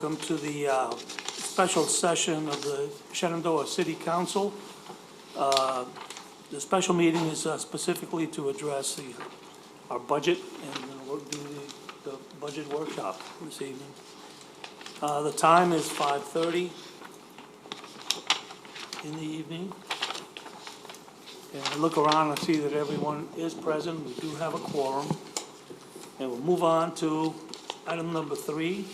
Welcome to the special session of the Shenandoah City Council. The special meeting is specifically to address our budget, and we'll do the budget workshop this evening. The time is 5:30 in the evening. And I look around and see that everyone is present. We do have a quorum. And we'll move on to item number 3.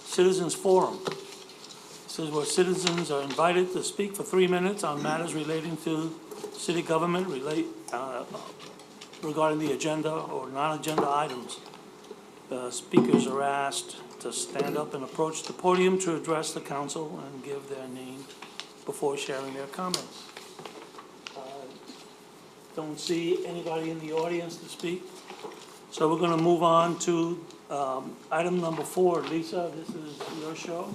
Citizens Forum. This is where citizens are invited to speak for 3 minutes on matters relating to city government regarding the agenda or non-agenda items. Speakers are asked to stand up and approach the podium to address the council and give their name before sharing their comments. Don't see anybody in the audience to speak. So we're going to move on to item number 4. Lisa, this is your show.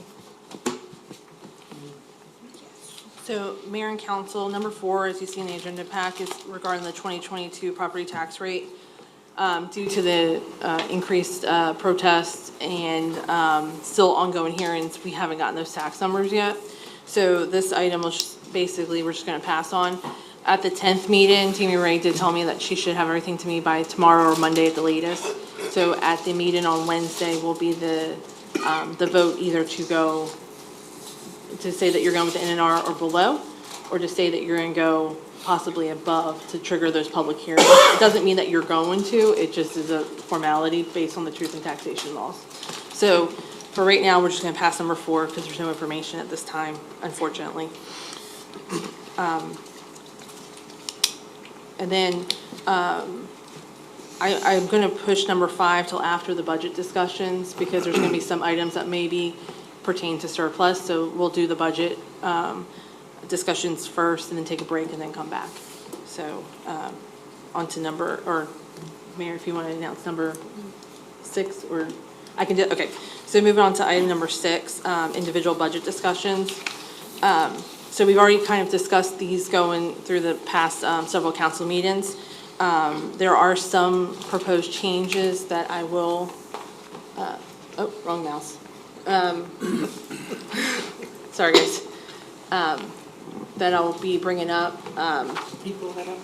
So, Mayor and Council, number 4, as you see in the agenda pack, is regarding the 2022 property tax rate. Due to the increased protests and still ongoing hearings, we haven't gotten those tax numbers yet. So this item was just basically, we're just going to pass on. At the 10th meeting, Tammy Ray did tell me that she should have everything to me by tomorrow or Monday at the latest. So at the meeting on Wednesday will be the vote either to go, to say that you're going with the NNR or below, or to say that you're going to go possibly above to trigger those public hearings. It doesn't mean that you're going to, it just is a formality based on the truth and taxation laws. So for right now, we're just going to pass number 4 because there's no information at this time, unfortunately. And then I'm going to push number 5 till after the budget discussions because there's going to be some items that maybe pertain to surplus. So we'll do the budget discussions first and then take a break and then come back. So on to number, or Mayor, if you want to announce number 6, or I can do, okay. So moving on to item number 6, individual budget discussions. So we've already kind of discussed these going through the past several council meetings. There are some proposed changes that I will, oh, wrong mouse. Sorry guys. That I'll be bringing up. People that are?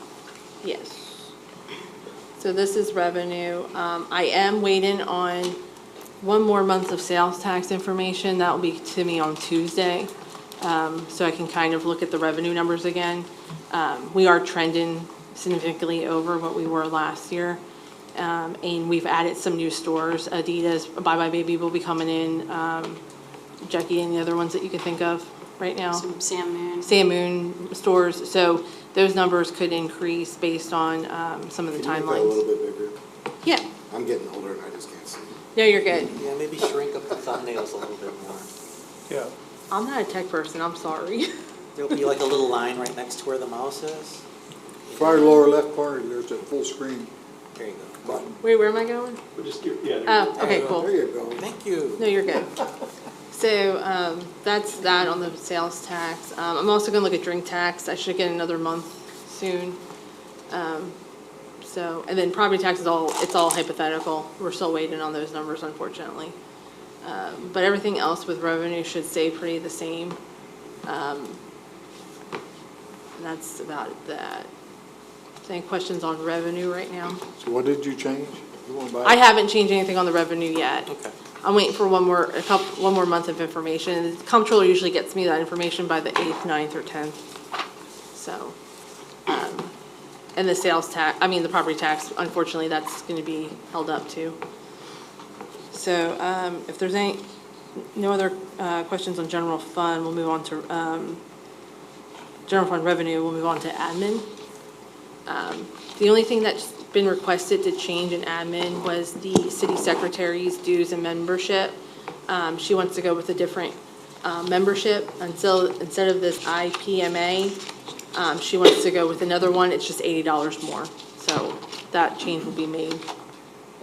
Yes. So this is revenue. I am waiting on one more month of sales tax information. That will be to me on Tuesday. So I can kind of look at the revenue numbers again. We are trending significantly over what we were last year. And we've added some new stores. Adidas, Bye Bye Baby will be coming in. Jackie and the other ones that you can think of right now. Some Sam Moon stores. So those numbers could increase based on some of the Can you timelines. make that a little bit bigger? Yeah. I'm getting older and I just can't see. No, you're good. Yeah, maybe shrink up the thumbnails a little bit more. Yeah. I'm not a tech person. I'm sorry. There'll be like a little line right next to where the mouse is. Far lower left corner, there's a full screen There you go. button. Wait, where am I going? We'll just give, yeah. Oh, okay, cool. There you go. Thank you. No, you're good. So that's that on the sales tax. I'm also going to look at drink tax. I should get another month soon. So, and then property tax is it's all hypothetical. We're still waiting on those numbers, unfortunately. But everything else with revenue should stay pretty the same. And that's about that. Any questions on revenue right now? So what did you change? You want to buy? I haven't changed anything on the revenue yet. Okay. I'm waiting for one more month of information. The comptroller usually gets me that information by the 8th, 9th, or 10th. So, and the sales tax, the property tax, unfortunately, that's going to be held up too. So, if there's no other questions on general fund, we'll move on to general fund revenue. We'll move on to admin. The only thing that's been requested to change in admin was the city secretary's dues and membership. She wants to go with a different membership. Instead of this IPMA, she wants to go with another one. It's just $80 more. So that change will be made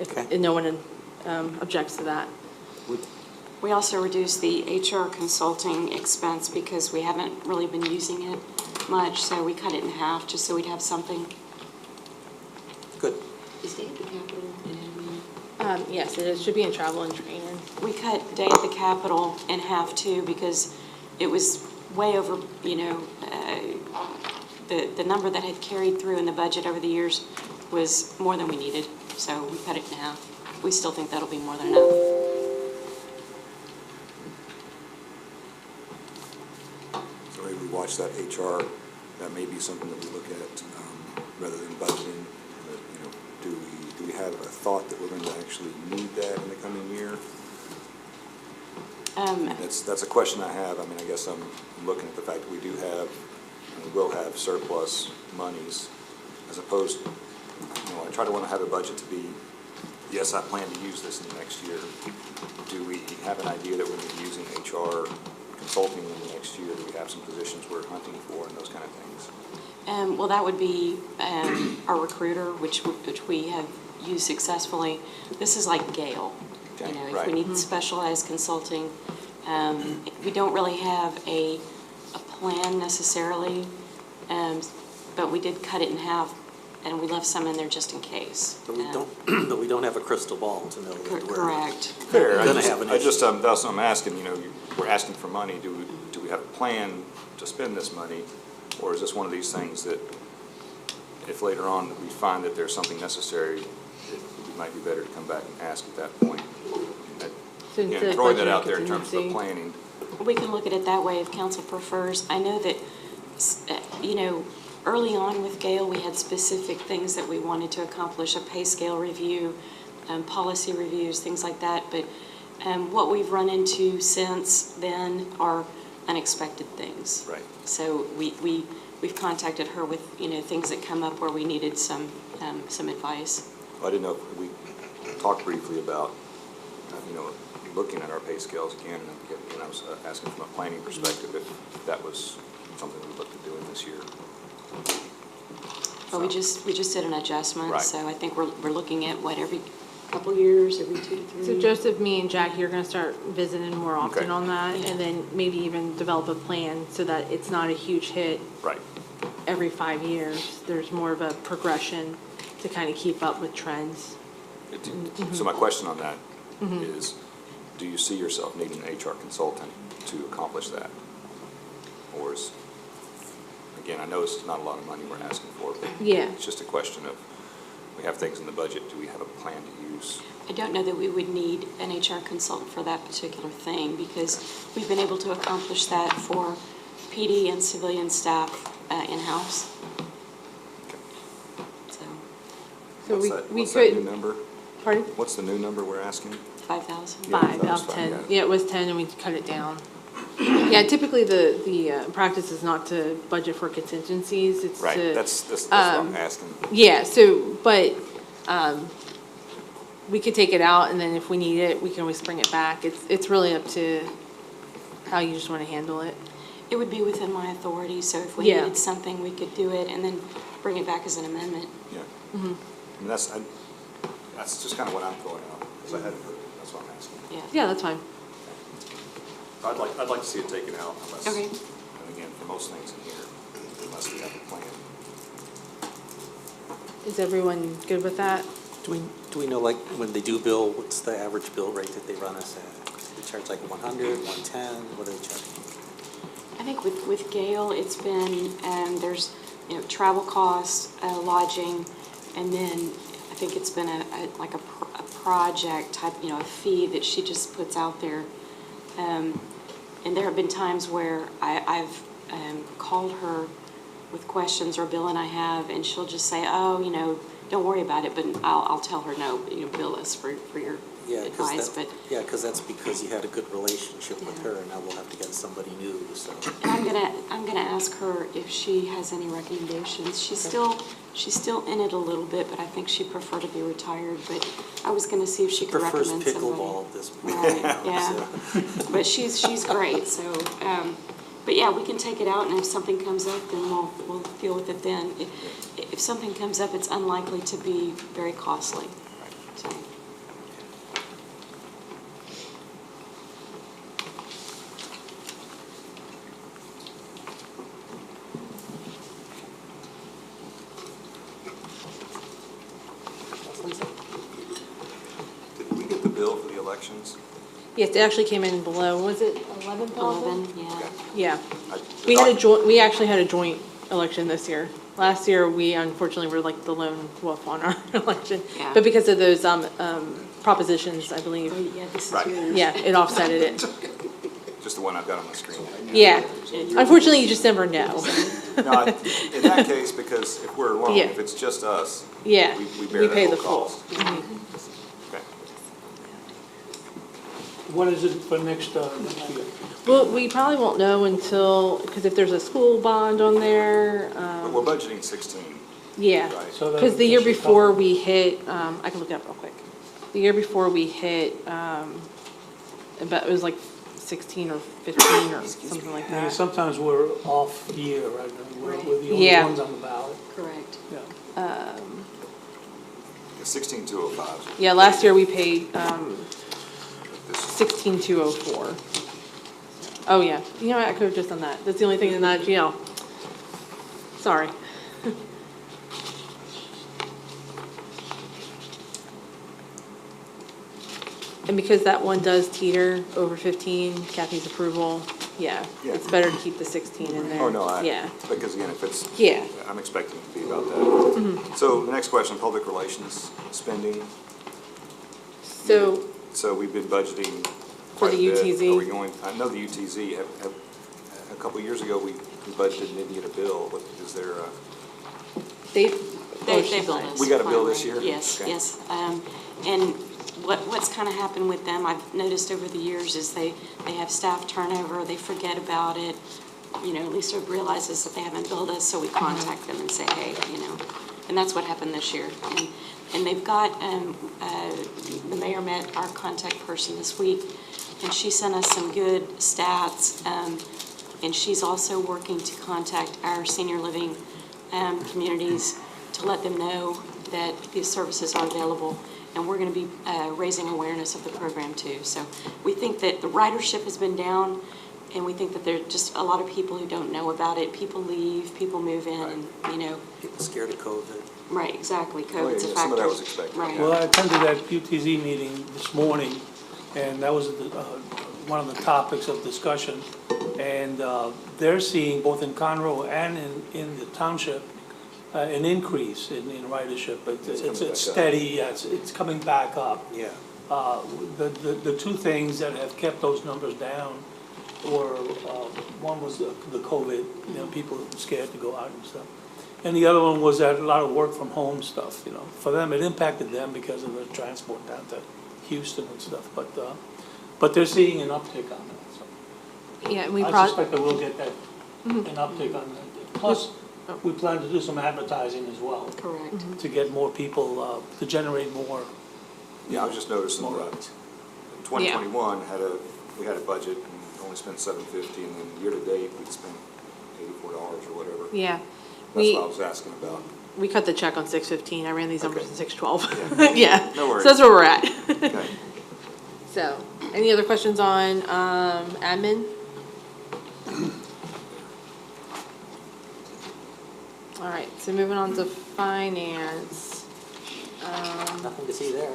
if no one objects to that. We also reduced the HR consulting expense because we haven't really been using it much, so we cut it in half just so we'd have something. Good. Is it the capital and admin? Yes, it should be in travel and training. We cut day at the Capitol in half too, because it was way over, the number that had carried through in the budget over the years was more than we needed, so we cut it in half. We still think that'll be more than enough. So maybe we watch that HR, that may be something that we look at, rather than budgeting. Do we have a thought that we're going to actually need that in the coming year? That's a question I have. I mean, I guess I'm looking at the fact that we do have, and we will have surplus monies, as opposed, I want to have a budget to be, yes, I plan to use this in the next year. Do we have an idea that we're going to be using HR consulting in the next year? Do we have some positions we're hunting for and those kind of things? Well, that would be our recruiter, which we have used successfully. This is like Gale. Okay, If right. we need specialized consulting, we don't really have a plan necessarily, but we did cut it in half, and we left some in there just in case. But we don't have a crystal ball to know that we're Correct. Fair. gonna have an issue. That's what I'm asking, we're asking for money. Do we have a plan to spend this money? Or is this one of these things that if later on we find that there's something necessary, it might be better to come back and ask at that point? So instead of Throwing that budgeting out there in terms of the contingency. planning. We can look at it that way if council prefers. I know that, early on with Gale, we had specific things that we wanted to accomplish, a pay scale review, policy reviews, things like that. But what we've run into since then are unexpected things. Right. So we've contacted her with, things that come up where we needed some advice. I didn't know if we talked briefly about, looking at our pay scales again, and I was asking from a planning perspective if that was something we looked at doing this year. But we just did an adjustment, Right. so I think we're looking at every couple years, every 2 to 3. So Joseph, me and Jackie are gonna start visiting more often Okay. on that, Yeah. and then maybe even develop a plan so that it's not a huge hit Right. every 5 years. There's more of a progression to kind of keep up with trends. So my question on that is, do you see yourself needing an HR consultant to accomplish that? Or is, again, I know it's not a lot of money we're asking for, but Yeah. it's just a question of, we have things in the budget, do we have a plan to use? I don't know that we would need an HR consultant for that particular thing, because we've been able to accomplish that for PD and civilian staff in-house. So, What's that new number? Pardon? What's the new number we're asking? 5,000. Yeah, 5 that was out of fine, 10. yeah. Yeah, it was 10 and we cut it down. Yeah, typically the practice is not to budget for contingencies, it's Right, to. that's what I'm asking. Yeah, so, but, we could take it out and then if we need it, we can always bring it back. It's really up to how you just want to handle it. It would be within my authority, so if we Yeah. needed something, we could do it and then bring it back as an amendment. Yeah. I mean, that's just kind of what I'm throwing out, because I hadn't heard it, that's what I'm asking. Yeah. Yeah, that's fine. I'd like to see it taken out unless, Okay. and again, for most things in here, unless we have a plan. Is everyone good with that? Do we know, like, when they do bill, what's the average bill rate that they run us at? They charge like 100, 110, what are they charging? I think with Gale, it's been, there's, travel costs, lodging, and then I think it's been a project type, a fee that she just puts out there. And there have been times where I've called her with questions, or Bill and I have, and she'll just say, oh, don't worry about it, but I'll tell her, no, bill us for your advice, but. Yeah, because that's because you had a good relationship with her, and now we'll have to get somebody new, so. And I'm gonna ask her if she has any recommendations. She's still in it a little bit, but I think she'd prefer to be retired, but I was gonna see if she could Prefers recommend somebody. pickleball at this point. Right, you know, yeah. so. But she's great, so, but yeah, we can take it out, and if something comes up, then we'll deal with it then. If something comes up, it's unlikely to be very costly, so. Did we get the bill for the elections? Yes, it actually came in below, was it 11,000? 11, yeah. Yeah. I- We had a joint, we actually had a joint election this year. Last year, we unfortunately were like the lone wolf on our election. Yeah. But because of those, propositions, I believe, Oh, yeah, this is Right. yours. yeah, it offsetted it. Just the one I've got on my screen right now. Yeah. Unfortunately, you just never know. No, in that case, because if we're alone, Yeah. if it's just us, Yeah. we bear We that pay whole the full. cost. Okay. What is it for next year? Well, we probably won't know until, because if there's a school bond on there, But we're budgeting 16, yeah. right? So that- Because the year that should before cover- we hit, I can look it up real quick. The year before we hit, about, it was like 16 or 15 or something like Yeah, that. sometimes we're off year, right? We're the only Yeah. ones on the ballot, Correct. yeah. 16,205. Yeah, last year we paid, This 16,204. Oh, yeah. You know what? I could have just done that. That's the only thing in that GL. Sorry. And because that one does teeter over 15, Kathy's approval, yeah, Yeah. it's better to keep the 16 in there. Oh, no, Yeah, because again, if it's, yeah. I'm expecting it to be about that. So the next question, public relations spending. So, So we've been budgeting For quite a the bit. UTZ? Are we going, I know the UTZ, a couple of years ago, we budgeted and didn't get a bill. What, is there a? they. They billed us. We got a bill this finally. year? Yes, Okay. yes. And what's kind of happened with them, I've noticed over the years, is they have staff turnover, they forget about it. You know, Lisa realizes that they haven't billed us, so we contact them and say, hey, you know. And that's what happened this year. And they've got, the mayor met our contact person this week, and she sent us some good stats. And she's also working to contact our senior living communities to let them know that these services are available. And we're going to be raising awareness of the program too. So we think that the ridership has been down, and we think that there are just a lot of people who don't know about it. People leave, people move in, and, you know, People scared of COVID. right, exactly, Oh, yeah, COVID's a yeah, factor. some of that was expected, Right. Well, I attended that UTZ meeting this morning, and that was one of the topics of discussion. And they're seeing, both in Conroe and in the township, an increase in ridership. It's coming back It's up. steady, yeah, it's coming back up. Yeah. The two things that have kept those numbers down were, one was the COVID, you know, people scared to go out and stuff. And the other one was that a lot of work from home stuff, you know. For them, it impacted them because of the transport down to Houston and stuff, but they're seeing an uptick on that, so. Yeah, and we I suspect that we'll get that, an uptick on that. Plus, we plan to do some advertising as well, Correct. to get more people, to generate more. Yeah, I was just noticing More that rides. 2021 we had a budget and only spent $750, and then year-to-date, we'd spent $84 or whatever. Yeah. That's what I was asking about. We cut the check on 6/15. I ran these numbers Okay. in 6/12. Yeah. Yeah. No worries. So that's where we're at. Okay. So, any other questions on admin? All right, so moving on to finance. Nothing to see there.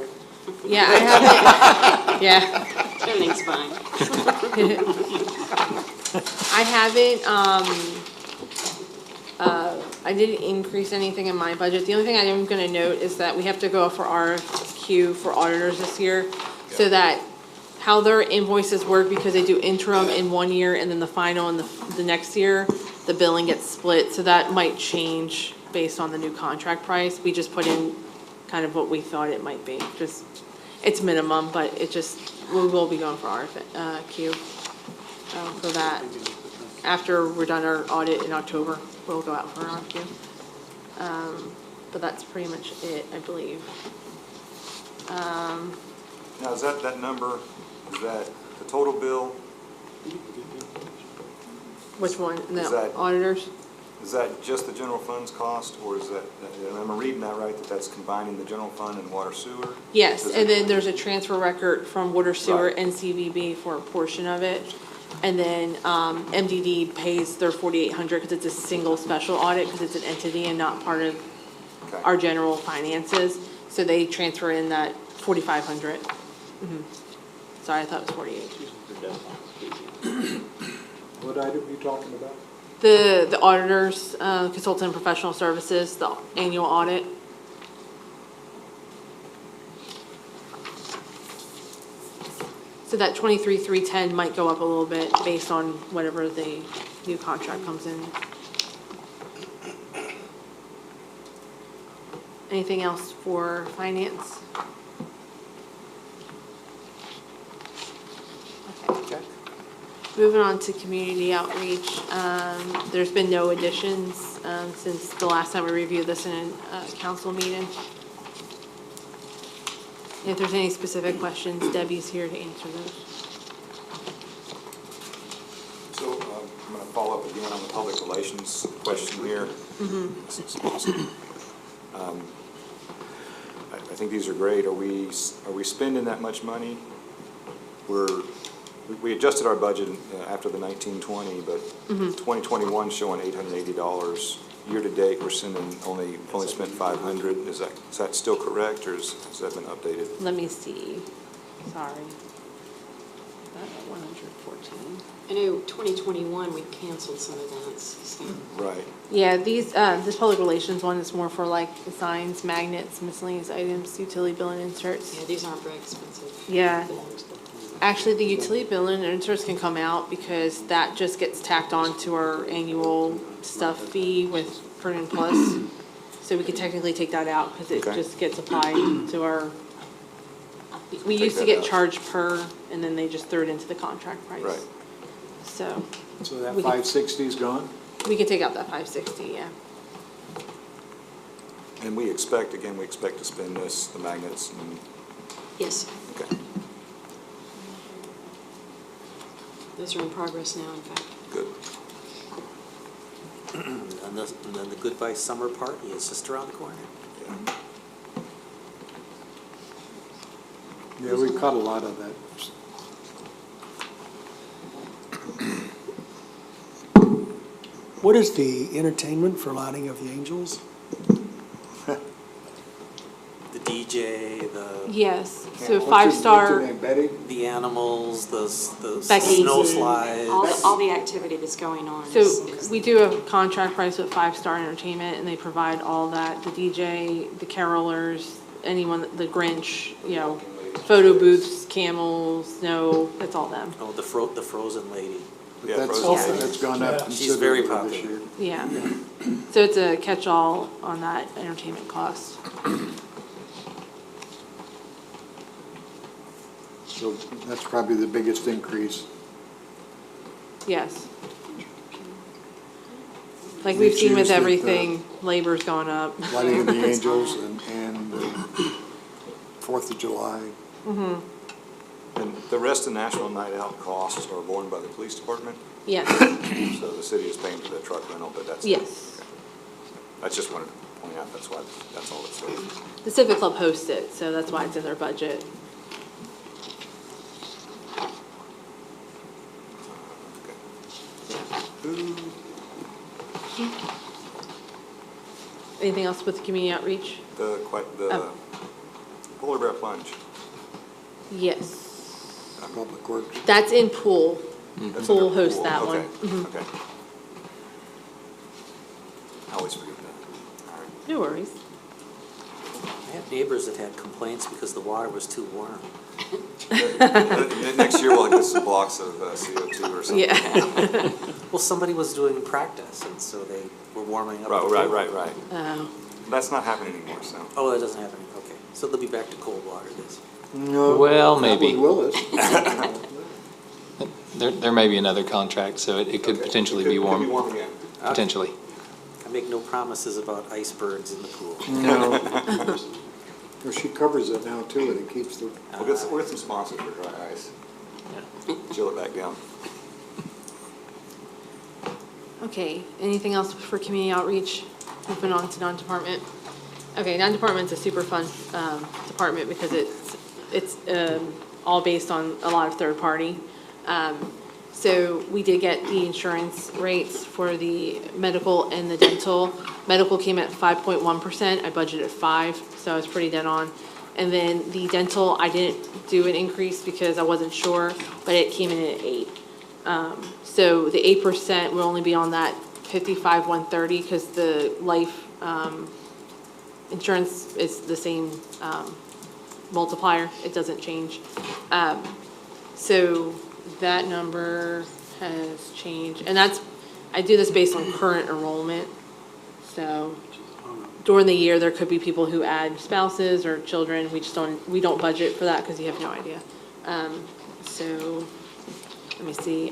Yeah, I haven't, yeah, Everything's fine. I haven't, I didn't increase anything in my budget. The only thing I am gonna note is that we have to go for RFQ for auditors this year, so Yeah. that how their invoices work, because they do interim in one year and then the final in the next year, the billing gets split, so that might change based on the new contract price. We just put in kind of what we thought it might be, just, it's minimum, but it just, we will be going for RFQ for that. After we're done our audit in October, we'll go out for RFQ. But that's pretty much it, I believe. Now, is that number, is that the total bill? Which one, Is the that- auditors? Is that just the general fund's cost, or is that, am I reading that right, that that's combining the general fund and water sewer? Yes, Does and it- then there's a transfer record from water sewer Right. and CVB for a portion of it. And then, MDD pays their 4,800 because it's a single special audit, because it's an entity and not part of Okay. our general finances. So they transfer in that 4,500. Sorry, I thought it was 48. What item you talking about? The auditors, consultant and professional services, the annual audit. So that 23,310 might go up a little bit based on whatever the new contract comes in. Anything else for finance? Okay. Moving on to community outreach, there's been no additions since the last time we reviewed this in a council meeting. If there's any specific questions, Debbie's here to answer those. So I'm going to follow up again on the public relations question here. I think these are great. Are we spending that much money? We adjusted our budget after the 1920, but 2021 showing $880. Year to date, we're only spent 500. Is that still correct, or has that been updated? Let me see. Sorry. 114. I know 2021, we canceled some events, so. Right. Yeah, this public relations one is more for like signs, magnets, miscellaneous items, utility bill and inserts. Yeah, these aren't very expensive. Yeah. Actually, the utility bill and inserts can come out because that just gets tacked on to our annual stuff fee with Vernon Plus. So we could technically take that out because it Okay. just gets applied to our, we Take used to that get out. charged per, and then they just threw it into the contract price. Right. So So that We can- 560 is gone? we could take out that 560, yeah. And we expect to spend the magnets, and, Yes, okay, those are in progress now, in fact. good. And then the Goodbye Summer Party is just around the corner. Yeah. Yeah, we cut a lot of that. What is the entertainment for Lighting of the Angels? The DJ, Yes, so What's her five-star, name, Betty? the animals, the Becky. snow slides. All the activity that's going on. so we do a contract price with Five-Star Entertainment, and they provide all that, the DJ, the carolers, anyone, the Grinch, photo booths, camels, snow, that's all them. Oh, the Frozen lady. Yeah, That's Frozen. that's gone up She's very considerably this popular. year. Yeah. So it's a catch-all on that entertainment cost. So that's probably the biggest increase. Yes. Like we've seen with Choose that, everything, labor's gone up. Lighting of the Angels and 4th of July. And the rest of National Night Out costs are borne by the police department, Yes, so the city is paying for the truck rental, but that's. yes. Okay. I just wanted to point out, that's all it says. The Civic Club hosts it, so that's why it's in their budget. Anything else with the community outreach? The Oh. Polar Bear Plunge. Yes. Public Works. That's in pool. That's Pool under hosts pool. that Okay, one. Okay. I always forget that. All right. No worries. I have neighbors that had complaints because the water was too warm. Next year we'll get some blocks of CO2 or something. Yeah. Well, somebody was doing practice, and so they were warming up. the pool. Right. That's not happening anymore, so. Oh, that doesn't happen, okay. So they'll be back to cold water this. No, Well, not maybe. with Willis. There may be another contract, so it could potentially be Could warm, be warm again. potentially. I make no promises about icebergs in the pool. No. Well, she covers it now too, and it keeps the, We'll get some sponsors for dry ice. Chill it back down. Okay, anything else for community outreach? Moving on to non-department. Okay, non-department's a super fun department because it's all based on a lot of third party. So we did get the insurance rates for the medical and the dental. Medical came at 5.1%, I budgeted 5, so I was pretty dead on. And then the dental, I didn't do an increase because I wasn't sure, but it came in at 8. So the 8% will only be on that 55,130 because the life insurance is the same multiplier. It doesn't change. So that number has changed. And I do this based on current enrollment. So during the year, there could be people who add spouses or children. We don't budget for that because you have no idea. So let me see,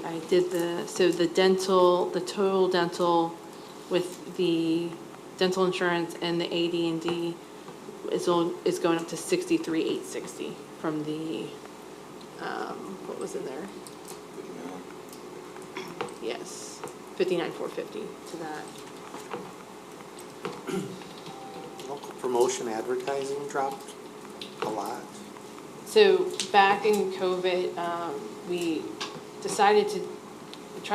so the total dental with the dental insurance and the AD&D is going up to 63,860 from the, what was in there? Yes, 59,450 to that. Local promotion advertising dropped a lot. So back in COVID, we tried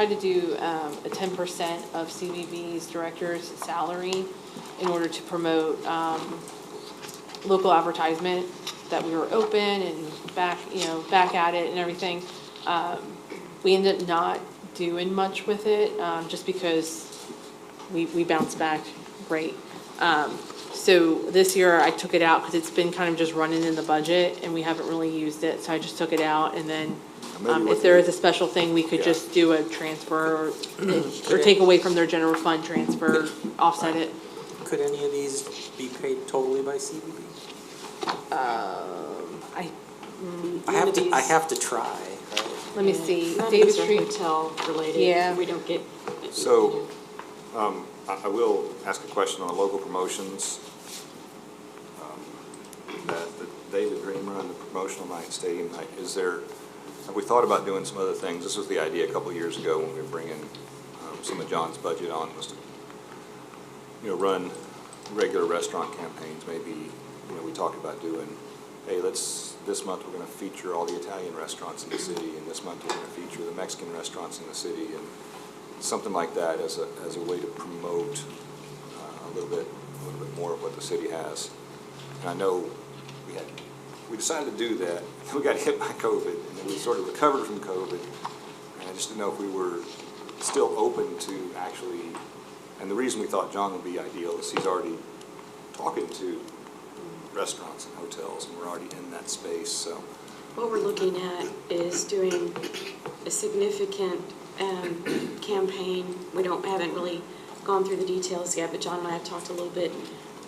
to do a 10% of CVB's director's salary in order to promote local advertisement that we were open and back at it and everything. We ended up not doing much with it just because we bounced back great. So this year I took it out because it's been kind of just running in the budget and we haven't really used it. So I just took it out, and then if there is a special thing, we could just do a transfer or take away from their general fund transfer, offset it. Could any of these be paid totally by CBB? I have to try, right? Let me see, None of David these are Street. hotel related. Yeah. We don't get. So, I will ask a question on local promotions. The David Dream Run, the promotional night, stadium night, have we thought about doing some other things? This was the idea a couple of years ago when we were bringing some of John's budget on, was to, run regular restaurant campaigns. Maybe, we talked about doing, hey, this month we're going to feature all the Italian restaurants in the city, and this month we're going to feature the Mexican restaurants in the city, and something like that as a way to promote a little bit more of what the city has. And I know we decided to do that, and we got hit by COVID, and then we sort of recovered from COVID, and I just didn't know if we were still open to actually, and the reason we thought John would be ideal is he's already talking to restaurants and hotels, and we're already in that space, so. What we're looking at is doing a significant campaign. We haven't really gone through the details yet, but John and I have talked a little bit,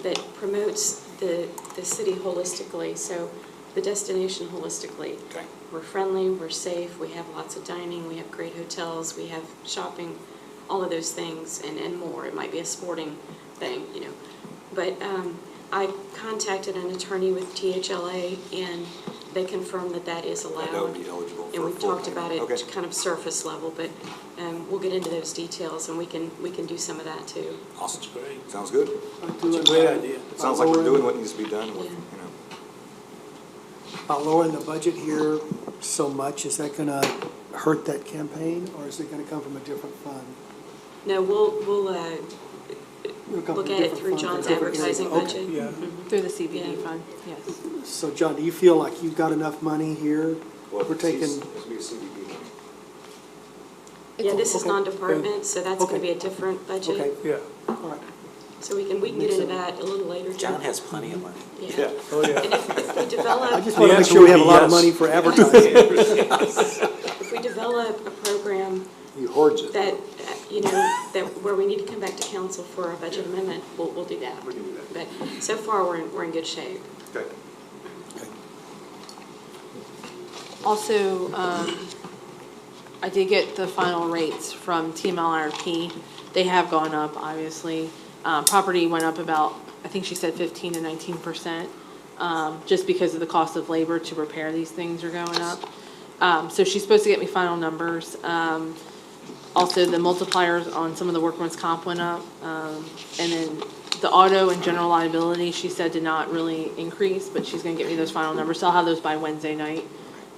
that promotes the city holistically, so the destination holistically. Okay. We're friendly, we're safe, we have lots of dining, we have great hotels, we have shopping, all of those things and more. It might be a sporting thing, But I contacted an attorney with THLA, and they confirmed that is allowed. That would be eligible for And we've full talked about payment. it Okay. kind of surface level, but we'll get into those details, and we can do some of that too. Awesome. That's great. Sounds good. It's a great idea. It sounds like we're doing what needs to be done with, Yeah. By lowering the budget here so much, is that gonna hurt that campaign, or is it gonna come from a different fund? No, we'll It'll come look from at it different through funds or John's different advertising areas. budget. Okay, yeah. Through the CBD Yeah. fund, yes. So John, do you feel like you've got enough money here? Well, We're taking, This would be a CDB money. Yeah, this is Okay. non-department, so that's gonna Okay. be a different okay, budget. Yeah. all right. So we can get into that a little later. John has plenty of money. Yeah. Oh, yeah. And if we I develop, just want to make sure we have a lot of money for advertising. if we develop a program He hoards it. that, that where we need to come back to council for a budget amendment, we'll do that. We can do that. But so far, we're in good shape. Okay. Also, I did get the final rates from TMLRP. They have gone up, obviously. Property went up about, I think she said 15 to 19%, just because of the cost of labor to repair these things are going up. So she's supposed to get me final numbers. Also, the multipliers on some of the workman's comp went up. And then the auto and general liability, she said did not really increase, but she's gonna get me those final numbers. So I'll have those by Wednesday night.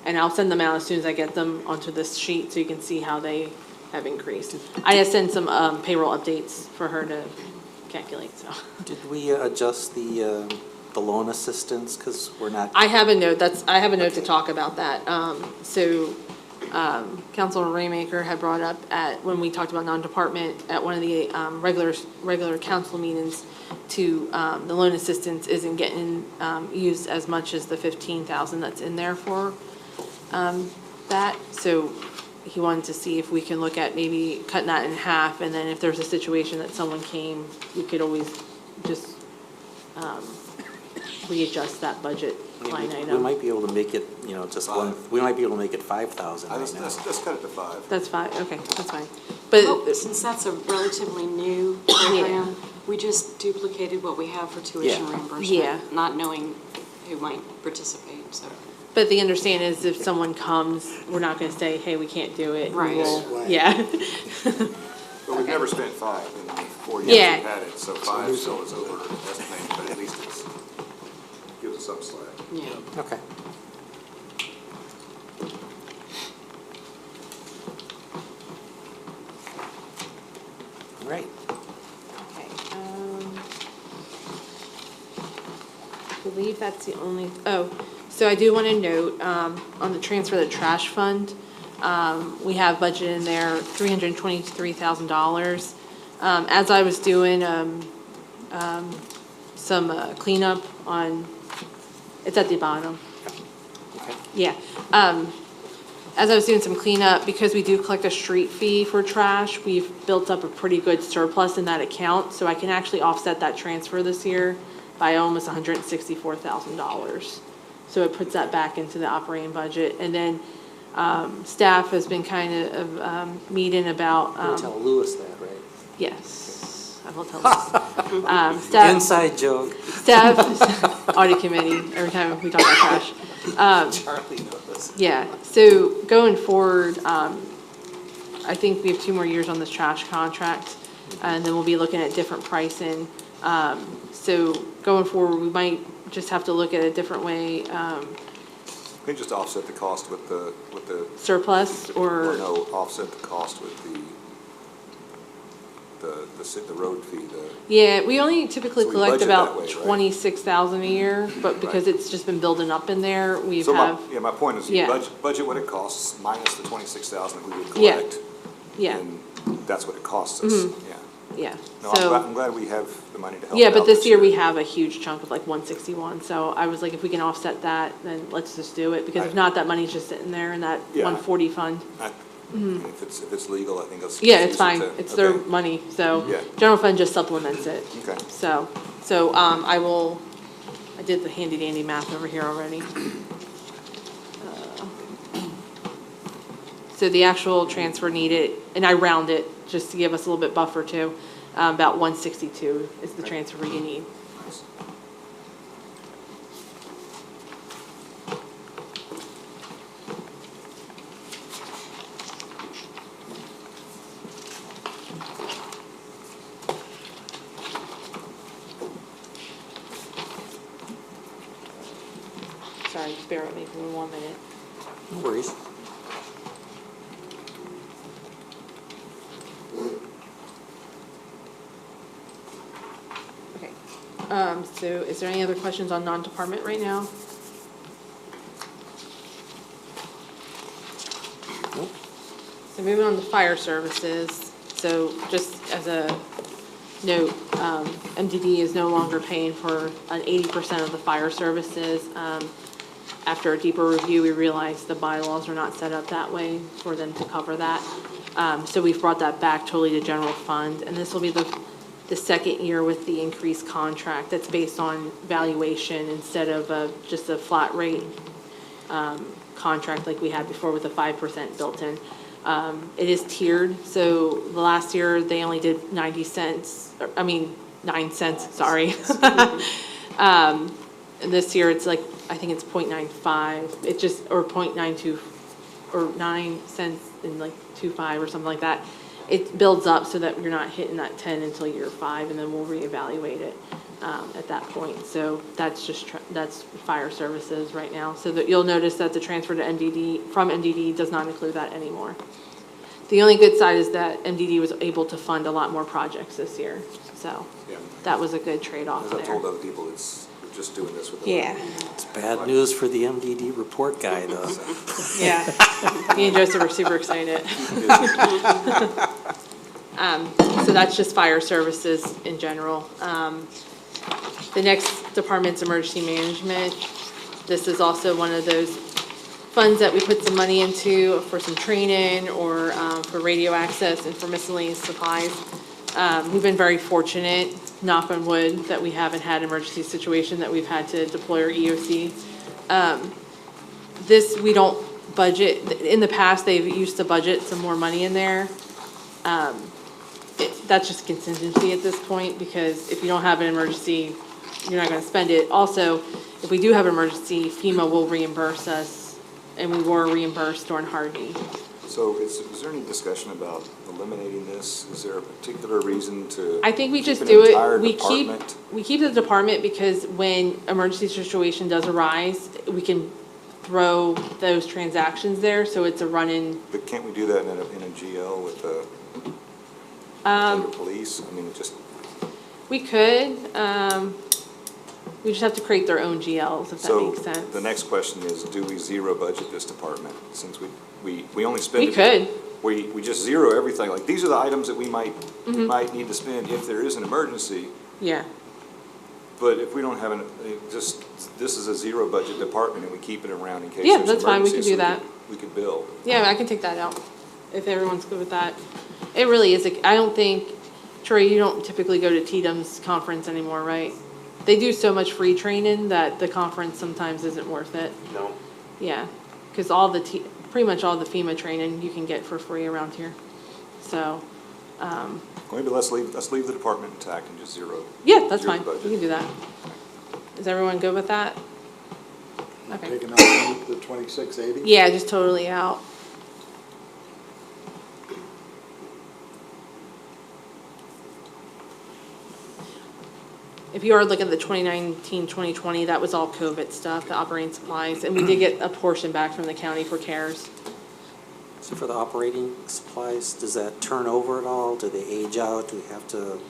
And I'll send them out as soon as I get them onto this sheet so you can see how they have increased. I just sent some payroll updates for her to calculate, so. Did we adjust the the loan assistance, because we're not, I have a note, I have a note to talk about that. Councilor Raymaker had brought up when we talked about non-department at one of the regular council meetings the loan assistance isn't getting used as much as the 15,000 that's in there for that. So he wanted to see if we can look at maybe cutting that in half, and then if there's a situation that someone came, we could always just readjust that budget line we item. might be able to make it, just one, we might be able to make it 5,000 right now. Let's cut it to 5. That's fine, okay, that's fine. Well, But, since that's a relatively new program, we just duplicated what we have for tuition Yeah. reimbursement. Yeah. Not knowing who might participate, so. but the understanding is if someone comes, we're not gonna say, hey, we can't do it. We Right. will- Right. Yeah. But we've never spent 5 in the 4 years Yeah. we've had it, so 5 still is over estimated, but at least it's, gives us some slack. Yeah. Okay. All right. Okay, I believe that's the only, so I do want to note, on the transfer of the trash fund, we have budgeted in there $323,000. As I was doing, some cleanup it's at the bottom. Okay. Yeah. As I was doing some cleanup, because we do collect a street fee for trash, we've built up a pretty good surplus in that account, so I can actually offset that transfer this year by almost $164,000. So it puts that back into the operating budget. And then, staff has been kind of, meeting about, You'll tell Lewis that, right? yes, I will tell this. Staff. Inside joke. Staff, audit committee, every time we talk about trash. Charlie knows. Yeah, so going forward, I think we have 2 more years on this trash contract, and then we'll be looking at different pricing. So going forward, we might just have to look at a different way, I think just offset the cost with the, surplus or, well, no, offset the cost with the road fee, yeah, we only typically So we collect budget that about way, right? 26,000 a year, but because Right. it's just been building up in there, we so have, my point is you Yeah. budget what it costs minus the 26,000 we would Yeah. collect. yeah, And that's what it costs us, yeah. yeah. No, So. I'm glad we have the money to help Yeah, out but this year we have a huge chunk of like 161, so I was like, if we can offset that, then let's just do it, because if not, that money's just sitting there in that Yeah. 140 fund. If it's legal, I think it's. Yeah, it's fine, to- it's their okay. money, so Yeah. general fund just supplements it. Okay. So, I did the handy dandy math over here already. So the actual transfer needed, and I round it just to give us a little bit buffer too, about 162 is the transfer you need. Nice. Sorry, just bear with me for 1 minute. No worries. Okay, so is there any other questions on non-department right now? Nope. So moving on to fire services, so just as a note, MDD is no longer paying for an 80% of the fire services. After a deeper review, we realized the bylaws are not set up that way for them to cover that. So we've brought that back totally to general fund, and this will be the second year with the increased contract that's based on valuation instead of just a flat rate contract like we had before with the 5% built in. It is tiered, so the last year they only did 9 cents, sorry. And this year it's like, I think it's 0.95, it just, or 0.92, or 9 cents and like 25 or something like that. It builds up so that you're not hitting that 10 until year 5, and then we'll reevaluate it at that point. So that's just, that's fire services right now. So that you'll notice that the transfer to MDD, from MDD does not include that anymore. The only good side is that MDD was able to fund a lot more projects this year, so Yeah. that was a good trade-off As there. I've told other people, it's just doing this with the. Yeah, It's bad news for the MDD report guy, though. yeah. Me and Joseph are super excited. So that's just fire services in general. The next department's emergency management. This is also one of those funds that we put some money into for some training or for radio access and for miscellaneous supplies. We've been very fortunate, knock on wood, that we haven't had an emergency situation that we've had to deploy our EOC. This, we don't budget, in the past, they've used to budget some more money in there. That's just contingency at this point, because if you don't have an emergency, you're not gonna spend it. Also, if we do have an emergency, FEMA will reimburse us, and we were reimbursed during Harvey. So is there any discussion about eliminating this? Is there a particular reason to? I think we keep just an do entire it, we department? keep the department, because when emergency situation does arise, we can throw those transactions there, so it's a run-in. But can't we do that in a GL with the police? I mean, it just, We could, we just have to create their own GLs, if that so makes sense. the next question is, do we zero budget this department? Since we only spend. We could. We just zero everything, like, these are the items that we might need to spend if there is an emergency. Yeah, But if we don't have this is a zero budget department and we keep it around in case Yeah, there's an that's fine, we emergency, can do so that. We could bill. yeah, I can take that out, if everyone's good with that. It really is, I don't think, Troy, you don't typically go to TDM's conference anymore, right? They do so much free training that the conference sometimes isn't worth it. No. Yeah, because pretty much all the FEMA training you can get for free around here. So, Maybe let's leave the department intact and just zero. yeah, that's zero fine, budget. we can do that. Is everyone good with that? Okay. Taking out the 2680? Yeah, just totally out. If you are looking at the 2019, 2020, that was all COVID stuff, the operating supplies, and we did get a portion back from the county for CARES. So for the operating supplies, does that turn over at all? Do they age out? Do we have to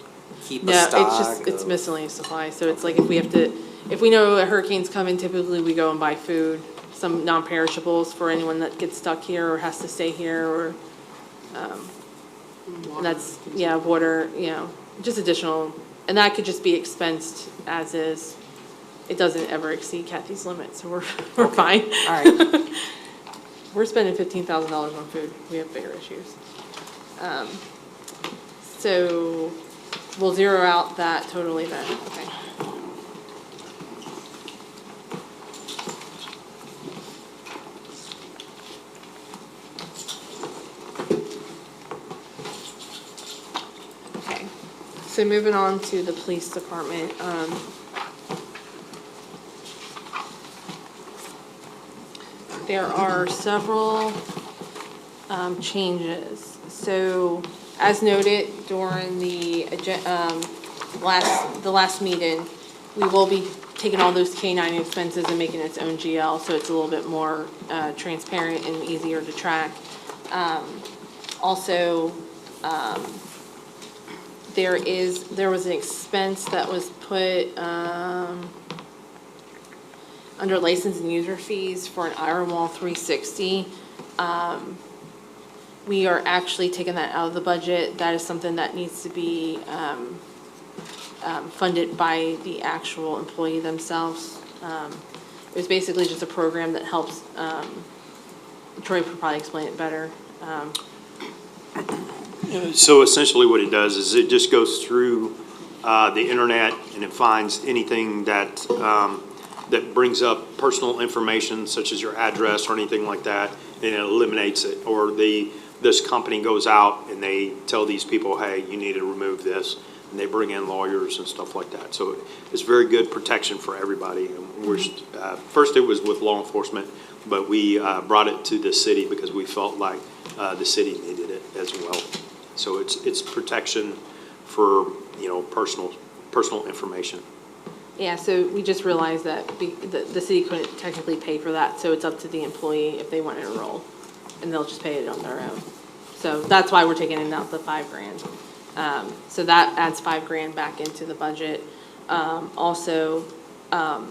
keep a No, stock? it's of- miscellaneous supplies, so it's like if we know a hurricane's coming, typically we go and buy food, some non-perishables for anyone that gets stuck here or has to stay here, or, and that's, yeah, water, just additional, and that could just be expensed as is. It doesn't ever exceed Kathy's limit, so we're fine. All right. We're spending $15,000 on food. We have bigger issues. So we'll zero out that totally then, okay. Okay, so moving on to the police department, there are several changes. So as noted during the last meeting, we will be taking all those K-9 expenses and making its own GL, so it's a little bit more transparent and easier to track. Also, there was an expense that was put under license and user fees for an Iron Wall 360. We are actually taking that out of the budget. That is something that needs to be funded by the actual employee themselves. It was basically just a program that helps, Troy could probably explain it better. So essentially what it does is it just goes through the internet and it finds anything that that brings up personal information such as your address or anything like that, and it eliminates it. Or this company goes out and they tell these people, hey, you need to remove this, and they bring in lawyers and stuff like that. So it's very good protection for everybody. And we're, first it was with law enforcement, but we brought it to the city because we felt like the city needed it as well. So it's protection for, personal information. Yeah, so we just realized that the city couldn't technically pay for that, so it's up to the employee if they want to enroll, and they'll just pay it on their own. So that's why we're taking it out the $5,000. So that adds $5,000 back into the budget. Also, a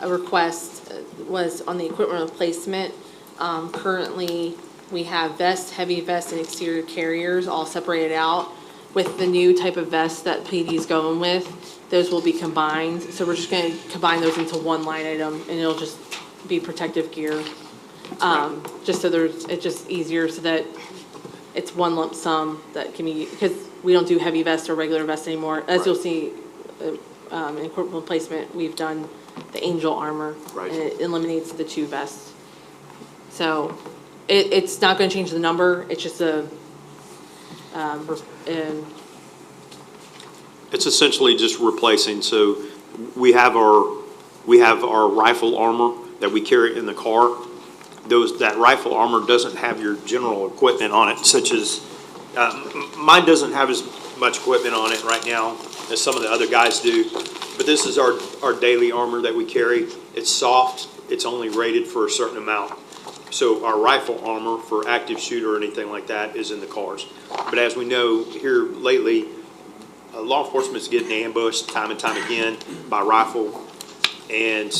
request was on the equipment replacement. Currently, we have vests, heavy vests, and exterior carriers all separated out. With the new type of vest that PD's going with, those will be combined. So we're just gonna combine those into one line item, and it'll just be protective gear. Just so it's just easier so that it's one lump sum that can be, because we don't do heavy vests or regular vests anymore. As you'll see, in equipment replacement, we've done the Angel Armor. Right. And it eliminates the 2 vests. So it's not gonna change the number, it's just It's essentially just replacing, so we have our rifle armor that we carry in the car. That rifle armor doesn't have your general equipment on it, such as, mine doesn't have as much equipment on it right now as some of the other guys do, but this is our daily armor that we carry. It's soft, it's only rated for a certain amount. So our rifle armor for active shooter or anything like that is in the cars. But as we know, here lately, law enforcement's getting ambushed time and time again by rifle. And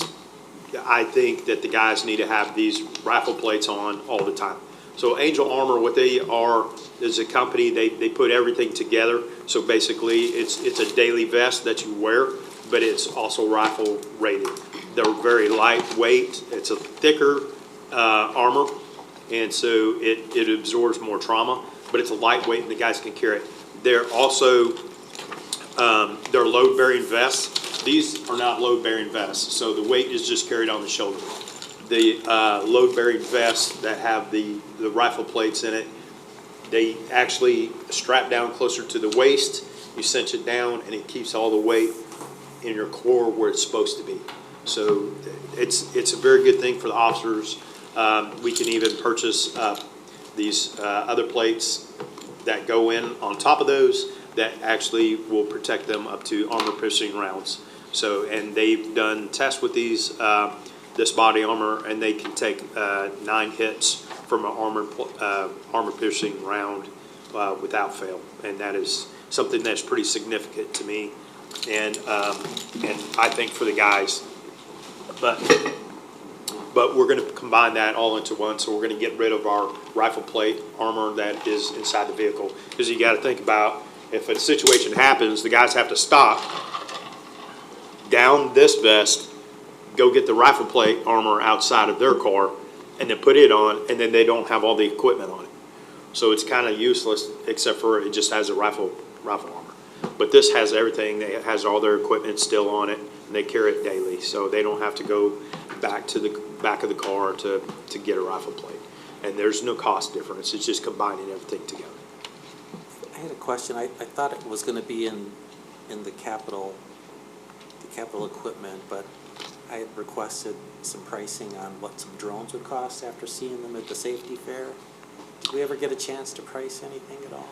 I think that the guys need to have these rifle plates on all the time. So Angel Armor, what they are is a company, they put everything together. So basically, it's a daily vest that you wear, but it's also rifle rated. They're very lightweight. It's a thicker armor, and so it absorbs more trauma, but it's a lightweight and the guys can carry it. They're also, they're load-bearing vests. These are not load-bearing vests, so the weight is just carried on the shoulder. The load-bearing vests that have the rifle plates in it, they actually strap down closer to the waist, you cinch it down, and it keeps all the weight in your core where it's supposed to be. So it's a very good thing for the officers. We can even purchase these other plates that go in on top of those that actually will protect them up to armor-piercing rounds. So, and they've done tests with these, this body armor, and they can take 9 hits from an armor-piercing round without fail. And that is something that's pretty significant to me, and I think for the guys. But we're going to combine that all into one, so we're going to get rid of our rifle plate armor that is inside the vehicle. Because you got to think about, if a situation happens, the guys have to stop, down this vest, go get the rifle plate armor outside of their car, and then put it on, and then they don't have all the equipment on it. So it's kind of useless, except for it just has a rifle armor. But this has everything. It has all their equipment still on it, and they carry it daily, so they don't have to go back to the back of the car to get a rifle plate. And there's no cost difference. It's just combining everything together. I had a question. I thought it was going to be in the capital equipment, but I had requested some pricing on what some drones would cost after seeing them at the safety fair. Did we ever get a chance to price anything at all?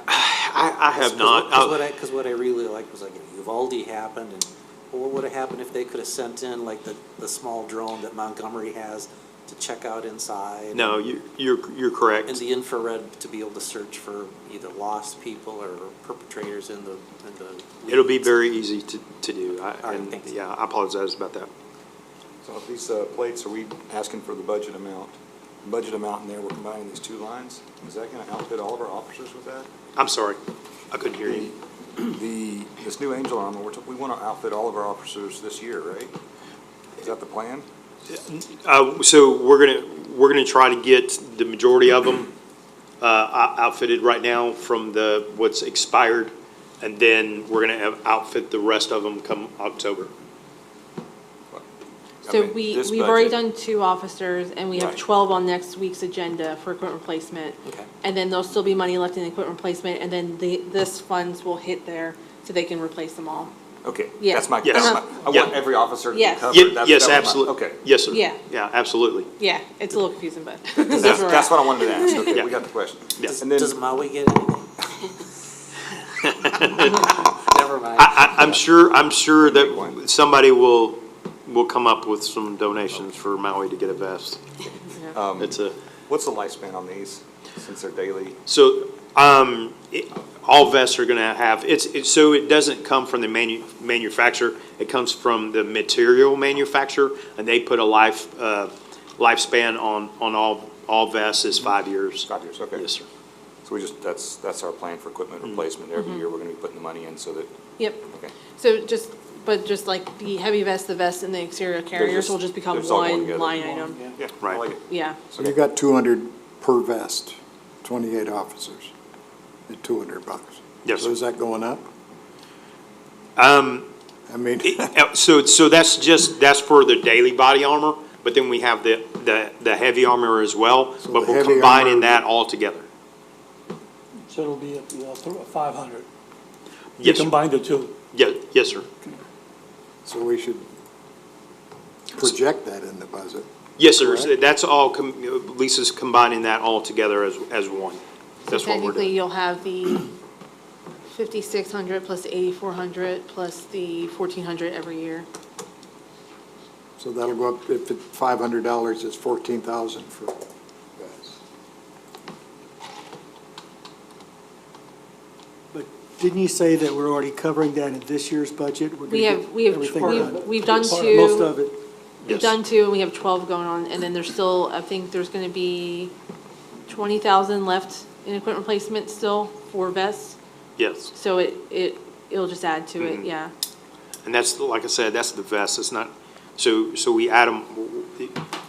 I have not. Because what I really liked was, like, Uvalde happened, and what would have happened if they could have sent in, like, the small drone that Montgomery has to check out inside? No, you're correct. And the infrared to be able to search for either lost people or perpetrators in the It'll be very easy to do. thanks. Yeah, I apologize about that. So if these plates, are we asking for the budget amount? Budget amount in there, we're combining these 2 lines? Is that going to outfit all of our officers with that? I'm sorry, I couldn't hear you. This new Angel Armor, we want to outfit all of our officers this year, right? Is that the plan? So we're gonna try to get the majority of them outfitted right now from what's expired, and then we're gonna outfit the rest of them come October. So I mean, we've this already budget- done 2 officers, and we have Right. 12 on next week's agenda for equipment replacement. Okay. And then there'll still be money left in equipment replacement, and then this funds will hit there so they can replace them all. Okay, Yeah. that's my, Yes. I Yeah. want every officer to be Yes. covered. Yes, That was my- absolutely. Okay. Yes, sir. Yeah. Yeah, absolutely. Yeah, it's a little confusing, but. That's what I wanted to ask. Okay, Yeah. we got the question. Yes. And then, Does Maui get anything? Never mind. I'm sure that somebody will come up with some donations for Maui to get a vest. It's what's the lifespan on these, since they're daily? So, all vests are gonna have, so it doesn't come from the manufacturer, it comes from the material manufacturer, and they put a lifespan on all vests is 5 years. 5 years, okay. Yes, sir. So we just, that's our plan for equipment replacement. Every year, we're gonna be putting the money in so that, Yep. okay. So just like the heavy vest, the vest and the exterior carriers will just become they're just all going one together. line item. Yeah, I Right. like it. Yeah. So you got 200 per vest, 28 officers, at $200. Yes, So sir. is that going up? Um, I mean, So that's for the daily body armor, but then we have the heavy armor as well, So but the we're heavy combining armor- that all together. So it'll be at 500. You Yes, sir. combine the two. Yeah, yes, sir. so we should project that in the budget. Yes, sir. So Correct. that's all, Lisa's combining that all together as one. So That's what we're technically, doing. you'll have the 5,600 plus 8,400 plus the 1,400 every year. So that'll go up, if it's $500, it's $14,000 for vests. But didn't you say that we're already covering that in this year's budget? We're gonna We get have, we have, everything done. we've done Most two. Most of it. We've Yes. done two, and we have 12 going on, and then there's still, I think there's gonna be 20,000 left in equipment replacement still for vests. Yes. So it'll just add to it, yeah. And that's, like I said, that's the vest. It's not, so we add them,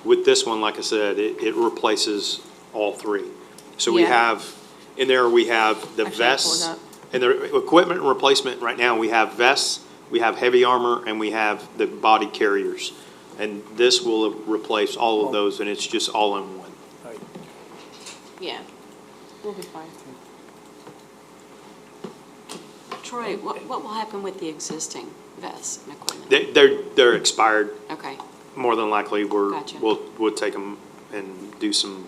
with this one, like I said, it replaces all three. So we Yeah. have, in there, we have the Actually, I pulled vests. it up. And the equipment replacement right now, we have vests, we have heavy armor, and we have the body carriers. And this will replace all of those, and it's just all in one. Right. Yeah, we'll be fine. Troy, what will happen with the existing vests and equipment? They're expired. Okay, More than likely, Gotcha. we'll take them and do some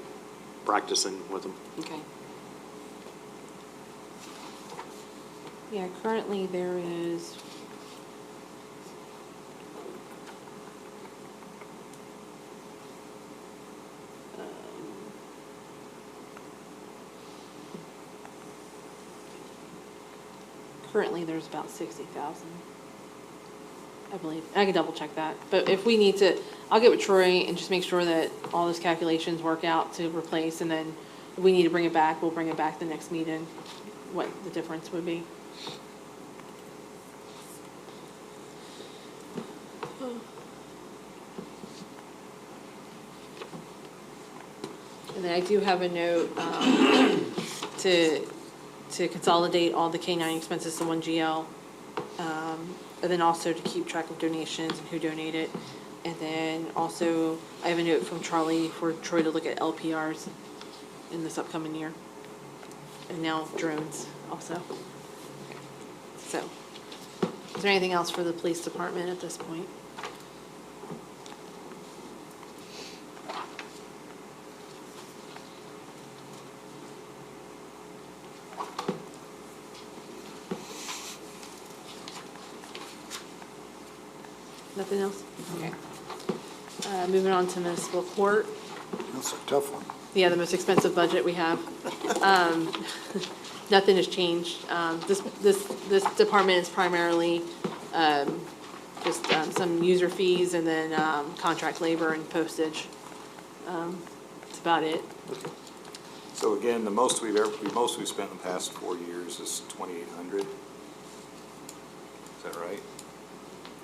practicing with them. okay. Yeah, currently there is. Currently, there's about 60,000, I believe. I can double check that. But if we need to, I'll get with Troy and just make sure that all those calculations work out to replace, and then if we need to bring it back, we'll bring it back the next meeting, what the difference would be. And then I do have a note to consolidate all the K-9 expenses to one GL. And then also to keep track of donations and who donated. And then also, I have a note from Charlie for Troy to look at LPRs in this upcoming year. And now drones also. So, is there anything else for the police department at this point? Nothing else? Okay. Moving on to municipal court. That's a tough one. Yeah, the most expensive budget we have. Nothing has changed. This department is primarily just some user fees and then contract labor and postage. That's about it. So again, the most we've spent in the past 4 years is 2,800. Is that right?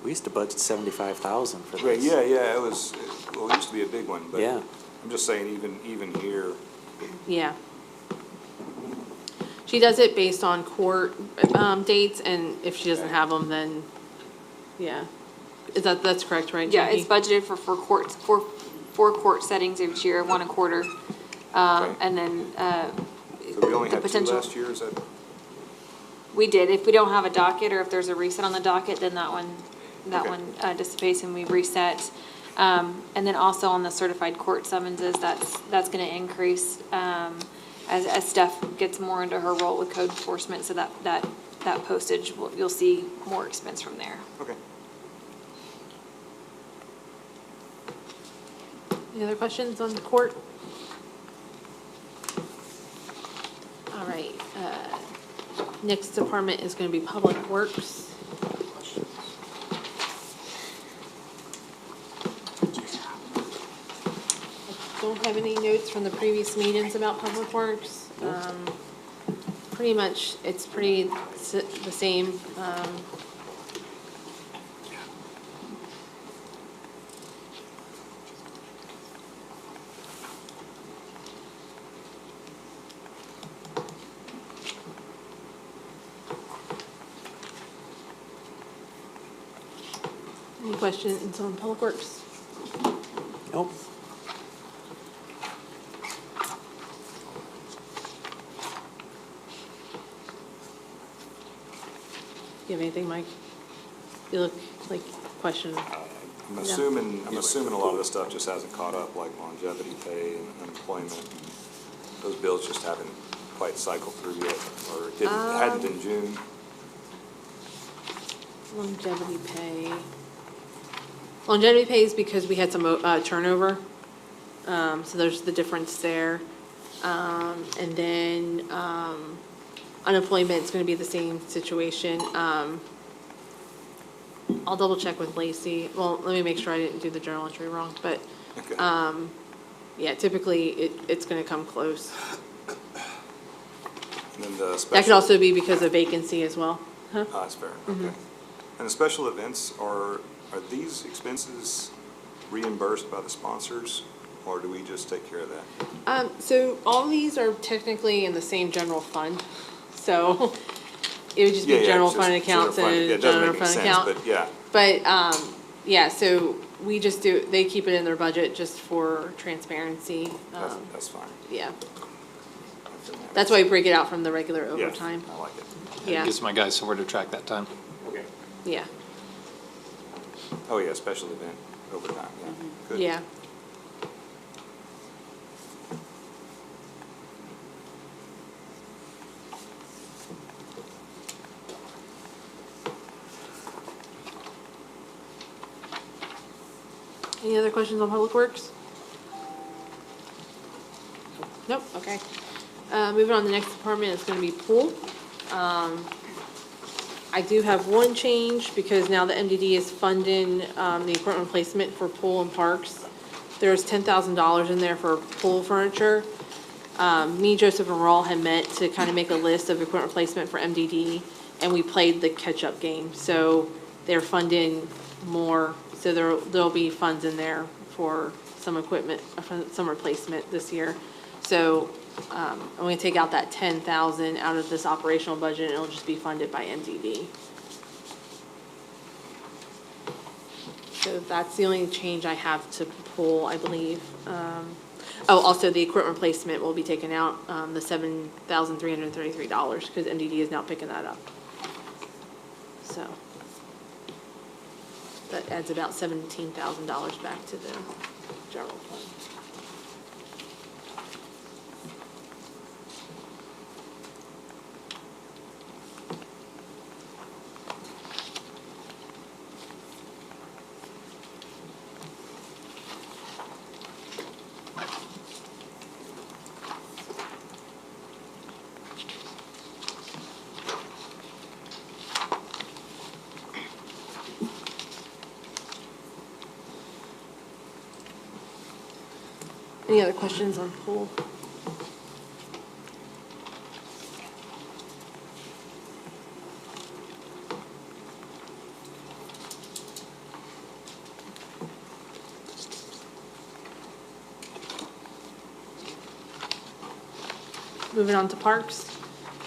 We used to budget 75,000 for Right, this. yeah, it was, well, it used to be a big one, but Yeah. I'm just saying, even here, Yeah. She does it based on court dates, and if she doesn't have them, then, yeah. That's correct, right, Yeah, Jackie? it's budgeted for four court settings each year, one a quarter. Right. And then, so we only the had two potential- last year, is that? we did, if we don't have a docket, or if there's a reset on the docket, then that one Okay. dissipates and we reset. And then also on the certified court summonses, that's gonna increase, as Steph gets more into her role with code enforcement, so that postage, you'll see more expense from there. Okay. Any other questions on the court? All right, Next department is gonna be Public Works. I don't have any notes from the previous meetings about Public Works. Pretty much, it's the same. Any questions on Public Works? Nope. You have anything, Mike? You look like question. I'm Yeah. assuming a lot of this stuff just hasn't caught up, like longevity pay and unemployment. Those bills just haven't quite cycled through yet, or it hadn't in June. Longevity pay. Longevity pay is because we had some turnover, so there's the difference there. And then unemployment is going to be the same situation. I'll double check with Lacey. Well, let me make sure I didn't do the journal entry wrong, but Okay. yeah, typically it's going to come close. And then the That could special, also be because of vacancy as well. Huh? that's fair, okay. And the special events, are these expenses reimbursed by the sponsors, or do we just take care of that? So all these are technically in the same general fund, so it would just be Yeah, general it's fund just accounts general fund. and Yeah, a it doesn't general make any fund sense, account. but yeah. But, yeah, so we just they keep it in their budget just for transparency. That's fine. Yeah, that's why we break it out from the regular Yeah, overtime. I like it. Yeah, It gives my guys somewhere to track that time. Okay. yeah, Oh, yeah, special event overtime, yeah. Good. yeah. Any other questions on Public Works? Nope, okay. Moving on to the next department, it's gonna be pool. I do have one change because now the MDD is funding, the equipment replacement for pool and parks. There's $10,000 in there for pool furniture. Me, Joseph, and Raul had met to kind of make a list of equipment replacement for MDD, and we played the catch-up game. So they're funding more, so there'll be funds in there for some equipment, some replacement this year. So, I'm gonna take out that 10,000 out of this operational budget, and it'll just be funded by MDD. So that's the only change I have to pull, I believe. Also, the equipment replacement will be taken out, the $7,333, because MDD is now picking that up. So that adds about $17,000 back to the general fund. Any other questions on pool? Moving on to parks.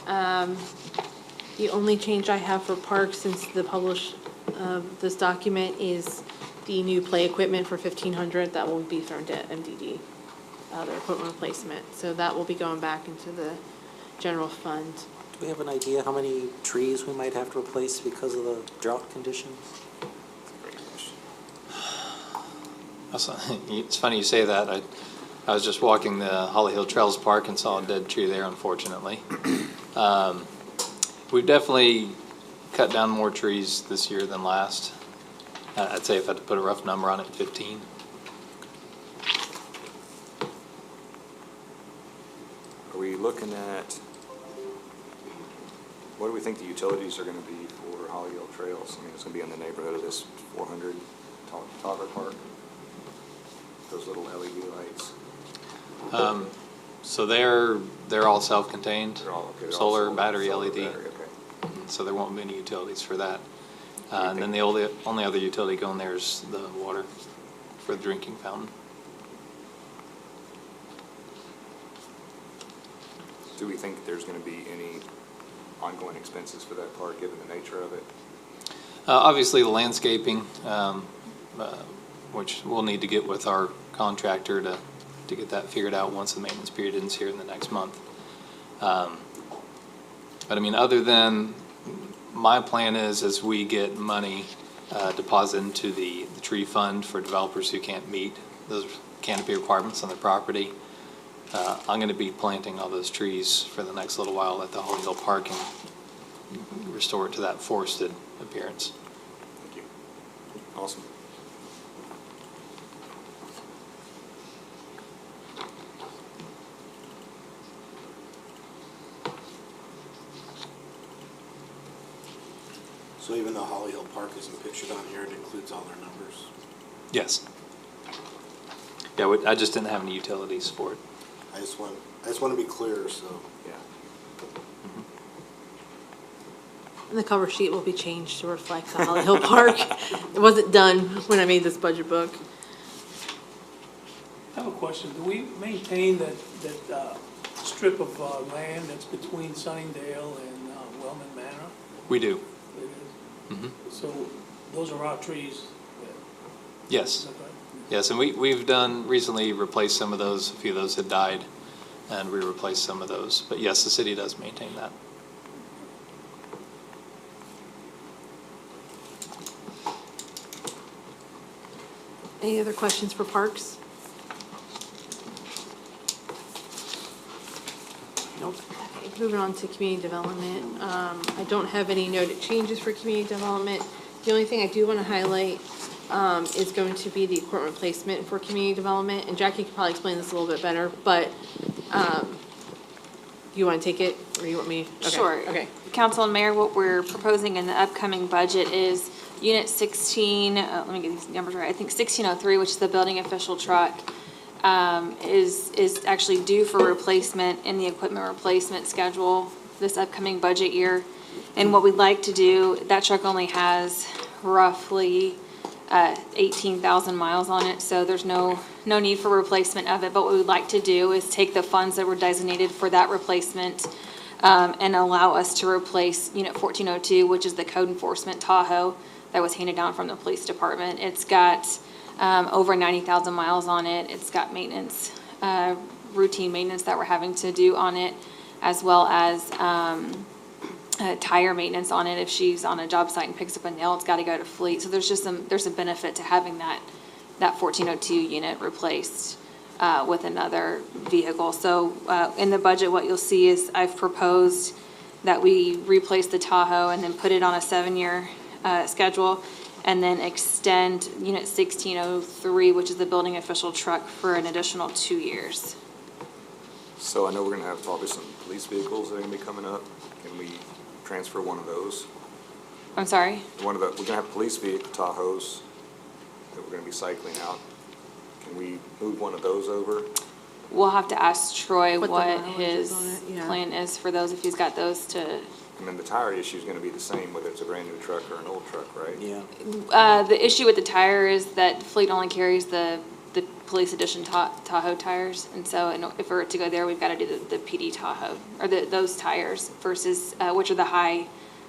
The only change I have for parks since the publish of this document is the new play equipment for $1,500 that will be thrown to MDD, their equipment replacement. So that will be going back into the general fund. Do we have an idea how many trees we might have to replace because of the drought conditions? Great question. It's funny you say that. I was just walking the Holly Hill Trails Park and saw a dead tree there, unfortunately. We've definitely cut down more trees this year than last. I'd say if I had to put a rough number on it, 15. Are we looking at What do we think the utilities are gonna be for Holly Hill Trails? I mean, it's gonna be in the neighborhood of this 400 Togger Park? Those little LED lights? So they're all self-contained, They're all, okay. They're all solar, battery, solar, LED. battery, okay. So there won't be any utilities for that. And then the only other utility going there is the water for the drinking fountain. Do we think there's gonna be any ongoing expenses for that park, given the nature of it? Obviously, the landscaping, which we'll need to get with our contractor to get that figured out once the maintenance period ends here in the next month. But I mean, other than, my plan is as we get money deposited into the tree fund for developers who can't meet those canopy requirements on their property, I'm going to be planting all those trees for the next little while at the Holly Hill Park and restore it to that forested appearance. Thank you. Awesome. So even though Holly Hill Park isn't pictured on here, it includes all their numbers? Yes. Yeah, I just didn't have any utilities for it. I just want to be clear, so. Yeah. And the cover sheet will be changed to reflect the Holly Hill Park. It wasn't done when I made this budget book. I have a question. Do we maintain that strip of land that's between Sunningdale and Wellman Manor? We do. It is? So those are our trees? Yes. Okay. Yes, and we've done, recently replaced some of those. A few of those had died, and we replaced some of those. But yes, the city does maintain that. Any other questions for Parks? Nope. Okay, moving on to community development. I don't have any noted changes for community development. The only thing I do want to highlight is going to be the equipment replacement for community development. And Jackie could probably explain this a little bit better, but you want to take it or you want me? Okay, Sure. Okay. Council and Mayor, what we're proposing in the upcoming budget is Unit 16, let me get these numbers right, I think 1603, which is the building official truck, is actually due for replacement in the equipment replacement schedule this upcoming budget year. And what we'd like to do, that truck only has roughly 18,000 miles on it, so there's no need for replacement of it. But what we'd like to do is take the funds that were designated for that replacement and allow us to replace Unit 1402, which is the code enforcement Tahoe that was handed down from the police department. It's got over 90,000 miles on it. It's got maintenance, routine maintenance that we're having to do on it, as well as tire maintenance on it. If she's on a job site and picks up a nail, it's got to go to fleet. So there's a benefit to having that 1402 unit replaced with another vehicle. So in the budget, what you'll see is I've proposed that we replace the Tahoe and then put it on a 7-year schedule, and then extend Unit 1603, which is the building official truck, for an additional 2 years. So I know we're gonna have probably some police vehicles that are gonna be coming up. Can we transfer one of those? I'm sorry? We're gonna have police vehicle Tahoes that we're gonna be cycling out. Can we move one of those over? We'll have to ask Troy What the what mileage is his on it, yeah. plan is for those, if he's got those to. And then the tire issue is gonna be the same, whether it's a brand new truck or an old truck, right? Yeah. The issue with the tire is that Fleet only carries the police edition Tahoe tires, and so if we were to go there, we've got to do the PD Tahoe, or those tires versus, which are the high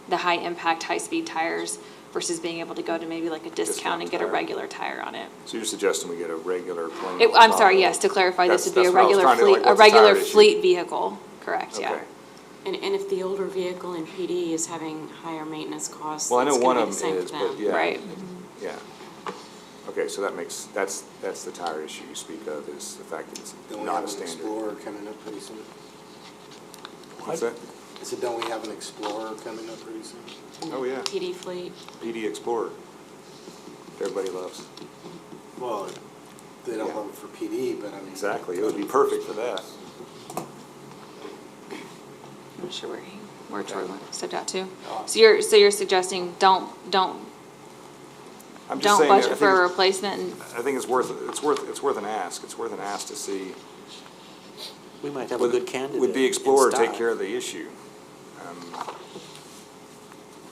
impact, high speed tires, versus being able to go to maybe like a discount and get a tire. regular tire on it. So you're suggesting we get a regular plain? I'm sorry, yes, to clarify, this would be a That's what I was regular trying to, fleet, like, a what's the tire regular issue? fleet vehicle, correct, yeah. Okay. And if the older vehicle in PD is having higher maintenance costs, Well, I know it's one gonna be of the them same is, for but them. yeah. Right. Yeah. Okay, so that's the tire issue you speak of, is the fact that it's Don't we not have a an standard. Explorer coming up pretty soon? What's that? I said, don't we have an Explorer coming up pretty soon? Oh, yeah, PD fleet. PD Explorer. Everybody loves. Well, they don't Yeah. love it for PD, but I mean. Exactly, it would be perfect for that. I'm sure where Troy stepped out to. So you're suggesting don't I'm just saying, budget for a replacement and, I think it's worth an ask. It's worth an ask to see. We might have a good candidate. Would the in Explorer take stock. care of the issue?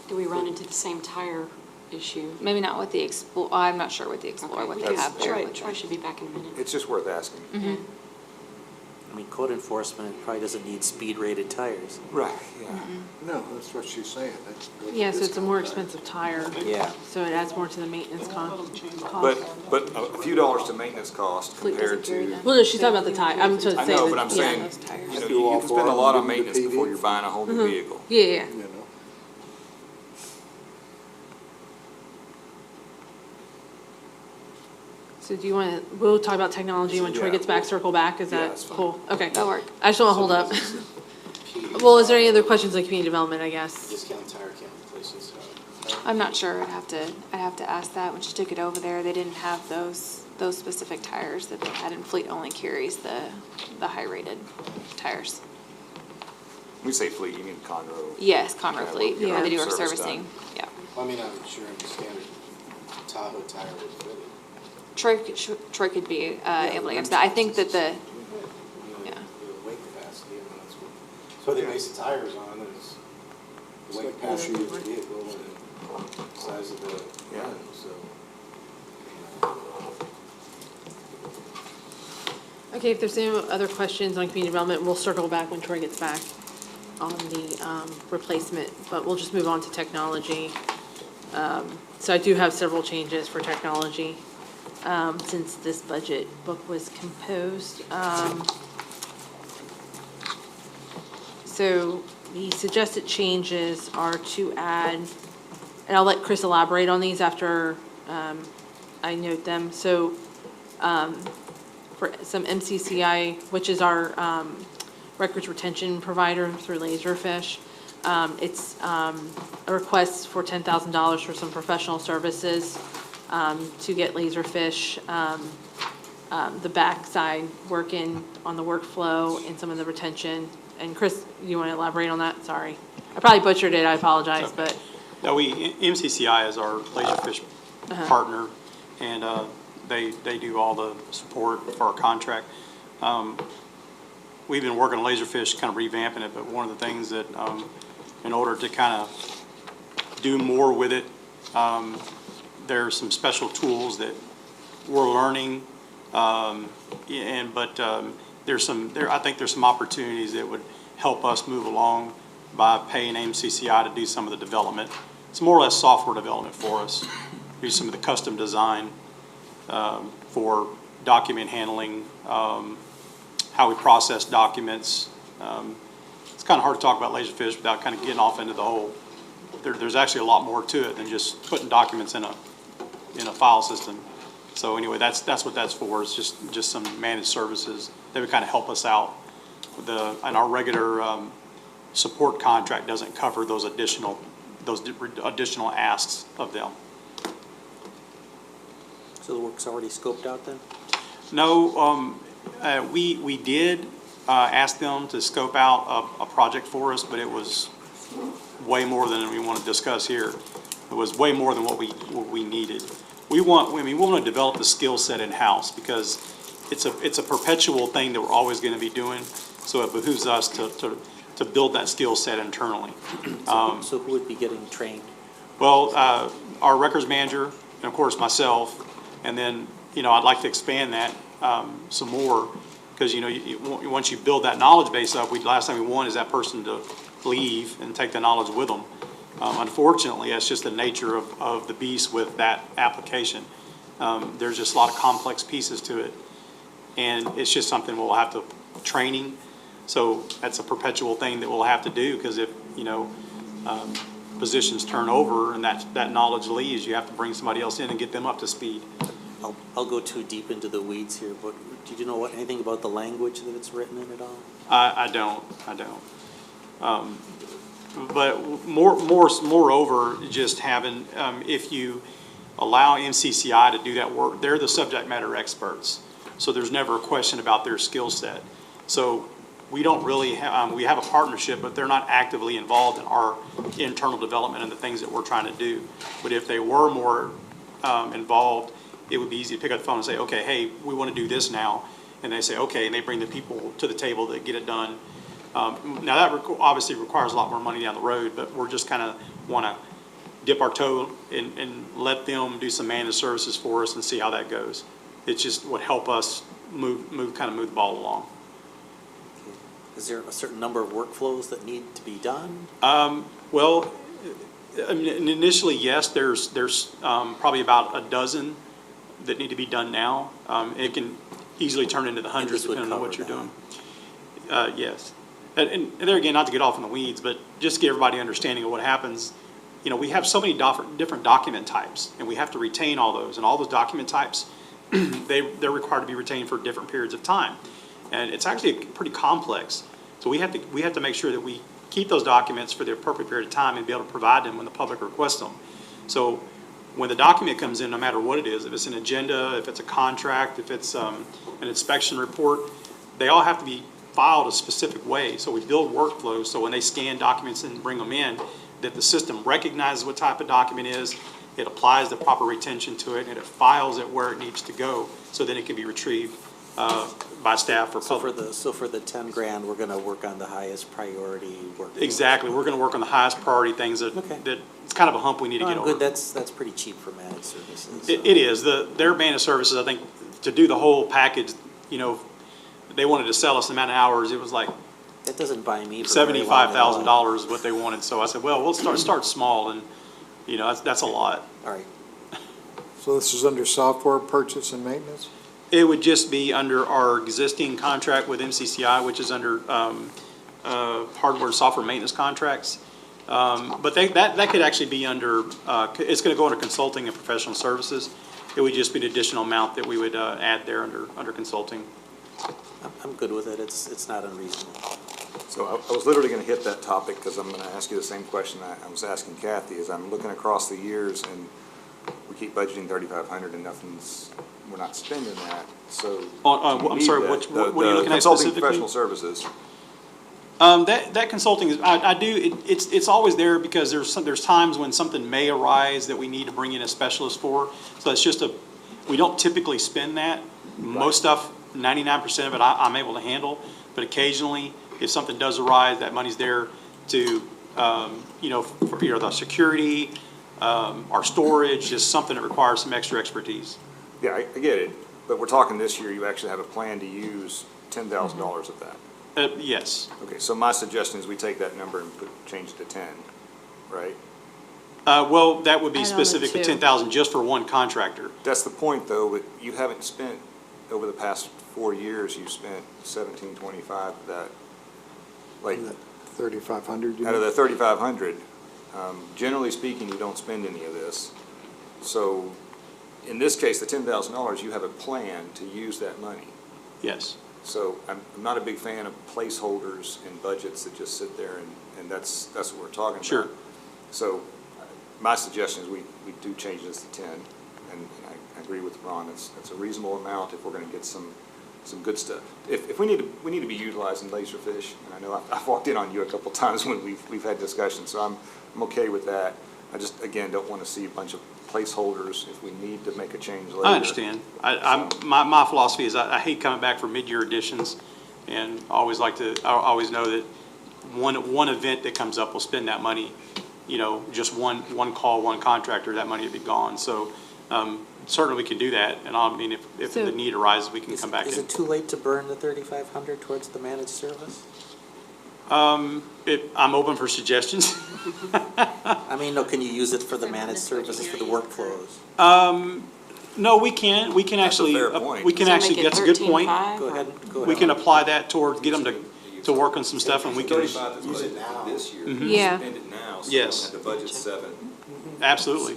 Do we run into the same tire issue? maybe not with the Explorer, I'm not sure with the Explorer, what they Okay, have there. Troy should be back in a minute. It's just worth asking. I mean, code enforcement probably doesn't need speed-rated tires. Right, yeah. No, that's what she's saying. That's good. Yeah, so it's a more expensive tire. Yeah. So it adds more to the maintenance cost. But a few dollars to maintenance cost compared to, Well, no, she's talking about the tire. I'm just I saying. know, that- but I'm yeah. saying, you know, you can spend a lot on maintenance before you're buying a whole new vehicle. Yeah, yeah. You know, So do you want to, we'll talk about technology when Troy Yeah. gets back, circle back, is Yeah, that that's fine. cool? Okay. That'll work. I just want to hold up. Well, is there any other questions on community development, I guess? Discount tire count places. I'm not sure, I'd have to ask that. When she took it over there, they didn't have those specific tires that they had, and Fleet only carries the high-rated tires. When we say fleet, you mean Conroe? Yes, Conroe Fleet, Yeah, where they do our service servicing, yeah. I mean, I'm sure in the standard Tahoe tire would fit it. Troy could be able to answer that. I think that the, yeah. The weight capacity, and that's what they base the tires on, is the weight capacity of the vehicle and the size of the rim, so. Okay, if there's any other questions on community development, we'll circle back when Troy gets back on the replacement, but we'll just move on to technology. So I do have several changes for technology since this budget book was composed. So the suggested changes are to add, and I'll let Chris elaborate on these after I note them. So for some MCCI, which is our records retention provider through Laserfish. It's a request for $10,000 for some professional services to get Laserfish the backside working on the workflow and some of the retention. And Chris, you want to elaborate on that? Sorry. I probably butchered it, I apologize, but. No, MCCI is our Laserfish partner, and they do all the support for our contract. We've been working on Laserfish, kind of revamping it, but one of the things that, in order to kind of do more with it, there are some special tools that we're learning, I think there's some opportunities that would help us move along by paying MCCI to do some of the development. It's more or less software development for us. Do some of the custom design for document handling, how we process documents. It's kind of hard to talk about Laserfish without kind of getting off into the whole. There's actually a lot more to it than just putting documents in a file system. So anyway, that's what that's for. It's just some managed services that would kind of help us out. And our regular support contract doesn't cover those additional asks of them. So the work's already scoped out then? No, we did ask them to scope out a project for us, but it was way more than we want to discuss here. It was way more than what we needed. We want to develop the skill set in-house because it's a perpetual thing that we're always going to be doing. So it behooves us to build that skill set internally. So who would be getting trained? Well, our records manager, and of course myself, and then, I'd like to expand that some more because, once you build that knowledge base up, last thing we want is that person to leave and take the knowledge with them. Unfortunately, that's just the nature of the beast with that application. There's just a lot of complex pieces to it, and it's just something we'll have to training. So that's a perpetual thing that we'll have to do because if positions turn over and that knowledge leaves, you have to bring somebody else in and get them up to speed. I'll go too deep into the weeds here, but did you know anything about the language that it's written in at all? I don't. But moreover, just having, if you allow MCCI to do that work, they're the subject matter experts. So there's never a question about their skill set. So we don't really have, we have a partnership, but they're not actively involved in our internal development and the things that we're trying to do. But if they were more involved, it would be easy to pick up the phone and say, okay, hey, we want to do this now. And they say, okay, and they bring the people to the table that get it done. Now, that obviously requires a lot more money down the road, but we're just kind of want to dip our toe and let them do some managed services for us and see how that goes. It just would help us move the ball along. Is there a certain number of workflows that need to be done? Well, I mean, initially, yes, there's probably about a dozen that need to be done now. It can easily turn into the hundreds this would depending on what cover you're that. doing. Yes. And there again, not to get off in the weeds, but just to give everybody understanding of what happens. You know, we have so many different document types, and we have to retain all those. And all those document types, they're required to be retained for different periods of time. And it's actually pretty complex. So we have to make sure that we keep those documents for the appropriate period of time and be able to provide them when the public requests them. So when the document comes in, no matter what it is, if it's an agenda, if it's a contract, if it's an inspection report, they all have to be filed a specific way. So we build workflows so when they scan documents and bring them in, that the system recognizes what type of document is, it applies the proper retention to it, and it files it where it needs to go, so then it can be retrieved by staff or public. So for the 10 grand, we're gonna work on the highest priority work. Exactly, we're gonna work on the highest priority things that it's kind of a hump we need to get over. Good, that's pretty cheap for managed services. It is, their managed services, I think, to do the whole package, you know, they wanted to sell us the amount of hours, it was like That doesn't buy me for very long $75,000 is what they wanted, so I said, well, we'll start small, and, you know, that's a lot. All right. So this is under software purchase and maintenance? It would just be under our existing contract with MCCI, which is under hardware and software maintenance contracts. But that could actually be under, it's going to go under consulting and professional services. It would just be an additional amount that we would add there under consulting. I'm good with it. It's not unreasonable. So I was literally going to hit that topic because I'm going to ask you the same question I was asking Kathy. As I'm looking across the years and we keep budgeting 3,500 and we're not spending that. So I'm sorry, what are you looking at consulting specifically? professional services. That consulting is, it's always there because there's times when something may arise that we need to bring in a specialist for. So it's just we don't typically spend that. Most stuff, 99% of it I'm able to handle, but occasionally if something does arise, that money's there to, for the security, our storage, just something that requires some extra expertise. Yeah, I get it. But we're talking this year, you actually have a plan to use $10,000 of that. Yes. Okay, so my suggestion is we take that number and change it to 10, right? Well, that would be Add on specific the to two. 10,000 just for one contractor. That's the point, though, but you haven't spent, over the past 4 years, you've spent 1,725 of that. Like, 3,500, you out of mean? the 3,500, generally speaking, you don't spend any of this. So, in this case, the $10,000, you have a plan to use that money. Yes. So I'm not a big fan of placeholders and budgets that just sit there and that's what we're talking about. Sure. So my suggestion is we do change this to 10, and I agree with Ron, that's a reasonable amount if we're gonna get some good stuff. If we need to be utilizing Laserfish, and I know I've walked in on you a couple times when we've had discussions, so I'm okay with that. I just, again, don't wanna see a bunch of placeholders if we need to make a change later. I understand. My philosophy is I hate coming back for mid-year editions, and I always know that one event that comes up will spend that money, just one call, one contractor, that money would be gone. So certainly we can do that, and I mean, if So- the need arises, we can come back in. Is it too late to burn the 3,500 towards the managed service? I'm open for suggestions. I mean, no, can you use it for the managed services, for the workflows? No, we can actually, fair point. we can So actually, make it that's a good point. 13.5 Go or- ahead, go ahead. We can apply that towards, get them to work on some stuff, and we can, 35 is Use it budgeted now. this year. Yeah. Spend it now, so Yes. the budget's 765. absolutely,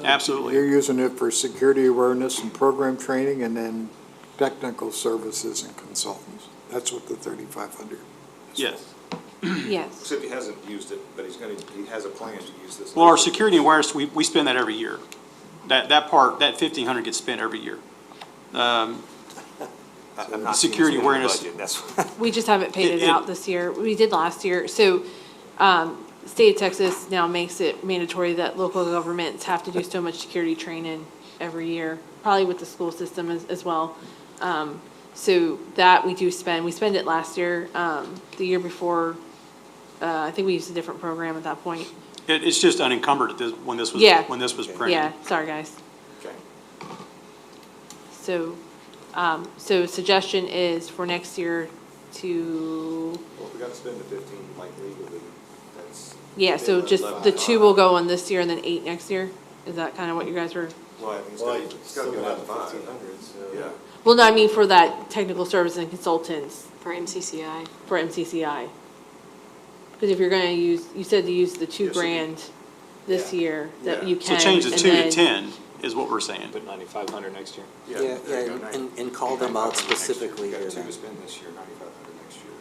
absolutely. You're using it for security awareness and program training and then technical services and consultants. That's what the 3,500 is. Yes. Yes. Except he hasn't used it, but he has a plan to use this. Well, our security and awareness, we spend that every year. That 1,500 gets spent every year. I'm not seeing Security this in the awareness. budget, that's, We just haven't paid it It- out this year. We did last year. So, state of Texas now makes it mandatory that local governments have to do so much security training every year, probably with the school system as well. So that we do spend. We spent it last year. The year before, I think we used a different program at that point. It's just unencumbered at this, when this was, Yeah. when this was printed. Yeah, sorry, guys. okay. So, so suggestion is for next year to, Well, if we got to spend the 15 like legally, that's. yeah, so just the 2 will go on this year and then 8 next year? Is that kind of what you guys were? Well, I think Well, it's got to still go gonna down to have 5. 1,500, so. Yeah. Well, no, I mean for that technical service and consultants For MCCI. for MCCI. Because if you're gonna use, you said to use the 2 Yes, so grand this Yeah. year, that Yeah. you So can. change the and 2 to then- 10 is what we're saying. Put 9,500 next year. Yeah, there yeah, you go, and call them out 9,500 next year. specifically Got here 2 then. to spend this year, 9,500 next year.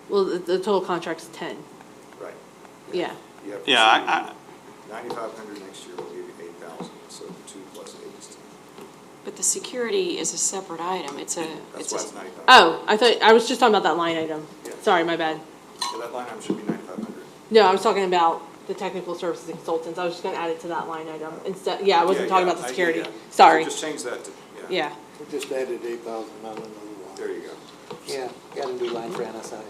Well, the total contract's 10, Right. yeah. You have Yeah, 9,500 next year will give you 8,000, so 2 plus 8 is 10. But the security is a separate item. It's a, That's it's why a, it's 9,500. Oh, I was just talking about that line item. Yeah. Sorry, my bad. So that line item should be 9,500. No, I was talking about the technical services and consultants. I was just gonna add it to that line item instead. Yeah, I wasn't talking about the security. Yeah. Sorry. So just change that to, Yeah. We just added 8,000 on another one. There you go. Yeah, got a new line for NSI.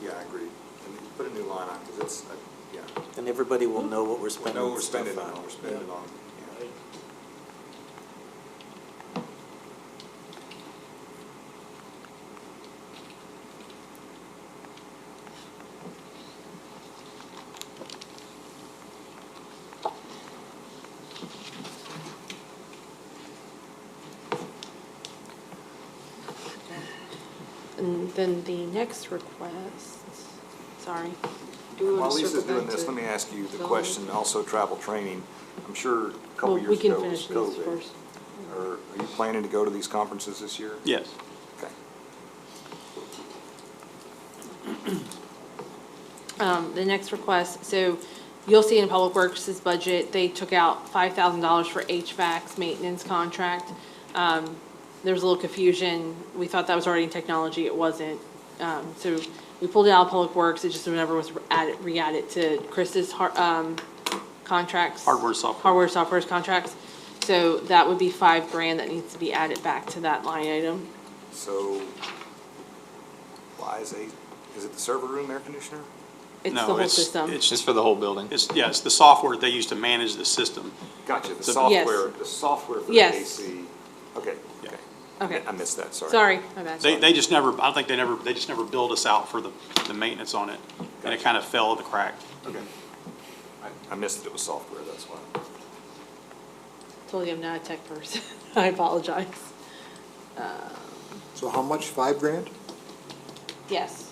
Yeah, I agree. And put a new line on, because it's, yeah. And everybody will know what we're We spending. know what we're stuff spending on, on. we're spending on, yeah. And then the next request, sorry. do we While want to Lisa's circle doing back this, to? let me ask you the development? question, also travel training. I'm sure a couple Well, we years can ago was finish these COVID. first. Are you planning to go to these conferences this year? yes. Okay. The next request, so you'll see in Public Works' budget, they took out $5,000 for HVAC's maintenance contract. There was a little confusion. We thought that was already in technology. It wasn't. So we pulled it out of Public Works. It just never was re-added to Chris's contracts. Hardware, software. Hardware, software's contracts. So that would be $5 grand that needs to be added back to that line item. So, why is it the server room air conditioner? It's the No, whole it's- system. It's It's for the whole building. It's, yeah, it's the software they use to manage the system. Gotcha, the So- software, the software for the Yes. AC. Okay, Yeah. okay. Okay. I missed that, sorry. Sorry, my bad. They just never, I think they just never billed us out for the maintenance on it. And it kind of fell in the crack. Okay. I missed that it was software, that's why. Told you I'm not a tech person. I apologize. So how much, 5 grand? Yes.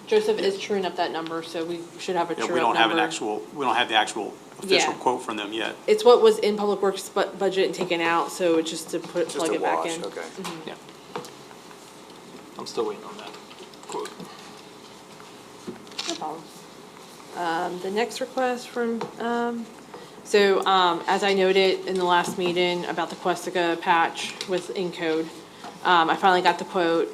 Joseph is truing up that number, so we should have a true Yeah, up we don't have number. we don't have the actual official Yeah. quote from them yet. It's what was in Public Works budget and taken out, so it's just to Just plug a it back wash, in. okay. Yeah. I'm still waiting on that quote. No problem. The next request from, as I noted in the last meeting about the Questica patch with Encode, I finally got the quote.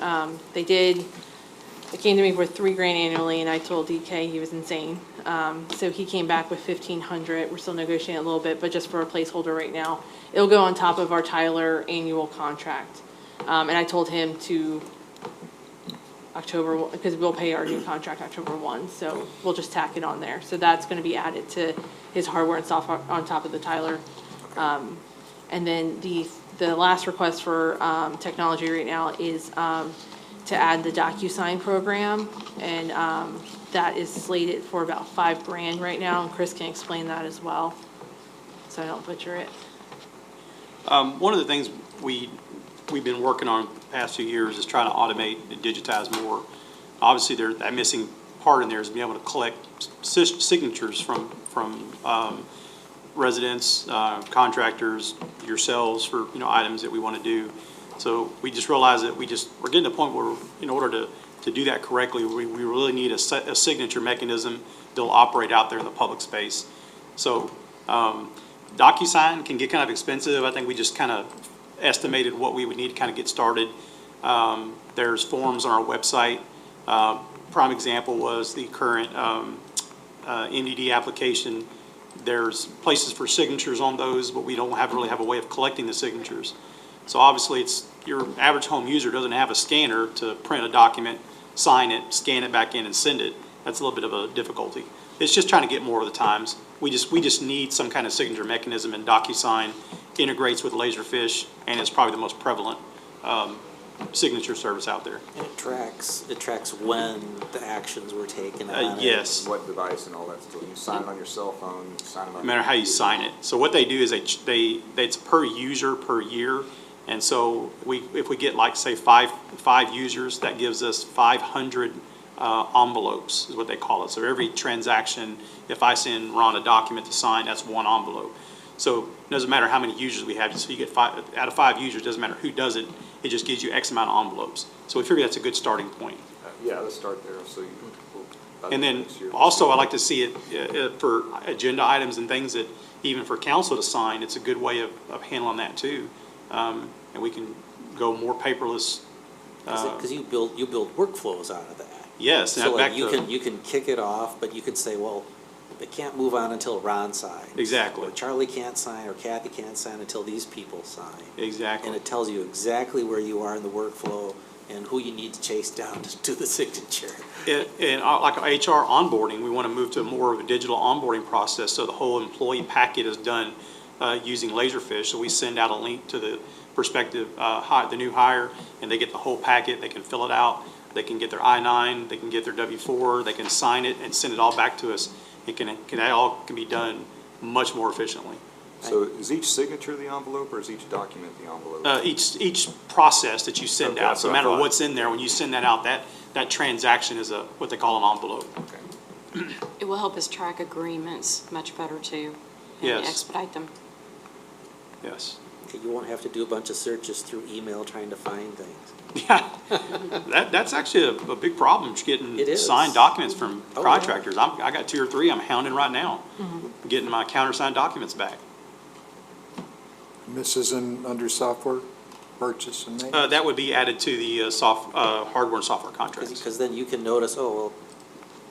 It came to me for $3 grand annually, and I told DK he was insane. So he came back with 1,500. We're still negotiating a little bit, but just for a placeholder right now. It'll go on top of our Tyler annual contract. And I told him to October, because we'll pay our new contract October 1, so we'll just tack it on there. So that's gonna be added to his hardware and software on top of the Tyler. And then the last request for technology right now is to add the DocuSign program, and that is slated for about $5 grand right now, and Chris can explain that as well, so I don't butcher it. One of the things we've been working on the past few years is trying to automate and digitize more. Obviously, that missing part in there is being able to collect signatures from residents, contractors, yourselves for, items that we want to do. So we just realized that we're getting to a point where in order to do that correctly, we really need a signature mechanism that'll operate out there in the public space. So DocuSign can get kind of expensive. I think we just kind of estimated what we would need to kind of get started. There's forms on our website. Prime example was the current NDD application. There's places for signatures on those, but we don't really have a way of collecting the signatures. So obviously, your average home user doesn't have a scanner to print a document, sign it, scan it back in, and send it. That's a little bit of a difficulty. It's just trying to get more of the times. We just need some kind of signature mechanism, and DocuSign integrates with Laserfish, and it's probably the most prevalent signature service out there. And it tracks when the actions were taken on it. Yes. What device and all that stuff. You sign it on your cell phone, you sign it on. No matter how you sign it. So what they do is it's per user per year. And so if we get like, say, five users, that gives us 500 envelopes is what they call it. So every transaction, if I send Ron a document to sign, that's one envelope. So it doesn't matter how many users we have. So you get five, out of 5 users, doesn't matter who does it, it just gives you X amount of envelopes. So we figure that's a good starting point. Yeah, let's start there, so you. And then also, I like to see it for agenda items and things that, even for council to sign, it's a good way of handling that too. And we can go more paperless. Because you build workflows out of that. Yes. So back like you to- can kick it off, but you could say, well, they can't move on until Ron signs. Exactly. Or Charlie can't sign, or Kathy can't sign until these people sign. Exactly. And it tells you exactly where you are in the workflow and who you need to chase down to do the signature. And like HR onboarding, we want to move to more of a digital onboarding process, so the whole employee packet is done using Laserfish. So we send out a link to the prospective, the new hire, and they get the whole packet. They can fill it out. They can get their I-9. They can get their W-4. They can sign it and send it all back to us. That all can be done much more efficiently. So is each signature the envelope, or is each document the envelope? Each process that you send Okay, out, that's so no what I matter thought. what's in there, when you send that out, that transaction is what they call an envelope. Okay. It will help us track agreements much better too. And Yes. expedite them. Yes. Okay, you won't have to do a bunch of searches through email trying to find things. Yeah, that's actually a big problem, just getting It is. signed documents from Oh, yeah. contractors. I got 2 or 3 I'm hounding right now, getting my countersigned documents back. And this isn't under software purchase and maintenance? That would be added to the hardware and software contracts. Because then you can notice, oh, well,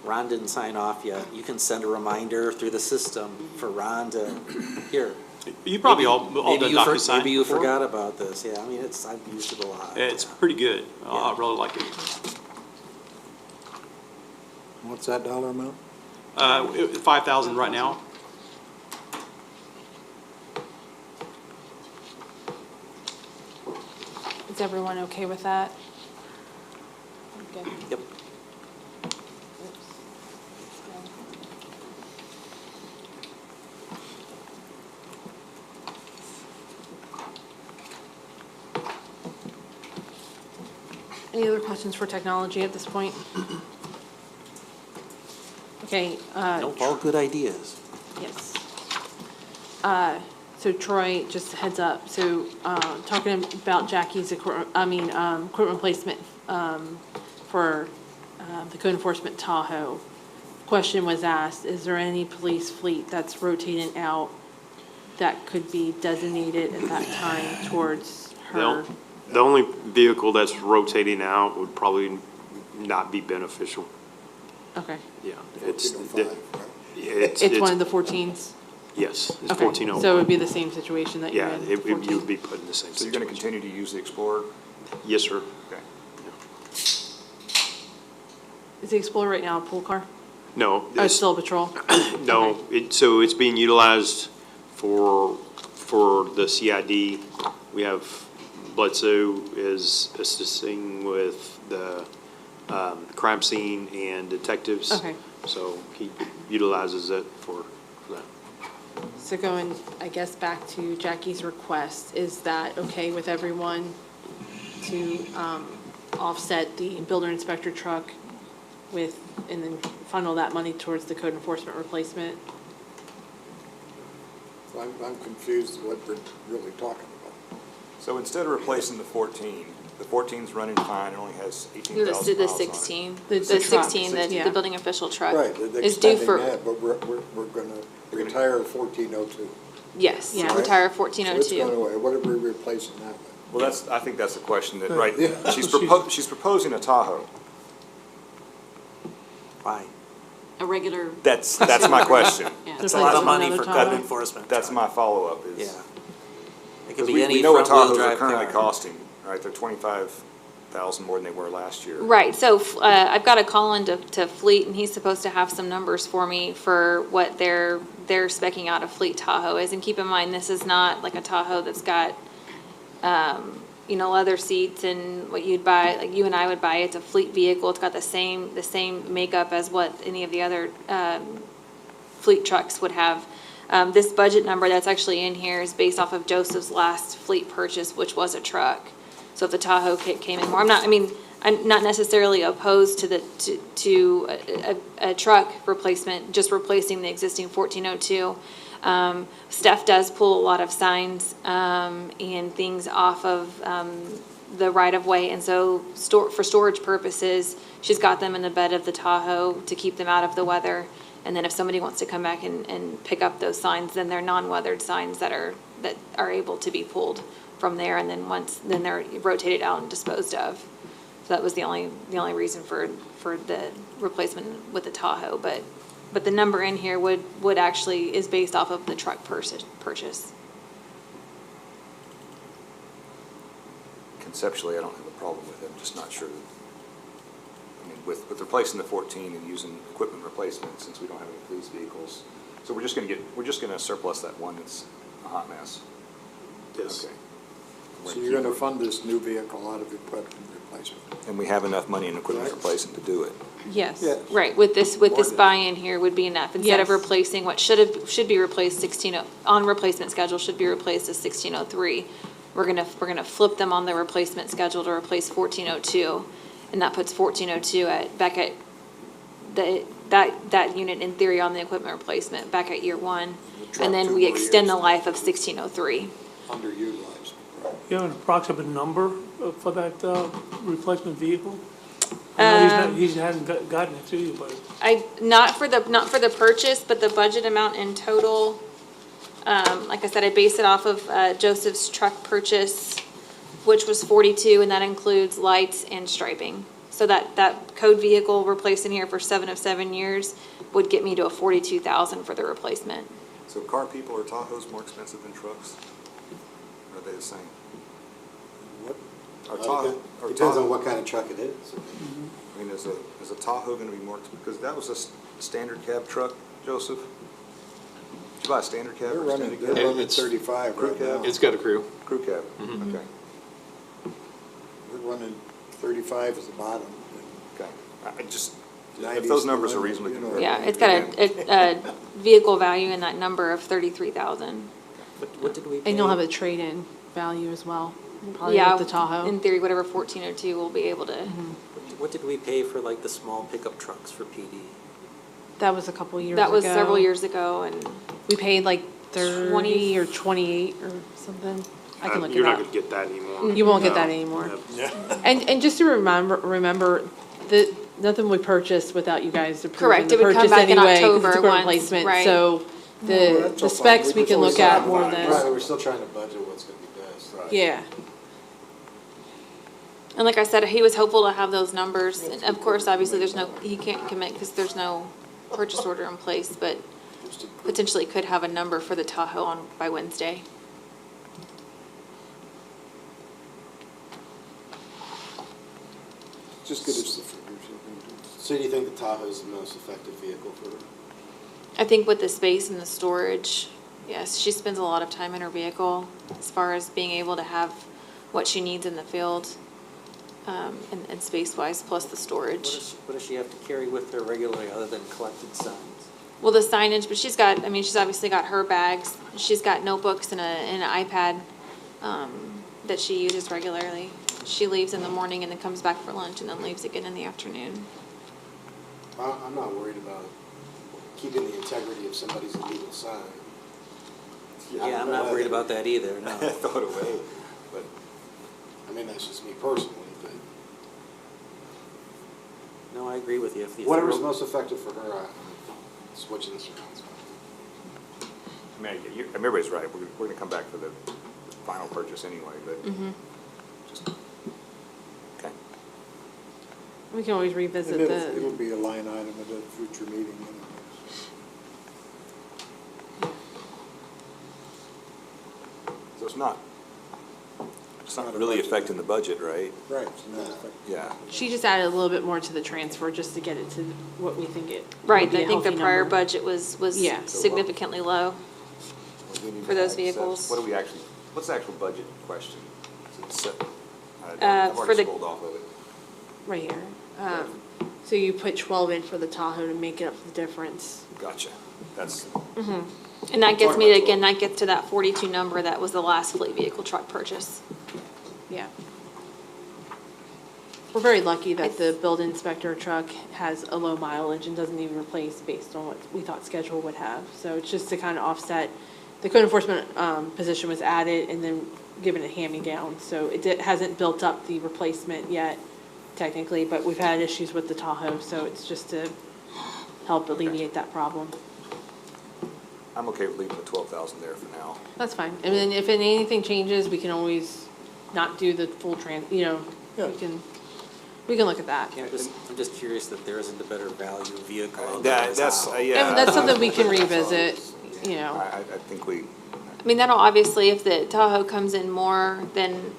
Ron didn't sign off yet. You can send a reminder through the system for Ron to, here. You probably all Maybe done you DocuSign maybe you before. forgot about this. Yeah, I mean, I've used it a lot. It's pretty good. I really like it. What's that dollar amount? 5,000 right now. Is everyone okay with that? Okay. Yep. Any other questions for technology at this point? Okay, Nope, all good ideas. yes. So Troy, just a heads up, so, talking about Jackie's equipment replacement, for, the code enforcement Tahoe. Question was asked, is there any police fleet that's rotating out that could be designated at that time towards her? The only vehicle that's rotating out would probably not be beneficial. Okay, Yeah. It's 1405, right? it's one of the 14s? Yes, it's Okay, 1401. so it would be the same situation that you're Yeah, in? you 14. would be put in the same So you're going to situation. continue to use the Explorer? Yes, sir. Okay. Is the Explorer right now a pool car? No. Oh, it's still a patrol? No, so it's being utilized for the CID. We have Bledsoe is assisting with the crime scene and detectives. Okay. So he utilizes it for that. So going, I guess, back to Jackie's request, is that okay with everyone to offset the builder inspector truck with, and then funnel that money towards the code enforcement replacement? I'm confused what we're really talking about. So instead of replacing the 14's running fine, it only has 18,000 miles on it. The 16, the The truck, 16, yeah. the building official truck Right, they're is due extending for, that, but we're gonna retire 1402. Yes, Yeah. retire So 1402. it's going away. What are we replacing that with? Well, I think that's the question that, right, Yeah. she's proposing a Tahoe. Why? A regular, That's my question. yeah. That's a lot of Replacing money another for Tahoe? code enforcement. That's my follow-up Yeah. is, It could because be we any know what front-wheel Tahoes are drive currently car. costing, right? They're 25,000 more than they were last year. Right, so I've got a call into Fleet, and he's supposed to have some numbers for me for what they're specking out a Fleet Tahoe is. And keep in mind, this is not like a Tahoe that's got, leather seats and what you'd buy, like you and I would buy. It's a Fleet vehicle. It's got the same makeup as what any of the other Fleet trucks would have. This budget number that's actually in here is based off of Joseph's last Fleet purchase, which was a truck. So if the Tahoe kit came in more, I'm not necessarily opposed to a truck replacement, just replacing the existing 1402. Steph does pull a lot of signs, and things off of, the right-of-way, and so for storage purposes, she's got them in the bed of the Tahoe to keep them out of the weather. And then if somebody wants to come back and pick up those signs, then they're non-weathered signs that are able to be pulled from there, and then they're rotated out and disposed of. So that was the only reason for the replacement with the Tahoe, but the number in here would actually is based off of the truck purchase. Conceptually, I don't have a problem with it, I'm just not sure. With replacing the 14 and using equipment replacement, since we don't have any police vehicles. So we're just gonna surplus that one that's a hot mess. Yes. Okay. So you're going to fund this new vehicle out of equipment replacement? And we have enough money in equipment replacement to do it. Yes. Yeah. Right, with this buy-in here would be enough, instead of Yes. replacing what should be replaced on replacement schedule, should be replaced as 1603. We're gonna flip them on the replacement schedule to replace 1402, and that puts 1402 back at that unit in theory on the equipment replacement, back at year one. truck And then 2 we more extend the years. life of 1603. Underutilized. You have an approximate number for that replacement vehicle? I know he hasn't gotten it to you, but Not for the purchase, but the budget amount in total, like I said, I base it off of Joseph's truck purchase, which was 42, and that includes lights and striping. So that code vehicle replaced in here for 7 of 7 years would get me to a 42,000 for the replacement. So car people, are Tahoes more expensive than trucks? Or are they the same? What? Are Tahoe? Depends on what kind of truck it is. I mean, is a Tahoe gonna be more, because that was a standard cab truck, Joseph? Did you buy a standard cab? They're or running, standard they're cab? running 35 Crew right cab? now. It's got a crew. Crew cab, Mhm. okay, We're running 35 as the bottom. okay. I just, if 90s those numbers are the reasonably limit, comparable. Yeah, it's got a vehicle value in that number of 33,000. What did we pay? And you'll have a trade-in value as well, probably Yeah, with the Tahoe. in theory, whatever 1402 will be able to. What did we pay for like the small pickup trucks for PD? That was a couple years ago. That was several years ago, and We paid like 30 20 or 28 or something. I can look it You're not up. gonna get that anymore. You won't get No. that anymore. Yeah. And just to remember that nothing we purchased without you guys approving Correct, the it would come purchase back in anyway, 'cause October it's equipment once, replacement. right. So No, the that's all fine. specs we just can always look at talk more about it. than, Right, we're still trying to budget what's gonna be best. yeah. And like I said, he was hopeful to have those numbers. And of course, obviously, he can't commit because there's no purchase order in place, but potentially could have a number for the Tahoe by Wednesday. Just get us the figures. So do you think the Tahoe is the most effective vehicle for her? I think with the space and the storage, yes, she spends a lot of time in her vehicle as far as being able to have what she needs in the field, and space-wise, plus the storage. What does she have to carry with her regularly other than collected signs? Well, the signage, but she's obviously got her bags. She's got notebooks and an iPad that she uses regularly. She leaves in the morning and then comes back for lunch and then leaves again in the afternoon. I'm not worried about keeping the integrity of somebody's illegal sign. Yeah, I'm not worried about that either, no. Throw it away, but. I mean, that's just me personally, but No, I agree with you. If whatever's most effective for her, I'm switching the surrounds. I mean, everybody's right, we're gonna come back for the final purchase anyway, but just, okay. We can always And revisit it'll the, be a line item at a future meeting anyways. So it's not really affecting the budget, right? Right, it's not affecting. Yeah. she just added a little bit more to the transfer just to get it to what we think it would Right, be a I think the healthy prior number. budget was Yeah. significantly low. We need to For those add vehicles. What do we actually, what's the actual budget question? Is it set? I've for already the- scrolled off of it. Right here. So you put 12 in for the Tahoe to make it up the difference. Gotcha. That's, And that gets Talking me, about again, that gets to that 42 number that was the last fleet vehicle truck purchase. Yeah. We're very lucky that the building inspector truck has a low mileage and doesn't even replace based on what we thought schedule would have. So it's just to kind of offset, the code enforcement position was added and then given a hand-me-down. So hasn't built up the replacement yet technically, but we've had issues with the Tahoe, so it's just to help alleviate that problem. I'm okay with leaving the 12,000 there for now. That's fine. And then if anything changes, we can always not do the full Yeah. we can look at that. Yeah, I'm just curious that there isn't a better value vehicle. out That, there. that's, yeah. And that's something we can revisit, you know. I think we, I mean, that'll obviously, if the Tahoe comes in more than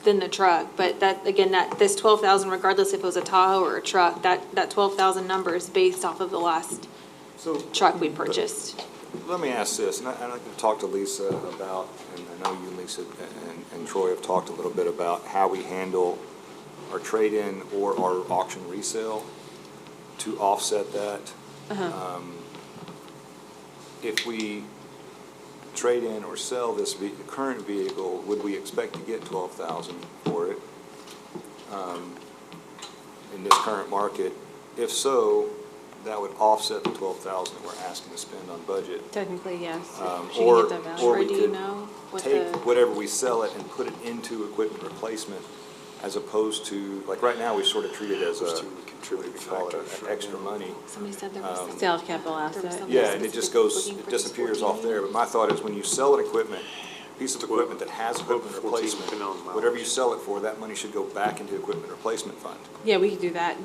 the truck, but that, again, this 12,000, regardless if it was a Tahoe or a truck, that 12,000 number is based off of the last so truck we purchased. let me ask this, and I've talked to Lisa about, and I know you, Lisa, and Troy have talked a little bit about how we handle our trade-in or our auction resale to offset that. If we trade in or sell this current vehicle, would we expect to get 12,000 for it in this current market? If so, that would offset the 12,000 that we're asking to spend on budget. Technically, yes. She Or can get that value. or Or we do you could know what take the- whatever we sell it and put it into equipment replacement, as opposed to, like, right now, we sort of treat it as a, what do we call it, an extra money. Somebody said there was some. Sale of capital there was asset. some Yeah, and it just goes, looking it for these disappears 14 off there, but my thought is when you sell an equipment, piece of equipment that has equipment 14 replacement, depending on mileage. whatever you sell it for, that money should go back into equipment replacement fund. Yeah, we could do that.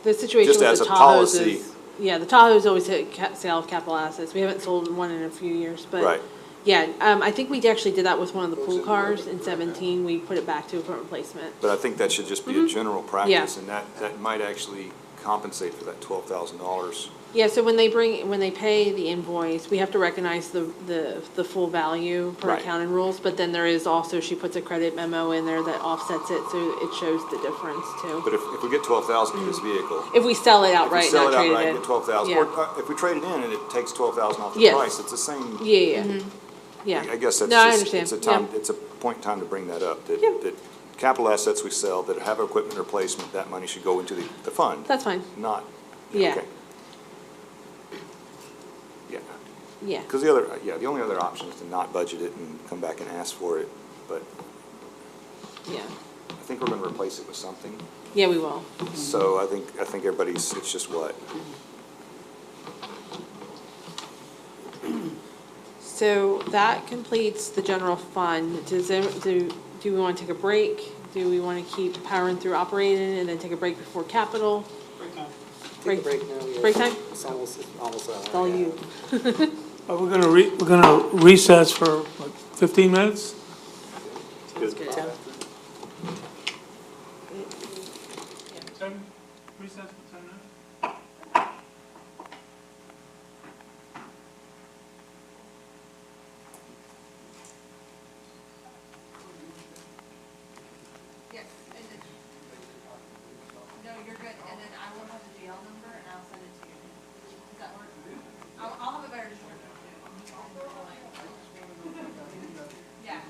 The situation just with as the a Tahoes policy. is, yeah, the Tahoes always hit sale of capital assets. We haven't sold one in a few years, but. Right. Yeah, I think we actually did that with one of the pool cars in 17. We put it back to equipment replacement. But I think that should just be a general practice, Yeah. and that might actually compensate for that $12,000. Yeah, so when they pay the invoice, we have to recognize the full value per Right. accounting rules, but then there is also, she puts a credit memo in there that offsets it, so it shows the difference too. But if we get 12,000 for this vehicle, If we sell it if we outright, sell not it trade outright it and in. get 12,000, Yeah. or if we trade it in and it takes 12,000 off the Yes. price, it's the same. Yeah. Yeah. I guess that's No, I just, understand. it's a time, Yeah. it's a point in time to bring that up, that, Yeah. that capital assets we sell that have equipment replacement, that money should go into the fund, That's fine. not, Yeah. okay. Yeah, Yeah. because the only other option is to not budget it and come back and ask for it, but Yeah. I think we're gonna replace it with something. Yeah, we will. So I think everybody's, it's just what? So that completes the general fund. Do we want to take a break? Do we want to keep powering through operating and then take a break before capital? Take a break now. yeah. Break time? It's almost It's all you. We're gonna recess for, what, 15 minutes? That's good. Recess for 10 minutes? Yes, no, you're good, and then I will have the jail number and I'll send it to you. Does that work? I'll have a better description too. Yeah.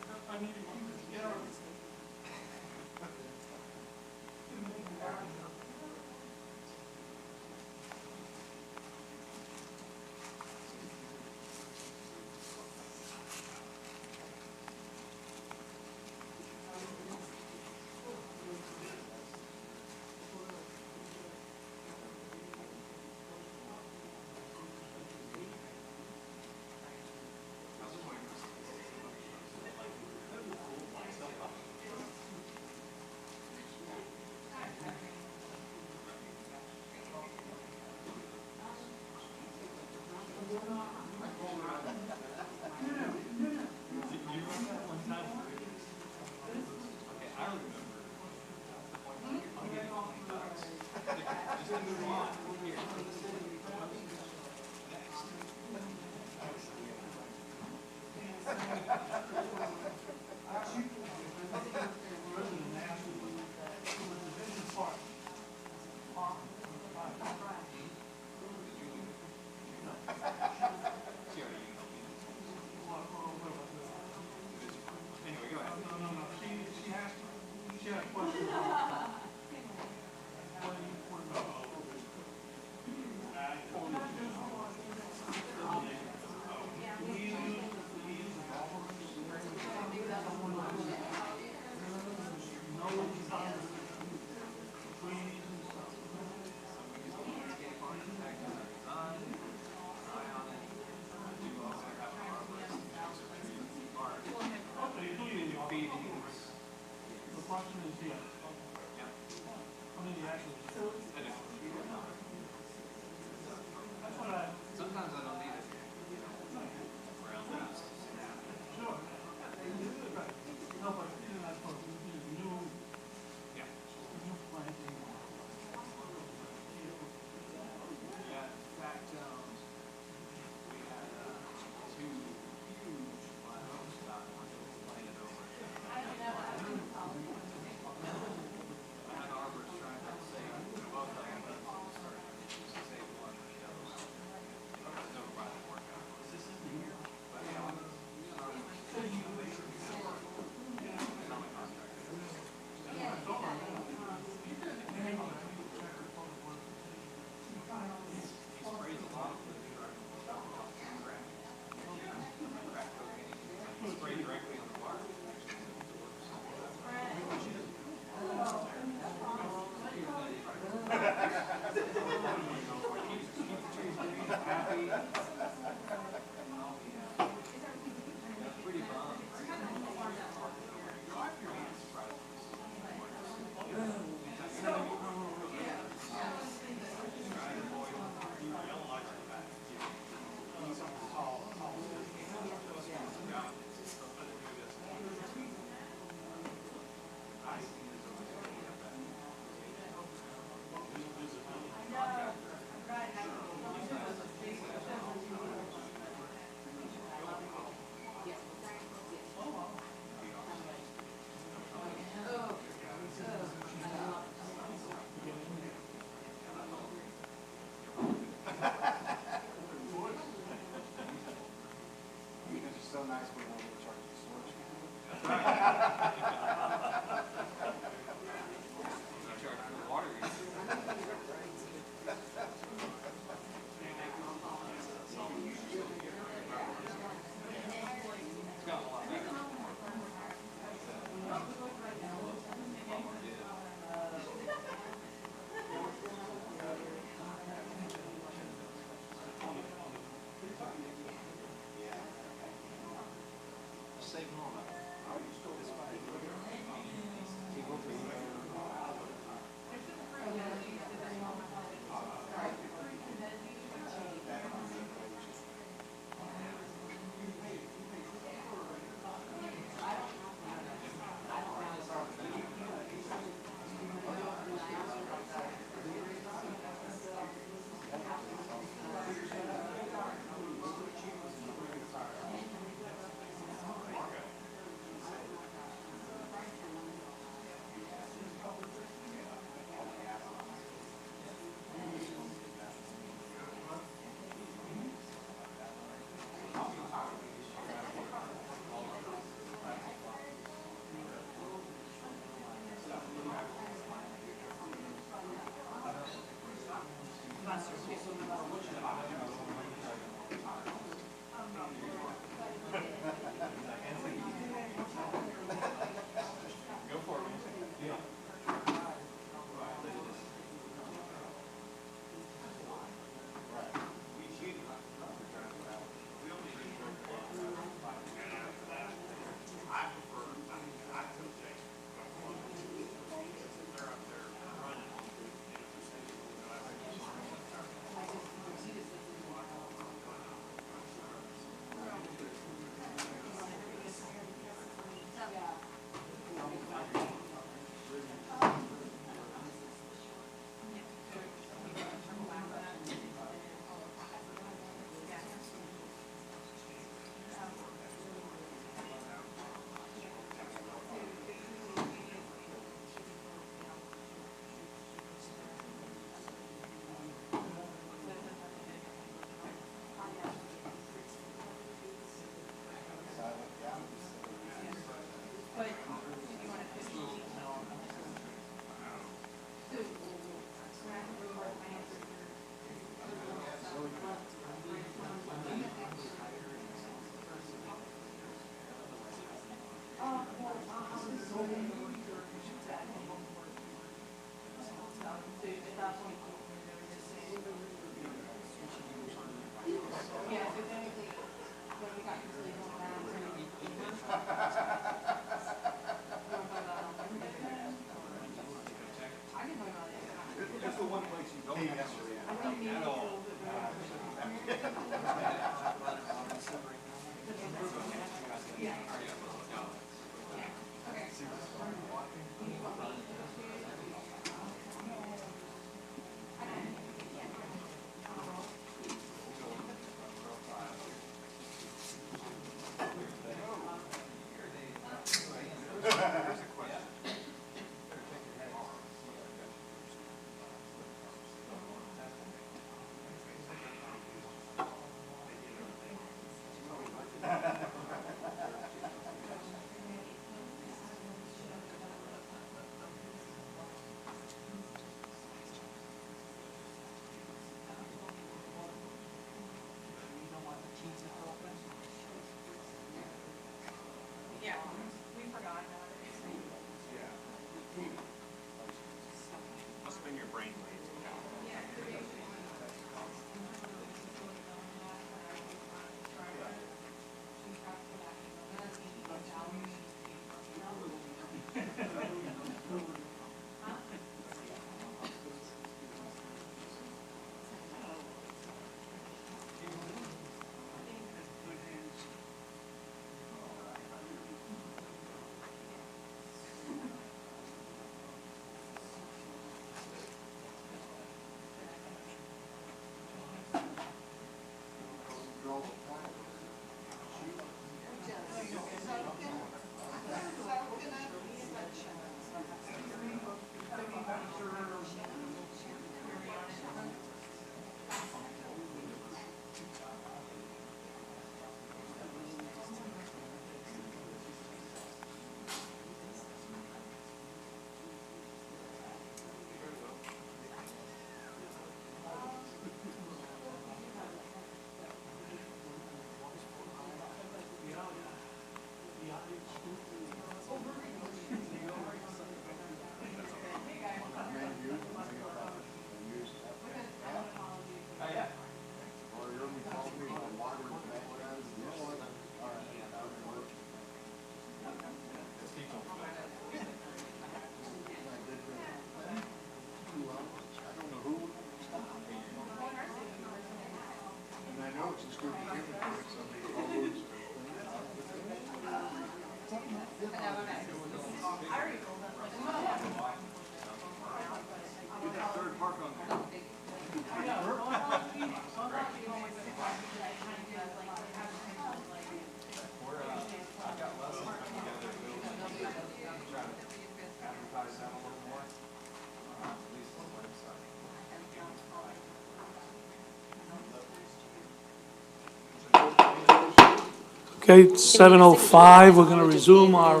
Okay, 7:05, we're gonna resume our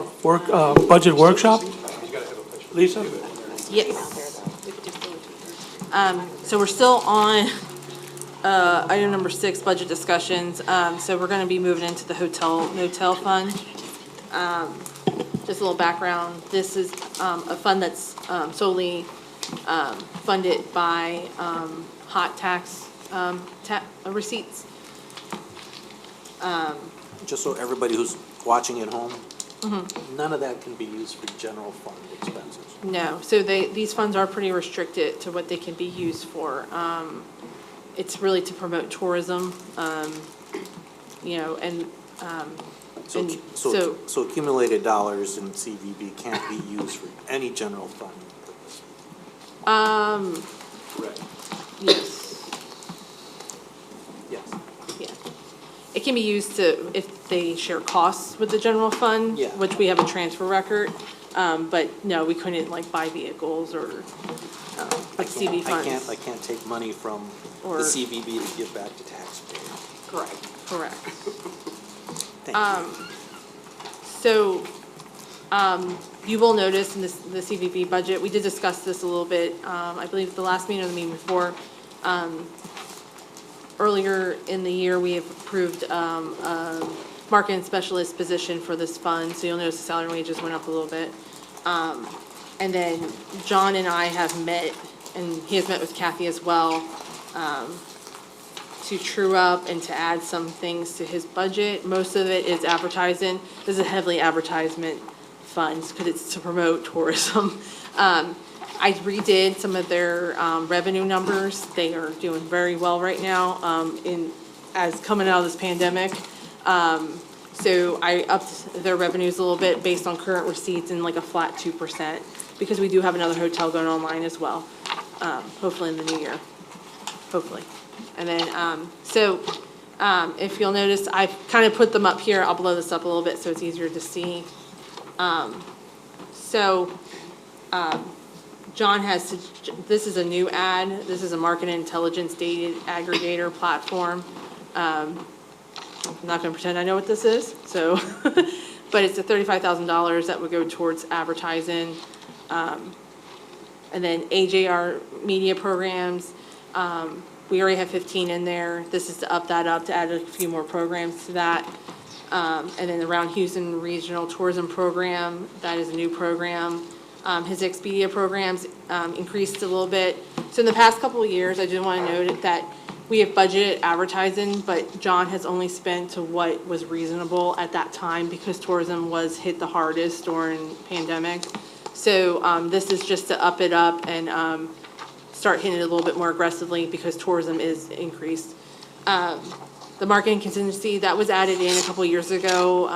budget workshop. Lisa? Yes. So we're still on item number 6, budget discussions. So we're going to be moving into the hotel motel fund. Just a little background, this is a fund that's solely funded by hot tax receipts. Just so everybody who's watching at home, none of that can be used for general fund expenses. No, so these funds are pretty restricted to what they can be used for. It's really to promote tourism, and, So accumulated dollars in CVB can't be used for any general fund purpose. Correct. yes, Yes. yeah. It can be used to, if they share costs with the general fund, Yeah. which we have a transfer record. But no, we couldn't like buy vehicles or like CV funds. I can't take money from the Or- CVB to give back to taxpayers. Correct. Thank you. So, you will notice in the CVB budget, we did discuss this a little bit, I believe the last meeting or the meeting before. Earlier in the year, we have approved a marketing specialist position for this fund, so you'll notice the salary and wages went up a little bit. And then John and I have met, and he has met with Kathy as well, to true up and to add some things to his budget. Most of it is advertising. This is a heavily advertisement fund because it's to promote tourism. I redid some of their revenue numbers. They are doing very well right now as coming out of this pandemic. So I upped their revenues a little bit based on current receipts and like a flat 2%, because we do have another hotel going online as well, hopefully in the new year, hopefully. And then, if you'll notice, I've kind of put them up here. I'll blow this up a little bit so it's easier to see. John has, this is a new ad. This is a market intelligence data aggregator platform. I'm not going to pretend I know what this is, so, but it's a $35,000 that would go towards advertising. And then AJR media programs, we already have 15 in there. This is to up that up, to add a few more programs to that. And then the Round Houston Regional Tourism Program, that is a new program. His Expedia programs increased a little bit. So in the past couple of years, I do want to note that we have budgeted advertising, but John has only spent to what was reasonable at that time because tourism was hit the hardest during pandemic. So this is just to up it up and start hitting it a little bit more aggressively because tourism is increased. The marketing contingency, that was added in a couple of years ago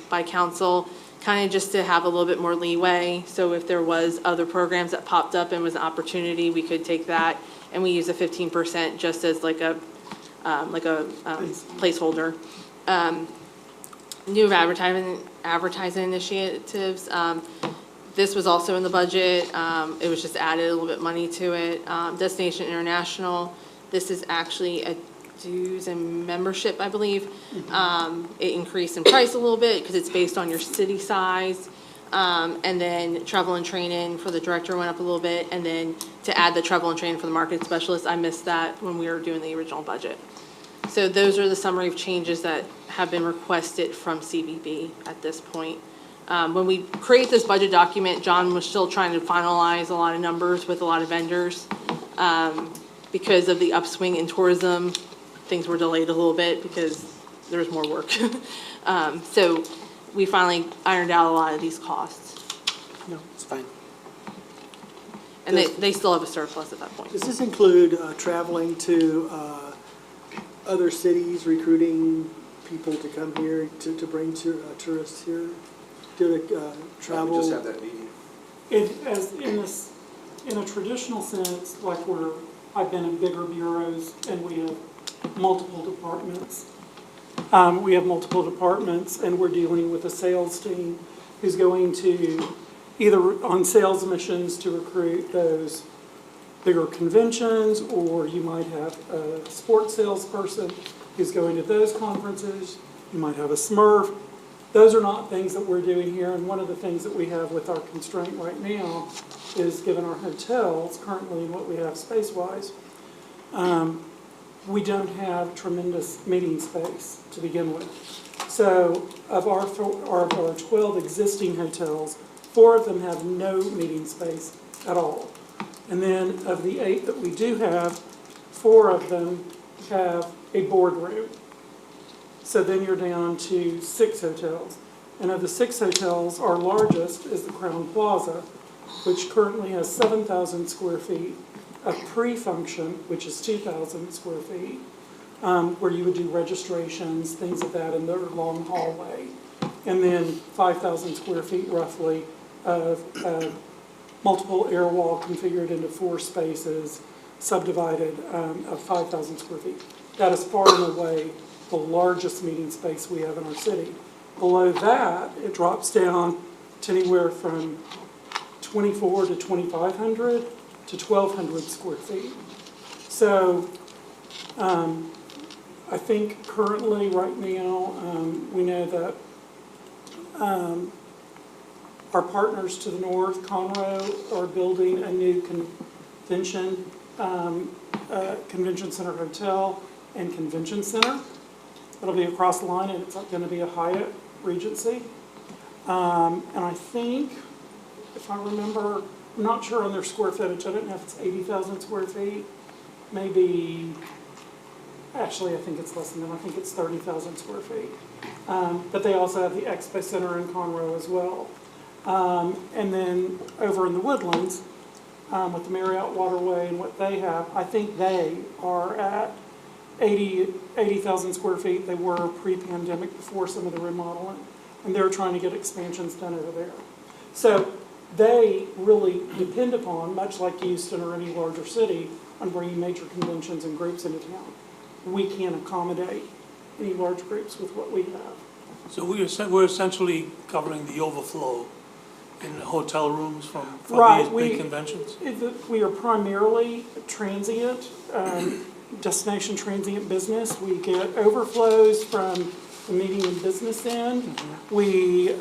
by council, kind of just to have a little bit more leeway. So if there was other programs that popped up and was an opportunity, we could take that. And we use a 15% just as like a placeholder. New advertising initiatives. This was also in the budget. It was just added a little bit money to it. Destination International. This is actually a dues and membership, I believe. It increased in price a little bit because it's based on your city size. And then travel and training for the director went up a little bit. And then to add the travel and training for the market specialist, I missed that when we were doing the original budget. So those are the summary of changes that have been requested from CBB at this point. When we create this budget document, John was still trying to finalize a lot of numbers with a lot of vendors. Because of the upswing in tourism, things were delayed a little bit because there was more work. So we finally ironed out a lot of these costs. No, it's fine. And they still have a surplus at that point. Does this include traveling to other cities, recruiting people to come here, to bring tourists here? Do travel? We just had that meeting. In a traditional sense, like I've been in bigger bureaus and we have multiple departments. And we're dealing with a sales team who's going to either on sales missions to recruit those bigger conventions, or you might have a sports salesperson who's going to those conferences. You might have a Smurf. Those are not things that we're doing here, and one of the things that we have with our constraint right now is, given our hotels currently and what we have space-wise, we don't have tremendous meeting space to begin with. So of our 12 existing hotels, 4 of them have no meeting space at all. And then of the 8 that we do have, 4 of them have a boardroom. So then you're down to 6 hotels. And of the 6 hotels, our largest is the Crown Plaza, which currently has 7,000 square feet of pre-function, which is 2,000 square feet, where you would do registrations, things of that in their long hallway. And then 5,000 square feet roughly of multiple air wall configured into 4 spaces, subdivided of 5,000 square feet. That is far and away the largest meeting space we have in our city. Below that, it drops down to anywhere from 2,400 to 2,500 to 1,200 square feet. So I think currently, right now, we know that our partners to the north, Conroe, are building a new convention center hotel and convention center. It'll be across the line, and it's going to be a Hyatt Regency. And I think, if I remember, I'm not sure on their square footage. I don't know if it's 80,000 square feet. Maybe, actually, I think it's less than that. I think it's 30,000 square feet. But they also have the Expo Center in Conroe as well. And then over in the Woodlands, with the Marriott Waterway and what they have, I think they are at 80,000 square feet. They were pre-pandemic before some of the remodeling, and they're trying to get expansions done over there. So they really depend upon, much like Houston or any larger city, on bringing major conventions and groups into town. We can't accommodate any large groups with what we have. So we're essentially covering the overflow in the hotel rooms from Right, these big conventions? We are primarily transient, destination transient business. We get overflows from the meeting and business end. We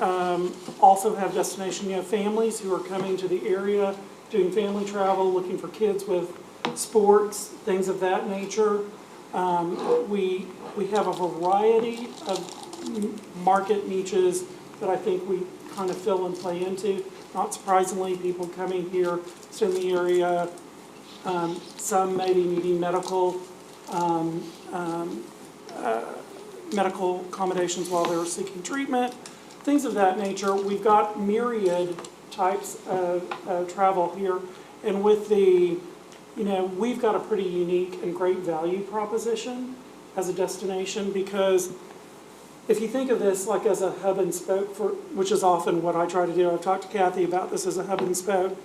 also have destination, families who are coming to the area, doing family travel, looking for kids with sports, things of that nature. We have a variety of market niches that I think we kind of fill and play into. Not surprisingly, people coming here, in the area, some maybe needing medical accommodations while they're seeking treatment, things of that nature. We've got myriad types of travel here, and with the, we've got a pretty unique and great value proposition as a destination, because if you think of this like as a hub and spoke, which is often what I try to do, I've talked to Kathy about this as a hub and spoke,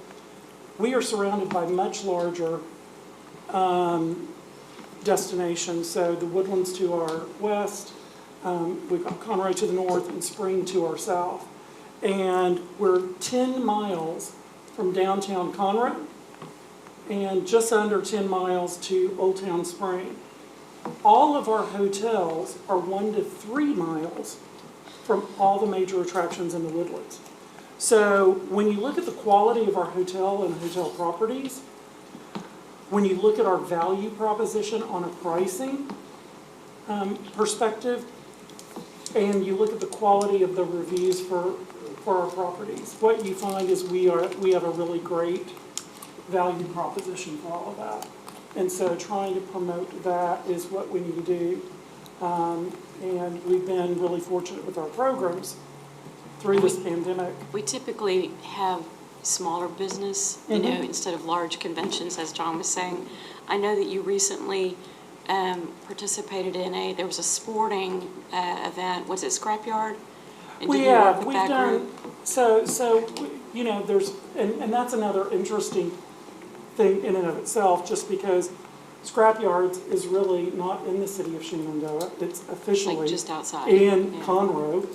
we are surrounded by much larger destinations. So the Woodlands to our west, we've got Conroe to the north, and Spring to our south. And we're 10 miles from downtown Conroe and just under 10 miles to Old Town Spring. All of our hotels are 1 to 3 miles from all the major attractions in the Woodlands. So when you look at the quality of our hotel and hotel properties, when you look at our value proposition on a pricing perspective, and you look at the quality of the reviews for our properties, what you find is we have a really great value proposition for all of that. And so trying to promote that is what we need to do. And we've been really fortunate with our programs through this pandemic. We typically have smaller business, instead of large conventions, as John was saying. I know that you recently participated in there was a sporting event, was it Scrapyard? And We've that done, group? there's, and that's another interesting thing in and of itself, just because Scrapyards is really not in the city of Shenandoah. It's officially Like just outside. in Yeah. Conroe,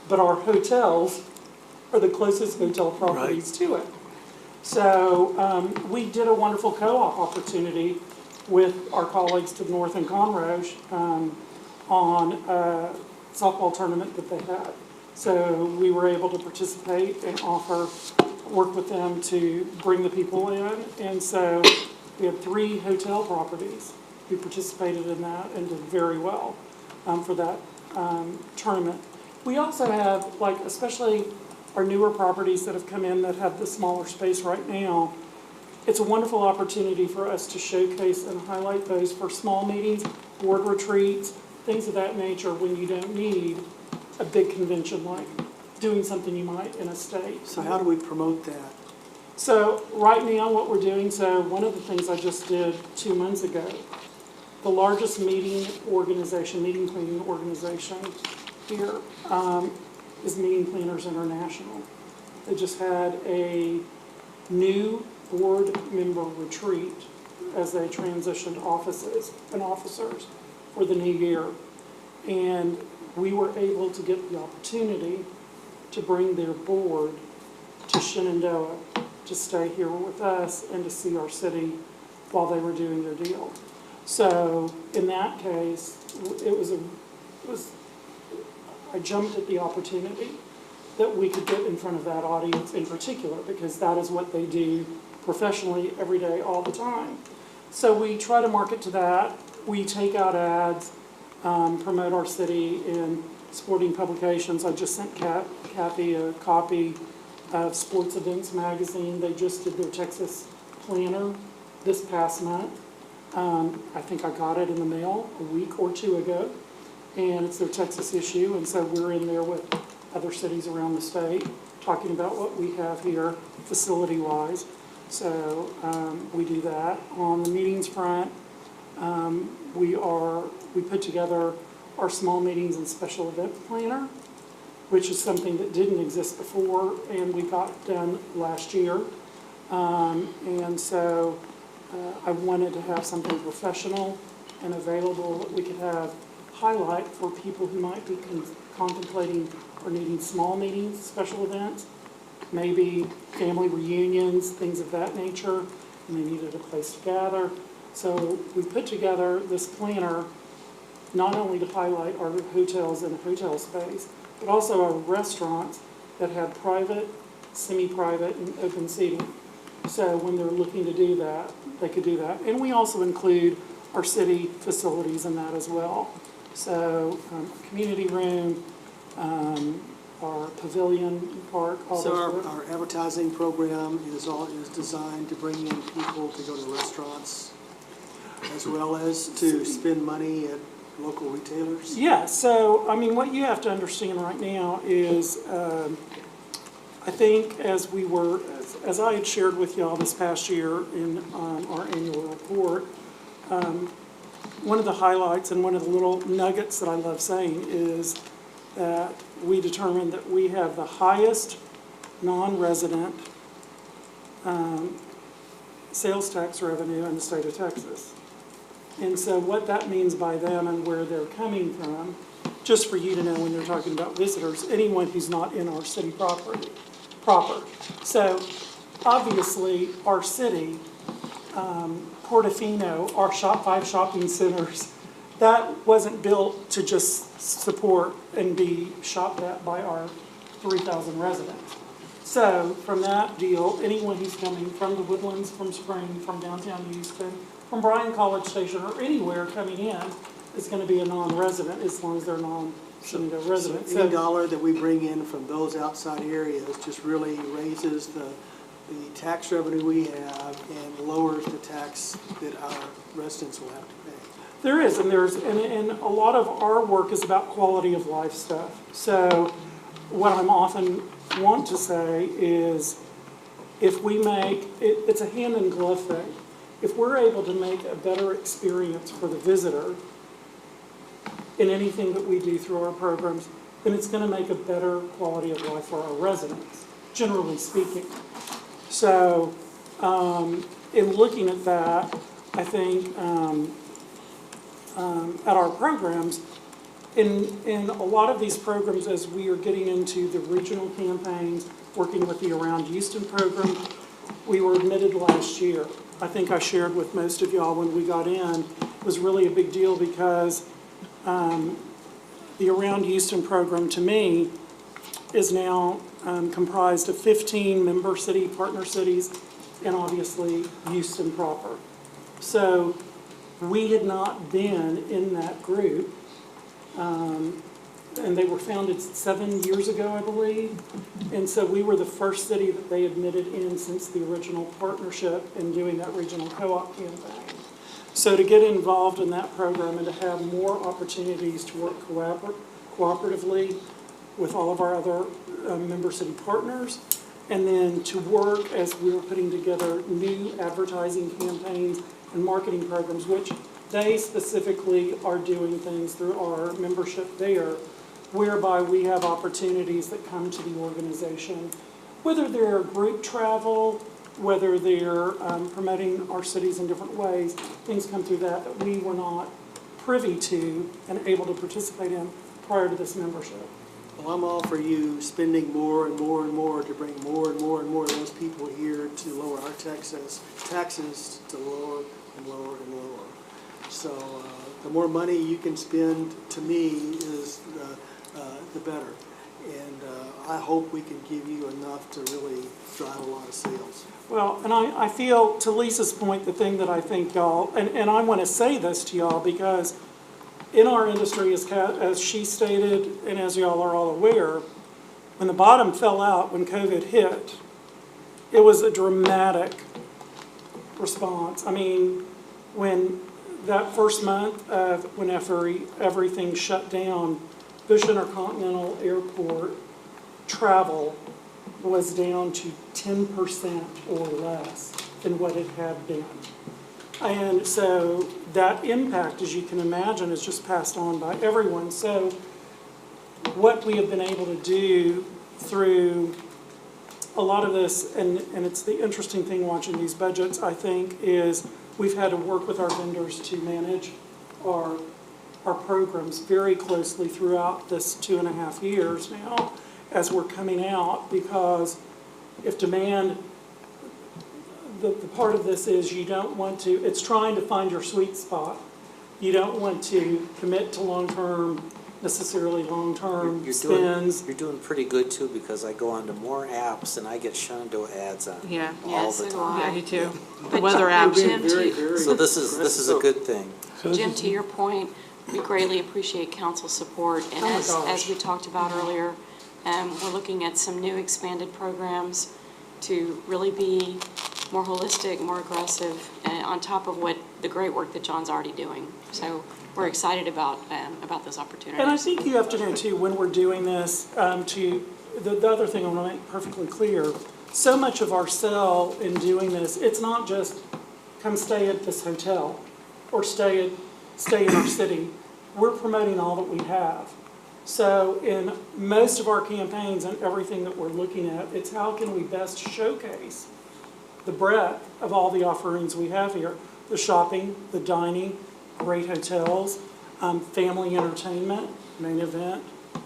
but our hotels are the closest hotel properties to it. So we did a wonderful co-op opportunity with our colleagues to the north in Conroe on a softball tournament that they had. So we were able to participate and work with them to bring the people in. And so we had 3 hotel properties who participated in that and did very well for that tournament. We also have, especially our newer properties that have come in that have the smaller space right now. It's a wonderful opportunity for us to showcase and highlight those for small meetings, board retreats, things of that nature, when you don't need a big convention like doing something you might in a state. So how do we promote that? So right now what we're doing, so one of the things I just did 2 months ago, the largest meeting planning organization here is Meeting Planners International. They just had a new board member retreat as they transitioned offices and officers for the new year. And we were able to get the opportunity to bring their board to Shenandoah to stay here with us and to see our city while they were doing their deal. So in that case, I jumped at the opportunity that we could get in front of that audience in particular, because that is what they do professionally every day, all the time. So we try to market to that. We take out ads, promote our city in sporting publications. I just sent Kathy a copy of Sports Events Magazine. They just did their Texas Planner this past month. I think I got it in the mail a week or 2 ago, and it's their Texas issue, and so we're in there with other cities around the state talking about what we have here facility-wise. So we do that. On the meetings front, we put together our small meetings and special event planner, which is something that didn't exist before, and we got done last year. And so I wanted to have something professional and available that we could have highlight for people who might be contemplating or needing small meetings, special events, maybe family reunions, things of that nature, and they needed a place to gather. So we put together this planner not only to highlight our hotels and hotel space, but also our restaurants that had private, semi-private, and open seating. So when they're looking to do that, they could do that. And we also include our city facilities in that as well. So community room, our pavilion park, all So those. our advertising program is designed to bring in people to go to restaurants as well as to spend money at local retailers? Yeah, so, I mean, what you have to understand right now is, I think as I had shared with y'all this past year in our annual report, one of the highlights and one of the little nuggets that I love saying is that we determined that we have the highest non-resident sales tax revenue in the state of Texas. And so what that means by them and where they're coming from, just for you to know when you're talking about visitors, anyone who's not in our city proper. So obviously, our city, Portofino, our 5 shopping centers, that wasn't built to just support and be shopped at by our 3,000 residents. So from that deal, anyone who's coming from the Woodlands, from Spring, from downtown Houston, from Bryan College Station, or anywhere coming in, is going to be a non-resident as long as they're non-Shenandoah residents. Any dollar that we bring in from those outside areas just really raises the tax revenue we have and lowers the tax that our residents will have to pay. There is, and a lot of our work is about quality of life stuff. So what I'm often want to say is, if we make, it's a hand in glove thing. If we're able to make a better experience for the visitor in anything that we do through our programs, then it's going to make a better quality of life for our residents, generally speaking. So in looking at that, I think at our programs, in a lot of these programs, as we are getting into the regional campaigns, working with the Around Houston program, we were admitted last year. I think I shared with most of y'all when we got in, it was really a big deal because the Around Houston program, to me, is now comprised of 15 member city, partner cities, and obviously Houston proper. So we had not been in that group, and they were founded 7 years ago, I believe. And so we were the first city that they admitted in since the original partnership and doing that regional co-op campaign. So to get involved in that program and to have more opportunities to work cooperatively with all of our other member city partners, and then to work as we were putting together new advertising campaigns and marketing programs, which they specifically are doing things through our membership there, whereby we have opportunities that come to the organization, whether they're group travel, whether they're promoting our cities in different ways, things come through that we were not privy to and able to participate in prior to this membership. Well, I'm all for you spending more and more and more to bring more and more and more of those people here to lower our taxes to lower and lower and lower. So the more money you can spend, to me, is the better. And I hope we can give you enough to really drive a lot of sales. Well, and I feel, to Lisa's point, the thing that I think y'all, and I want to say this to y'all because in our industry, as she stated, and as y'all are all aware, when the bottom fell out, when COVID hit, it was a dramatic response. I mean, when that first month of when everything shut down, Bush Intercontinental Airport travel was down to 10% or less than what it had been. And so that impact, as you can imagine, is just passed on by everyone. So what we have been able to do through a lot of this, and it's the interesting thing watching these budgets, I think, is we've had to work with our vendors to manage our programs very closely throughout this 2.5 years now as we're coming out, because if demand, the part of this is you don't want to, it's trying to find your sweet spot. You don't want to commit to necessarily long-term spends. You're doing pretty good too, because I go onto more apps and I get Shenandoah ads on Yeah. all the time. Yeah, I do too. The But weather app. Jim, So this is a good thing. Jim, to your point, we greatly appreciate council support. And Oh my as gosh. we talked about earlier, we're looking at some new expanded programs to really be more holistic, more aggressive, and on top of what the great work that John's already doing. So we're excited about those opportunities. And I think you have to know too, when we're doing this, the other thing I want to make perfectly clear, so much of our sell in doing this, it's not just come stay at this hotel or stay in our city. We're promoting all that we have. So in most of our campaigns and everything that we're looking at, it's how can we best showcase the breadth of all the offerings we have here. The shopping, the dining, great hotels, family entertainment, Main Event,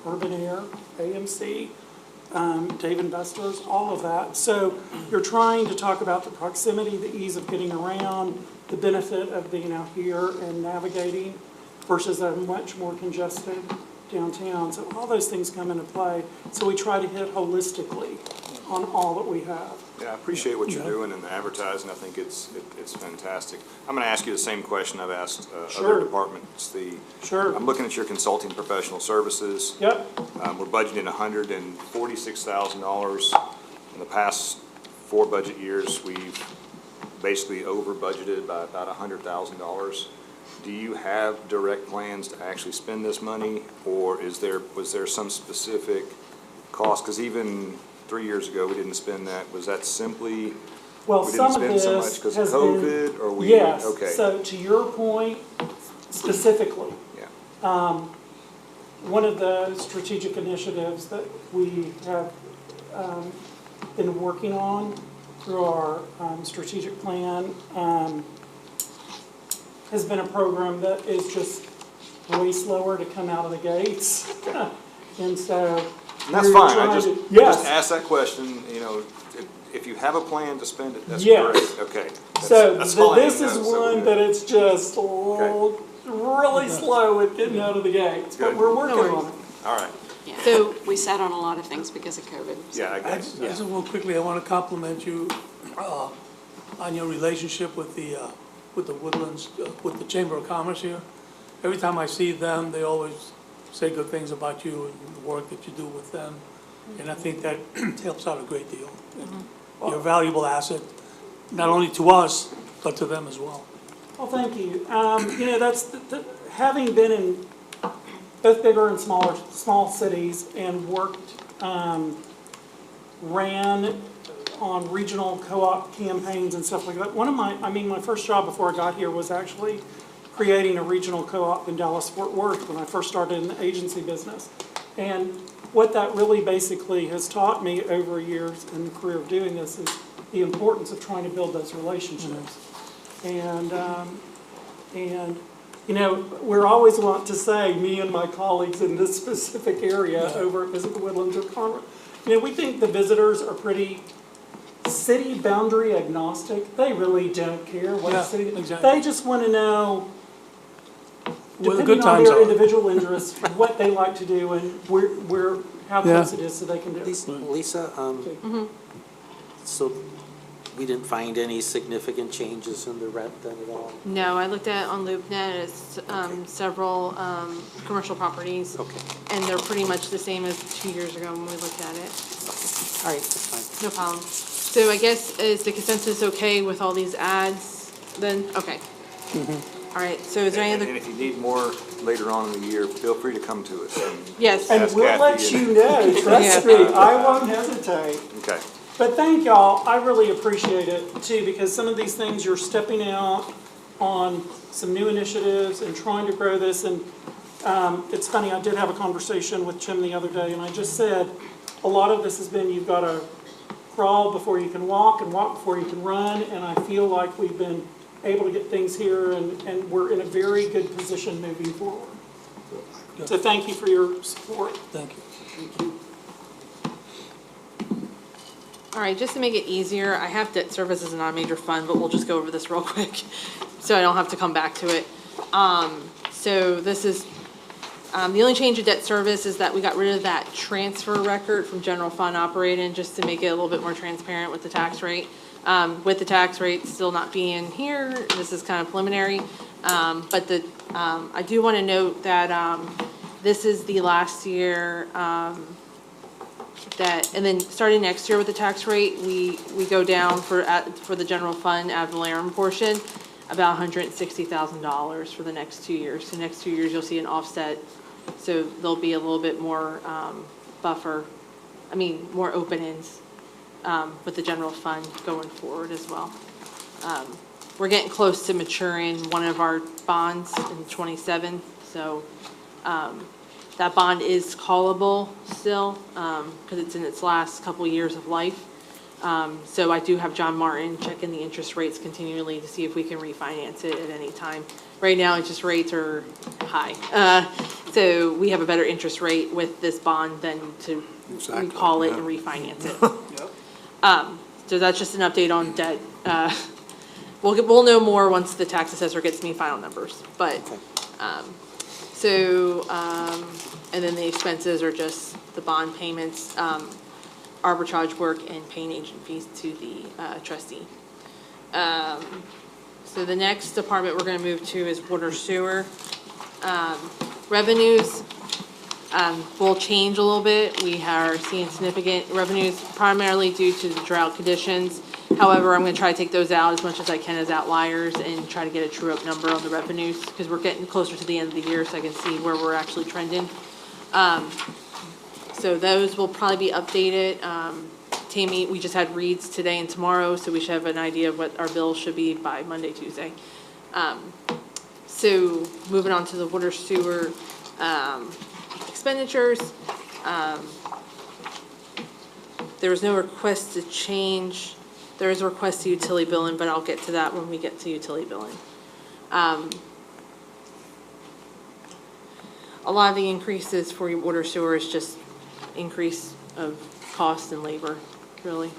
Urban Air, AMC, Dave & Buster's, all of that. So you're trying to talk about the proximity, the ease of getting around, the benefit of being out here and navigating versus a much more congested downtown. So all those things come into play. So we try to hit holistically on all that we have. Yeah, I appreciate what you're doing in the advertising. I think it's fantastic. I'm going to ask you the same question I've asked Sure. other departments. Sure. I'm looking at your consulting professional services. Yep. We're budgeting $146,000. In the past 4 budget years, we've basically over budgeted by about $100,000. Do you have direct plans to actually spend this money, or was there some specific cost? Because even 3 years ago, we didn't spend that. Was that simply, Well, we some didn't of spend so much this because has of been. COVID, or we? Yes, Okay. so to your point specifically, Yeah. one of the strategic initiatives that we have been working on through our strategic plan has been a program that is just way slower to come out of the gates. And so. And that's we're fine. trying I to- just Yes. asked that question, if you have a plan to spend it, that's Yes. great. Okay. So That's all I this need to is know. So one that it's just really slow at getting out of the gates, but Good. we're working on it. All right. Yeah. So- We sat on a lot of things because of COVID. so- Yeah, I guess. Just real quickly, I want to compliment you on your relationship with the Woodlands, with the Chamber of Commerce here. Every time I see them, they always say good things about you and the work that you do with them. And I think that helps out a great deal. And you're a valuable asset, not only to us, but to them as well. Well, thank you. That's, having been in both bigger and small cities and worked, ran on regional co-op campaigns and stuff like that. My first job before I got here was actually creating a regional co-op in Dallas-Fort Worth when I first started in the agency business. And what that really basically has taught me over years in the career of doing this is the importance of trying to build those relationships. And we're always want to say, me and my colleagues in this specific area over at Visit the Woodlands or Conroe, we think the visitors are pretty city boundary agnostic. They really don't care what Yeah, city. exactly. They just want to know, Where the depending good on times their are. individual interests, what they like to do and how close it is so they can do it. Lisa, so we didn't find any significant changes in the rent then at all? No, I looked at on LoopNet, it's several commercial properties. Okay, And they're pretty much the same as 2 years ago when we looked at it. all right, that's fine. No problem. So I guess, is the consensus okay with all these ads then? Okay. All right, so is there any And other? if you need more later on in the year, feel free to come to us. Yes. And Ask we'll Kathy let and- you know, trust me, I won't hesitate. Okay. But thank y'all, I really appreciate it too, because some of these things, you're stepping out on some new initiatives and trying to grow this. And it's funny, I did have a conversation with Jim the other day, and I just said, a lot of this has been, you've got to crawl before you can walk and walk before you can run. And I feel like we've been able to get things here, and we're in a very good position moving forward. So thank you for your support. Thank you. All right, just to make it easier, I have debt service as a non-major fund, but we'll just go over this real quick, so I don't have to come back to it. So this is, the only change of debt service is that we got rid of that transfer record from general fund operating, just to make it a little bit more transparent with the tax rate. With the tax rate still not being here, this is kind of preliminary. But I do want to note that this is the last year and then starting next year with the tax rate, we go down for the general fund ad valorem portion, about $160,000 for the next 2 years. So next 2 years, you'll see an offset. So there'll be a little bit more more openings with the general fund going forward as well. We're getting close to maturing one of our bonds in 27, so that bond is callable still, because it's in its last couple years of life. So I do have John Martin checking the interest rates continually to see if we can refinance it at any time. Right now, interest rates are high. So we have a better interest rate with this bond than to recall it and refinance it. So that's just an update on debt. We'll know more once the tax assessor gets me final numbers, but, and then the expenses are just the bond payments, arbitrage work, and paying agent fees to the trustee. So the next department we're gonna move to is water sewer. Revenues will change a little bit. We are seeing significant revenues primarily due to the drought conditions. However, I'm gonna try to take those out as much as I can as outliers and try to get a true up number on the revenues, because we're getting closer to the end of the year, so I can see where we're actually trending. So those will probably be updated. Tammy, we just had reads today and tomorrow, so we should have an idea of what our bills should be by Monday, Tuesday. So moving on to the water sewer expenditures. There was no request to change. There is a request to utility billing, but I'll get to that when we get to utility billing. A lot of the increases for your water sewer is just increase of cost and labor, really.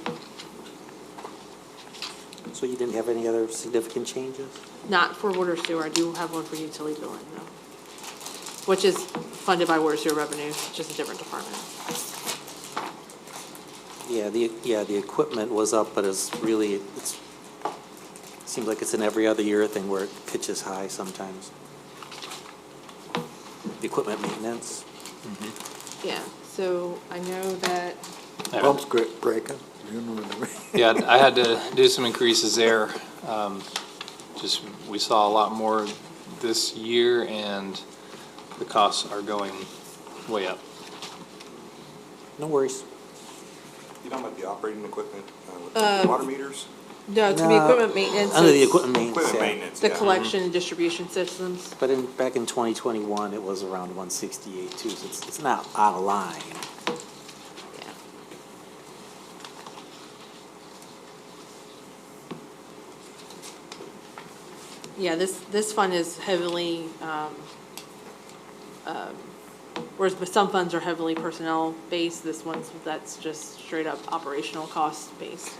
So you didn't have any other significant changes? Not for water sewer. I do have one for utility billing, though, which is funded by water sewer revenues, just a different department. Yeah, the equipment was up, but it's seems like it's an every other year thing where it pitches high sometimes. The equipment maintenance. Yeah, so I know that, Pump's breaking, you know what I mean? Yeah, I had to do some increases there. Just, we saw a lot more this year, and the costs are going way up. No worries. You talking about the operating equipment, with the water meters? no, it's gonna be equipment maintenance. so Under the it's equipment maintenance, Equipment yeah. maintenance, The yeah. collection and distribution systems. But back in 2021, it was around 168 too, so it's not out of line. Yeah. Yeah, this fund is heavily, whereas some funds are heavily personnel based, this one's, that's just straight up operational cost based.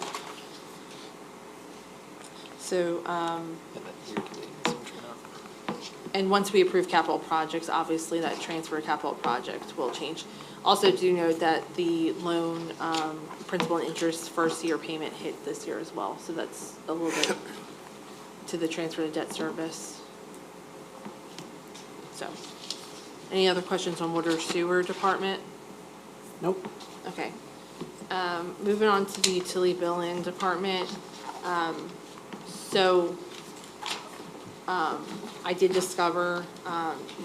So, And that year-to-date is something up. and once we approve capital projects, obviously that transfer capital project will change. Also do note that the loan, principal and interest first year payment hit this year as well, so that's a little bit to the transfer to debt service. So, any other questions on water sewer department? Nope. Okay. Moving on to the utility billing department. So I did discover,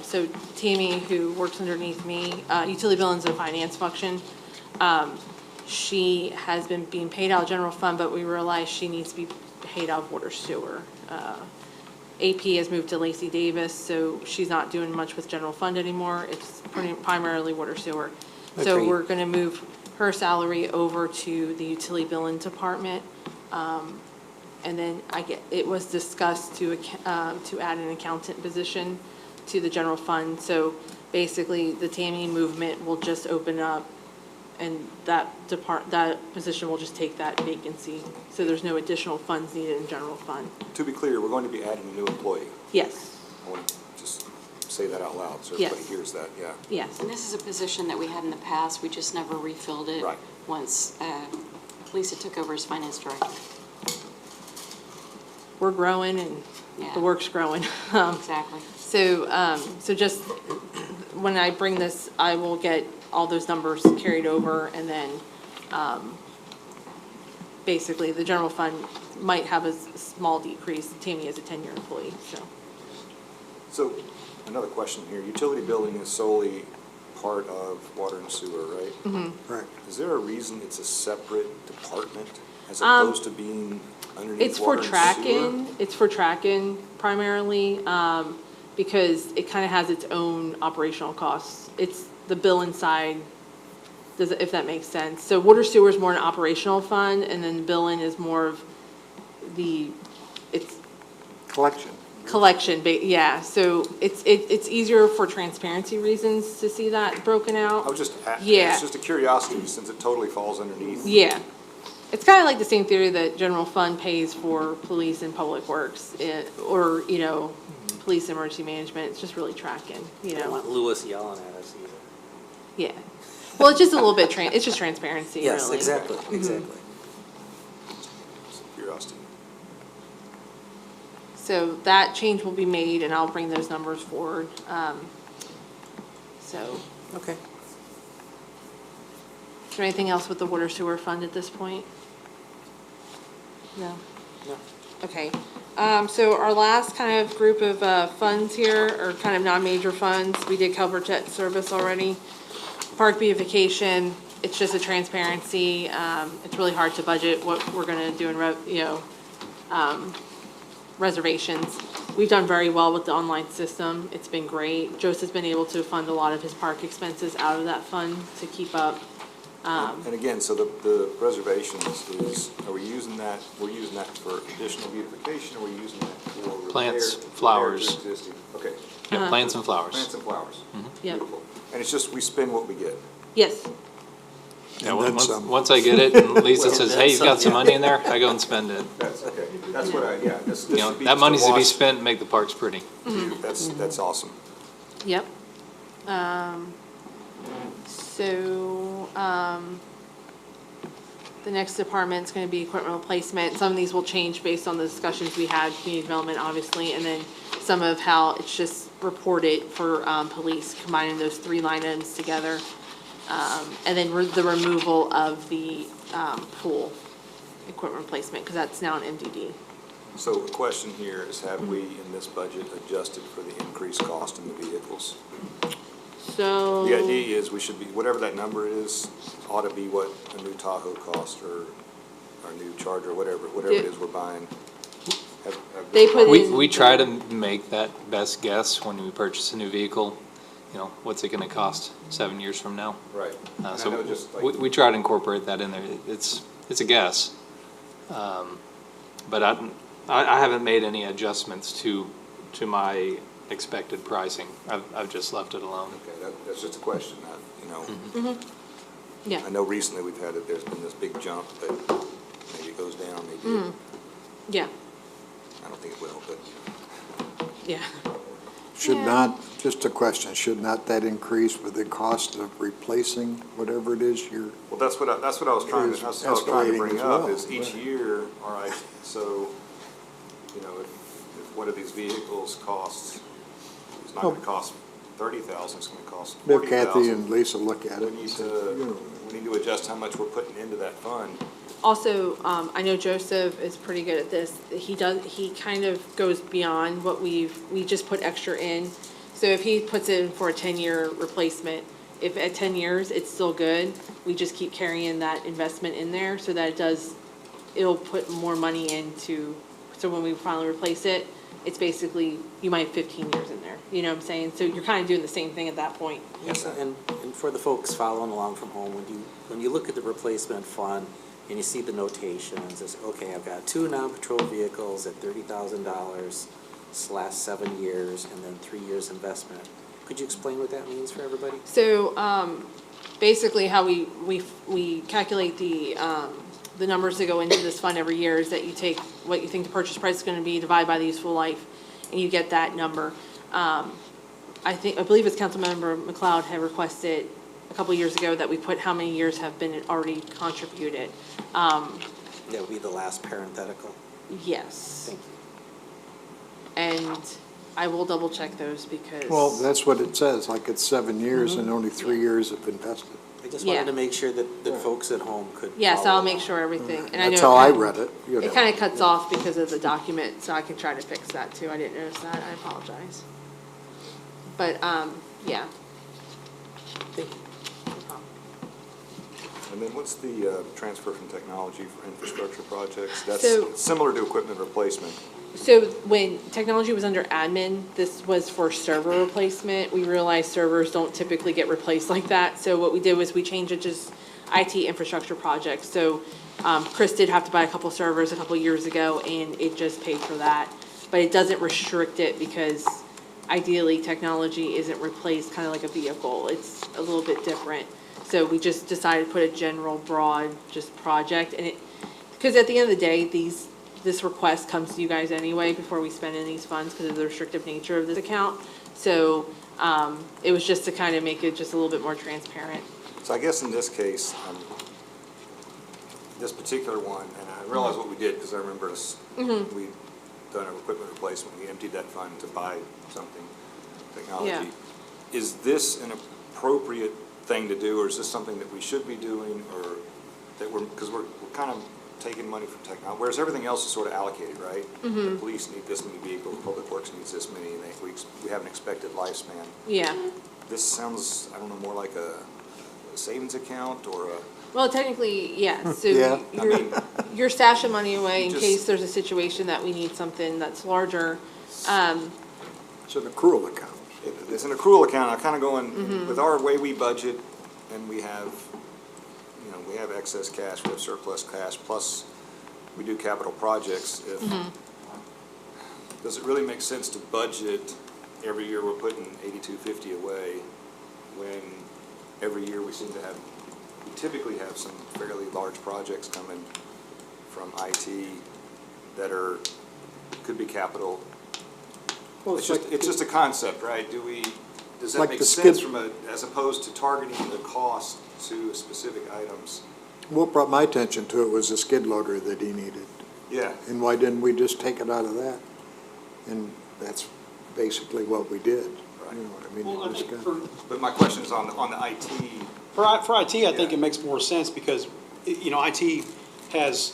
so Tammy, who works underneath me, utility billing's a finance function. She has been being paid out of general fund, but we realized she needs to be paid out of water sewer. AP has moved to Lacey Davis, so she's not doing much with general fund anymore. It's primarily water sewer. So Okay. we're gonna move her salary over to the utility billing department. And then it was discussed to add an accountant position to the general fund. So basically, the Tammy movement will just open up, and that position will just take that vacancy. So there's no additional funds needed in general fund. To be clear, we're going to be adding a new employee. Yes, I want to just say that out loud so Yes. everybody hears that, yeah. yes. And this is a position that we had in the past, we just never refilled it. Right. Once Lisa took over as finance director. We're growing and Yeah. the work's growing. Exactly. So just, when I bring this, I will get all those numbers carried over, and then, basically, the general fund might have a small decrease. Tammy is a 10-year employee, so. So, another question here. Utility billing is solely part of water and sewer, right? Mm-hmm. Right. Is there a reason it's a separate department as opposed to being underneath It's for water and sewer? tracking primarily, because it kind of has its own operational costs. It's the billing side, if that makes sense. So water sewer is more an operational fund, and then billing is more of it's Collection. collection, yeah. So it's easier for transparency reasons to see that broken out. I was just, Yeah. it's just a curiosity since it totally falls underneath. Yeah. It's kind of like the same theory that general fund pays for police and public works, or, police and emergency management. It's just really tracking, I don't want Lewis yelling at us either. Yeah. Well, it's just a little bit, it's just transparency, really. Yes, exactly, exactly. Just curiosity. So that change will be made, and I'll bring those numbers forward. So, Okay. is there anything else with the water sewer fund at this point? No? No. Okay, so our last kind of group of funds here are kind of non-major funds. We did cover debt service already. Park beautification, it's just a transparency. It's really hard to budget what we're gonna do in, reservations. We've done very well with the online system. It's been great. Joseph's been able to fund a lot of his park expenses out of that fund to keep up. And again, so the reservations is, are we using that, we're using that for additional beautification, or are we using that for repair? Plants, repair to flowers. existing? Okay, Yeah, plants and flowers. plants and flowers. Yep. Beautiful. And it's just, we spend what we get. Yes, Yeah, And then once, some. once I get it, and Lisa says, hey, you've got some money in there, I go and spend it. That's, okay, that's what this You know, should be that just a money's to be wash. spent, make the parks pretty. That's awesome. yep. So, the next department's gonna be equipment replacement. Some of these will change based on the discussions we had, community development, obviously, and then some of how it's just reported for, police, combining those three line items together. And then the removal of the, pool equipment replacement, because that's now an MDD. So the question here is, have we in this budget adjusted for the increased cost in the vehicles? So. The idea is we should be, whatever that number is, ought to be what a new Tahoe cost or our new Charger, whatever it is we're buying. They put in. We try to make that best guess when we purchase a new vehicle. What's it gonna cost 7 years from now? Right. And I So know just like, we try to incorporate that in there. It's a guess. But I haven't made any adjustments to my expected pricing. I've just left it alone. okay, that's just a question, Yeah. I know recently there's been this big jump, but maybe it goes down, maybe, Yeah, I don't think it will, but. yeah. Should Yeah. not, just a question, should not that increase with the cost of replacing whatever it is you're, Well, that's what I was trying to, Escalating bring as up, well, is each right. year, all right, so, if one of these vehicles costs, it's not gonna cost 30,000, it's gonna cost Bill, 40,000. Kathy and Lisa look at it. We need to adjust how much we're putting into that fund Also, I know Joseph is pretty good at this. He kind of goes beyond what we just put extra in. So if he puts in for a 10-year replacement, if at 10 years it's still good, we just keep carrying that investment in there so that it'll put more money into, so when we finally replace it, it's basically, you might have 15 years in there, you know what I'm saying? So you're kind of doing the same thing at that point. Yes, and for the folks following along from home, when you look at the replacement fund and you see the notations, it's, okay, I've got 2 non-patrol vehicles at $30,000/7 years and then 3 years investment. Could you explain what that means for everybody? So, basically how we calculate the numbers that go into this fund every year is that you take what you think the purchase price is gonna be, divide by the useful life, and you get that number. I believe it's Councilmember McLeod had requested a couple years ago that we put how many years have been already contributed. That would be the last parenthetical. Yes. Thank you. And I will double check those because. Well, that's what it says, like it's 7 years and only 3 years have invested. Yeah. I just wanted to make sure that folks at home could. Yes, follow I'll make along. sure everything, and I know. That's how I read it, you It know. kind of cuts off because of the document, so I can try to fix that too. I didn't notice that. I apologize. But, yeah. Thank you. No problem. And then what's the transfer from technology for infrastructure projects? That's So- similar to equipment replacement. So when technology was under admin, this was for server replacement. We realized servers don't typically get replaced like that. So what we did was we changed it to just IT infrastructure projects. So Chris did have to buy a couple servers a couple years ago, and it just paid for that. But it doesn't restrict it because ideally technology isn't replaced kind of like a vehicle. It's a little bit different. So we just decided to put a general broad just project, and because at the end of the day, this request comes to you guys anyway before we spend any of these funds because of the restrictive nature of this account. So it was just to kind of make it just a little bit more transparent. So I guess in this case, this particular one, and I realize what we did because I remember us, we'd done an equipment replacement. We emptied that fund to buy something, technology. Yeah. Is this an appropriate thing to do, or is this something that we should be doing, or that because we're kind of taking money from technology, whereas everything else is sort of allocated, right? The police need this many vehicles, public works needs this many, and we have an expected lifespan. Yeah. This sounds, I don't know, more like a savings account or a, Well, technically, yeah. So Yeah. you're stashing money away in Just- case there's a situation that we need something that's larger. It's an accrual account. it's an accrual account. I'm kind of going, with our way we budget, and we have, we have excess cash, we have surplus cash, plus we do capital projects. Does it really make sense to budget every year we're putting 8250 away when every year we typically have some fairly large projects coming from IT that could be capital. Well, It's just a concept, right? Does that Like make the sense skid- as opposed to targeting the cost to specific items? What brought my attention to it was a skid loader that he needed. Yeah. And why didn't we just take it out of that? And that's basically what we did. Right. You know what I mean? Well, I It was think kind But my question is on the IT. For IT, I think Yeah. it makes more sense because, IT has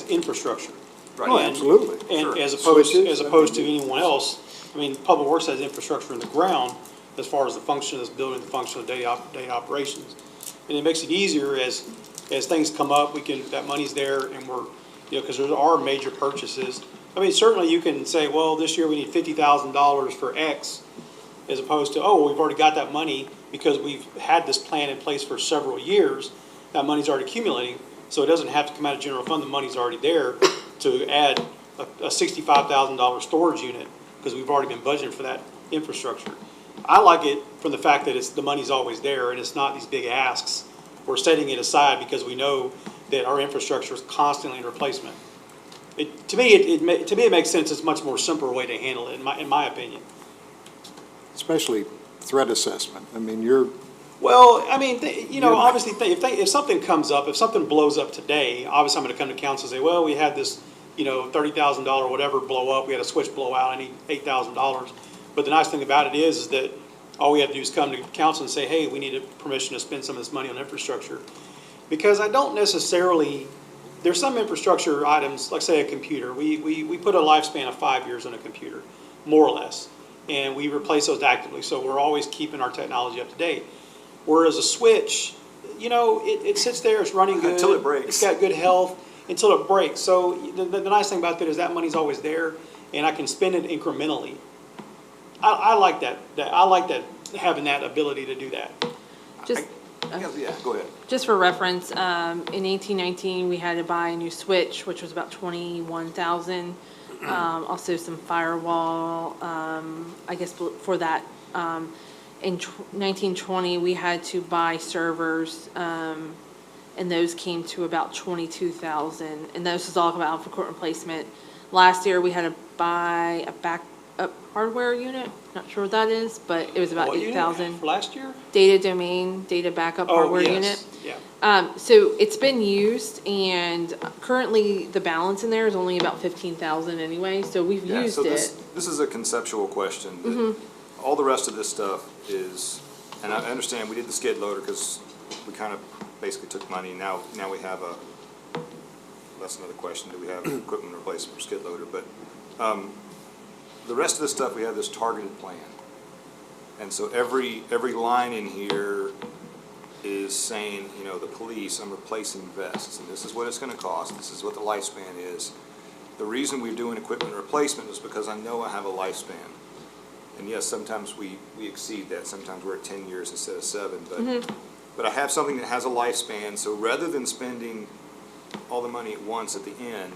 infrastructure. Oh, And- absolutely. And Sure. as opposed Switches, to anyone else, I mean, Public Works has infrastructure in the ground as far as the function of this building, the function of day operations. And it makes it easier as things come up, that money's there and we're, because there are major purchases. I mean, certainly you can say, well, this year we need $50,000 for X, as opposed to, we've already got that money because we've had this plan in place for several years. That money's already accumulating, so it doesn't have to come out of general fund. The money's already there to add a $65,000 storage unit because we've already been budgeting for that infrastructure. I like it from the fact that the money's always there and it's not these big asks. We're setting it aside because we know that our infrastructure is constantly in replacement. To me, it makes sense. It's a much more simpler way to handle it, in my opinion. especially threat assessment. I mean, Well, I mean, obviously, if something comes up, if something blows up today, obviously I'm going to come to council and say, well, we had this, $30,000 whatever blow up. We had a switch blow out. I need $8,000. But the nice thing about it is that all we have to do is come to council and say, hey, we need permission to spend some of this money on infrastructure. Because I don't necessarily there's some infrastructure items, like say a computer. We put a lifespan of 5 years on a computer, more or less, and we replace those actively. So we're always keeping our technology up to date. Whereas a switch, you know, it sits there, it's running good. Until it breaks. It's got good health until it breaks. So the nice thing about that is that money's always there, and I can spend it incrementally. I like that. I like that, having that ability to do that. Just, Yeah, go ahead. just for reference, in 1819, we had to buy a new switch, which was about 21,000. Also some firewall, I guess for that. In 1920, we had to buy servers, and those came to about 22,000. And this is all about for court replacement. Last year, we had to buy a backup hardware unit. Not sure what that is, but it was about What unit? 8,000. Last year? Data domain, data backup Oh, hardware yes. unit. Yeah. So it's been used, and currently the balance in there is only about 15,000 anyway, so we've Yeah, used so it. this is a conceptual question. That all the rest of this stuff is, and I understand we did the skid loader because we kind of basically took money. Now we have that's another question. Do we have equipment replacement for skid loader? But the rest of this stuff, we have this targeted plan. And so every line in here is saying, you know, the police, I'm replacing vests, and this is what it's gonna cost, this is what the lifespan is. The reason we're doing equipment replacement is because I know I have a lifespan. And yes, sometimes we exceed that, sometimes we're at 10 years instead of 7, but I have something that has a lifespan, so rather than spending all the money at once at the end,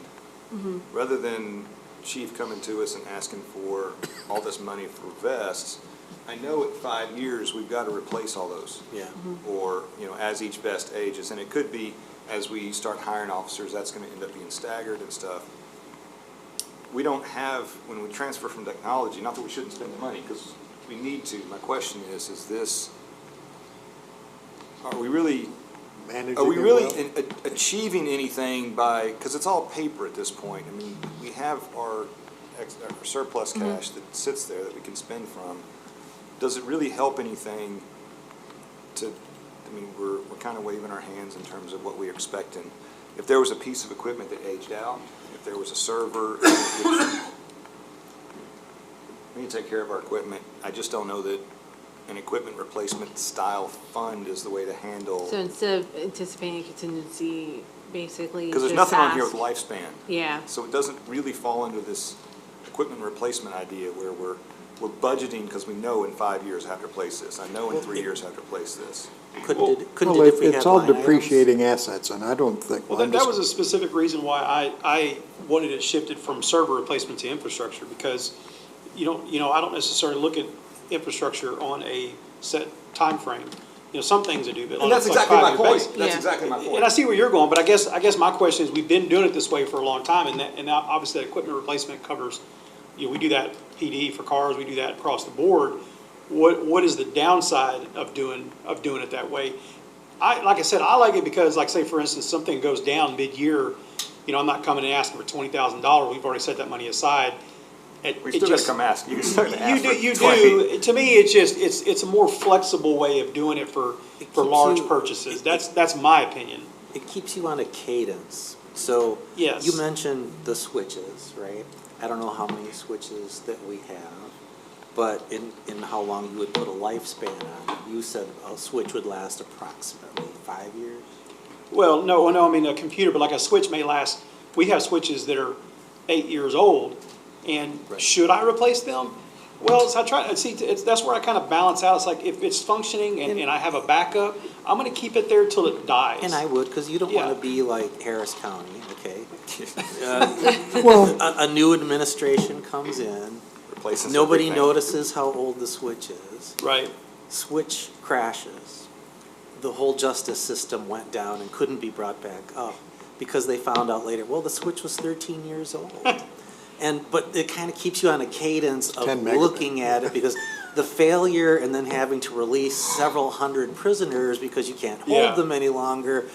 rather than chief coming to us and asking for all this money for vests, I know at 5 years, we've got to replace all those. Yeah. Or, you know, as each vest ages, and it could be, as we start hiring officers, that's gonna end up being staggered and stuff. We don't have, when we transfer from technology, not that we shouldn't spend the money, because we need to. My question is this, are we really Managing Are we it really well? achieving anything by, because it's all paper at this point. I mean, we have our surplus cash that sits there that we can spend from. Does it really help anything to, I mean, we're kind of waving our hands in terms of what we're expecting. If there was a piece of equipment that aged out, if there was a server, we need to take care of our equipment. I just don't know that an equipment replacement style fund is the way to handle. So instead of anticipating contingency, basically. Because there's just nothing on here ask- with lifespan. Yeah. So it doesn't really fall under this equipment replacement idea where we're budgeting because we know in 5 years I have to replace this. I know in 3 years I have to replace this. Couldn't it Well, if we had it's all line items? depreciating assets, and I don't think. Well, that was a specific reason why I wanted it shifted from server replacement to infrastructure, because I don't necessarily look at infrastructure on a set time frame. You know, some things I do, but And that's it's like exactly my 5-year point. basis. That's Yeah. exactly my point. And I see where you're going, but I guess my question is, we've been doing it this way for a long time, and now obviously that equipment replacement covers, we do that PD for cars, we do that across the board. What is the downside of doing it that way? Like I said, I like it because, like, say, for instance, something goes down mid-year, I'm not coming and asking for $20,000, we've already set that money aside. We still gotta come ask. You can start to ask for You 20. do. To me, it's a more flexible way of doing it for keeps large you- purchases. That's my opinion. It keeps you on a cadence. So Yes. you mentioned the switches, right? I don't know how many switches that we have, but in how long you would put a lifespan on it. You said a switch would last approximately 5 years? Well, no, I mean, a computer, but like a switch may last, we have switches that are 8 years old, and Right. should I replace them? Well, so that's where I kind of balance out. It's like, if it's functioning and I have a backup, I'm gonna keep it there till it dies. And I would, because you don't want Yeah. to be like Harris County, okay? Well, A new administration comes in, Replaces nobody everything. notices how old the switch is. Right, Switch crashes. The whole justice system went down and couldn't be brought back up because they found out later, well, the switch was 13 years old. But it kind of keeps you on a cadence of 10 megabits. looking at it, because the failure and then having to release several hundred prisoners because you can't hold Yeah. them any longer,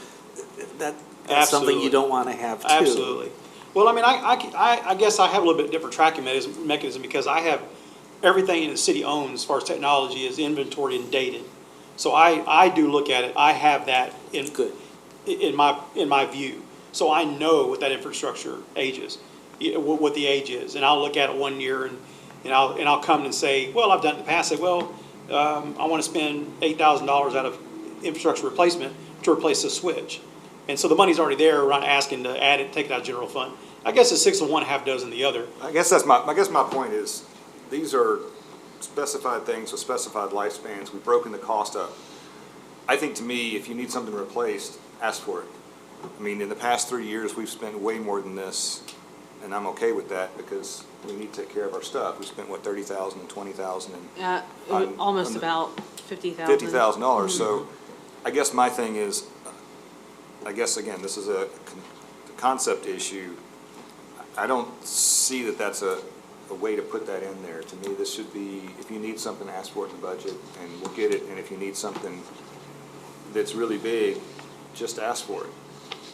that's something you Absolutely. don't want to have too. absolutely. Well, I mean, I guess I have a little bit different tracking mechanism because I have everything in the city owns as far as technology is inventory and dated. So I do look at it, I have that Good. in my view. So I know what that infrastructure ages, what the age is. And I'll look at it 1 year and I'll come and say, well, I've done it in the past, say, well, I want to spend $8,000 out of infrastructure replacement to replace the switch. And so the money's already there, we're not asking to add it, take it out of general fund. I guess it's 6 of one, half dozen the other. I guess my point is, these are specified things with specified lifespans. We've broken the cost up. I think, to me, if you need something replaced, ask for it. I mean, in the past 3 years, we've spent way more than this, and I'm okay with that because we need to take care of our stuff. We spent, what, $30,000 and $20,000 and Almost about $50,000. $50,000. So I guess my thing is, I guess, again, this is a concept issue. I don't see that that's a way to put that in there. To me, this should be, if you need something, ask for it in the budget, and we'll get it. And if you need something that's really big, just ask for it.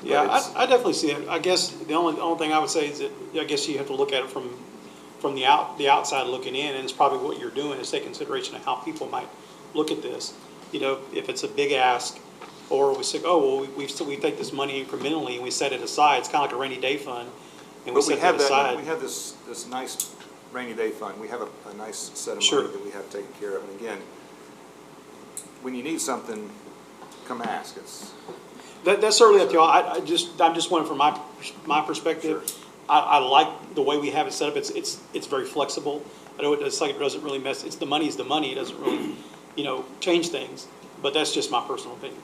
Yeah, I definitely see it. I guess the only thing I would say is that I guess you have to look at it from the outside looking in, and it's probably what you're doing is take consideration of how people might look at this. You know, if it's a big ask, or we say, oh, well, we take this money incrementally and we set it aside. It's kind of like a rainy day fund, and we set that aside. We have this nice rainy day fund. We have a nice set of Sure. money that we have taken care of. And again, when you need something, come ask. That's certainly up to y'all. I'm just wondering from my perspective. Sure. I like the way we have it set up. It's very flexible. I know it's like it doesn't really mess. It's the money is the money. It doesn't really, change things. But that's just my personal opinion.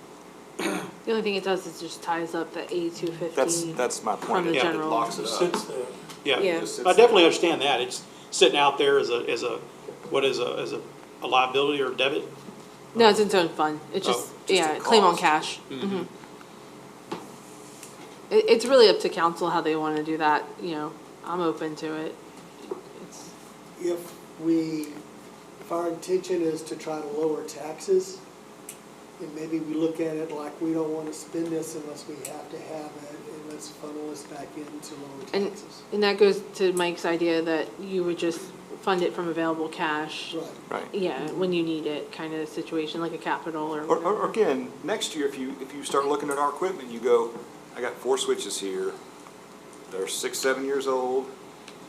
The only thing it does is just ties up the A250. That's my point. From the It general. locks it up. Sits there. Yeah, Yeah. It just sits I definitely there. understand that. It's sitting out there as a liability or debit. No, it's its own fund. It's Oh, just, just a claim on cost. cash. Mhm. It's really up to council how they want to do that, I'm open to it. It's, If our intention is to try to lower taxes, and maybe we look at it like we don't want to spend this unless we have to have it, and let's funnel this back into lower And, taxes. and that goes to Mike's idea that you would just fund it from available cash. Right. Right. Yeah, when you need it, kind of situation, like a capital or whatever. Or again, next year, if you start looking at our equipment, you go, I got 4 switches here. They're 6, 7 years old.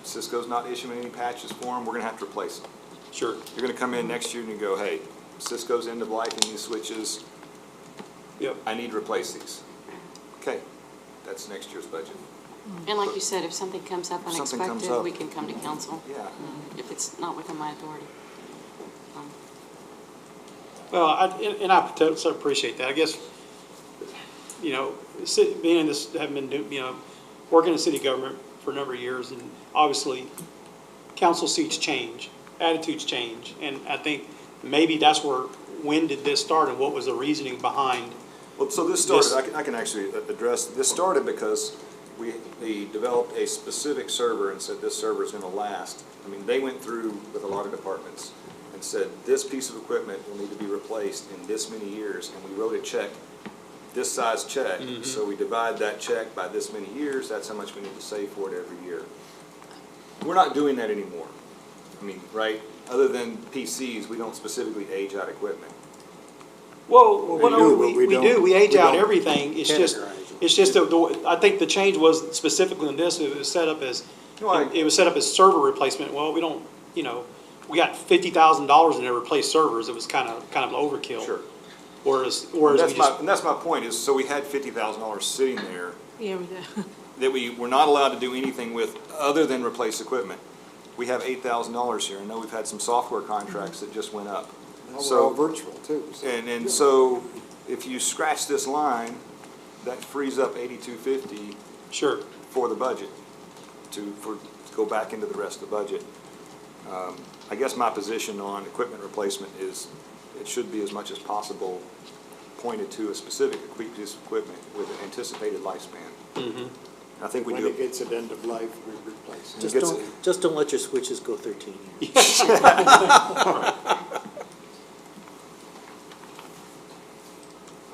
Cisco's not issuing any patches for them. We're gonna have to replace them. Sure. You're gonna come in next year and you go, hey, Cisco's end of life in these switches. Yep. I need to replace these. Okay, that's next year's budget. And like you said, if something comes up If something comes unexpected, up. we can come to council. Yeah. If it's not within my authority. Well, I so appreciate that. I guess, being in this, having been, working in city government for a number of years, and obviously, council seats change, attitudes change, and I think maybe that's when did this start, and what was the reasoning behind? Well, so this started, I can actually address, this started because we developed a specific server and said this server is going to last. I mean, they went through with a lot of departments and said this piece of equipment will need to be replaced in this many years, and we wrote a check, this size check. So we divide that check by this many years, that's how much we need to save for it every year. We're not doing that anymore. I mean, right? Other than PCs, we don't specifically age out equipment. Well, We do, but we don't. We age We out don't everything. It's just, categorize I think the change was specifically in this, it was set up as, No, it was set up as server replacement. Well, we don't, we got $50,000 in there to replace servers. It was kind of overkill. Sure. Whereas we just, And that's my point is, so we had $50,000 sitting there Yeah, we do. that we were not allowed to do anything with other than replace equipment. We have $8,000 here. I know we've had some software contracts that just went up. Now we're So- all virtual too. so- And so if you scratch this line, that frees up $8,250 sure. for the budget to go back into the rest of the budget. I guess my position on equipment replacement is it should be as much as possible pointed to a specific piece of equipment with an anticipated lifespan. I think we When do. it gets at end of life, we replace it. Just don't let your switches go 13 years.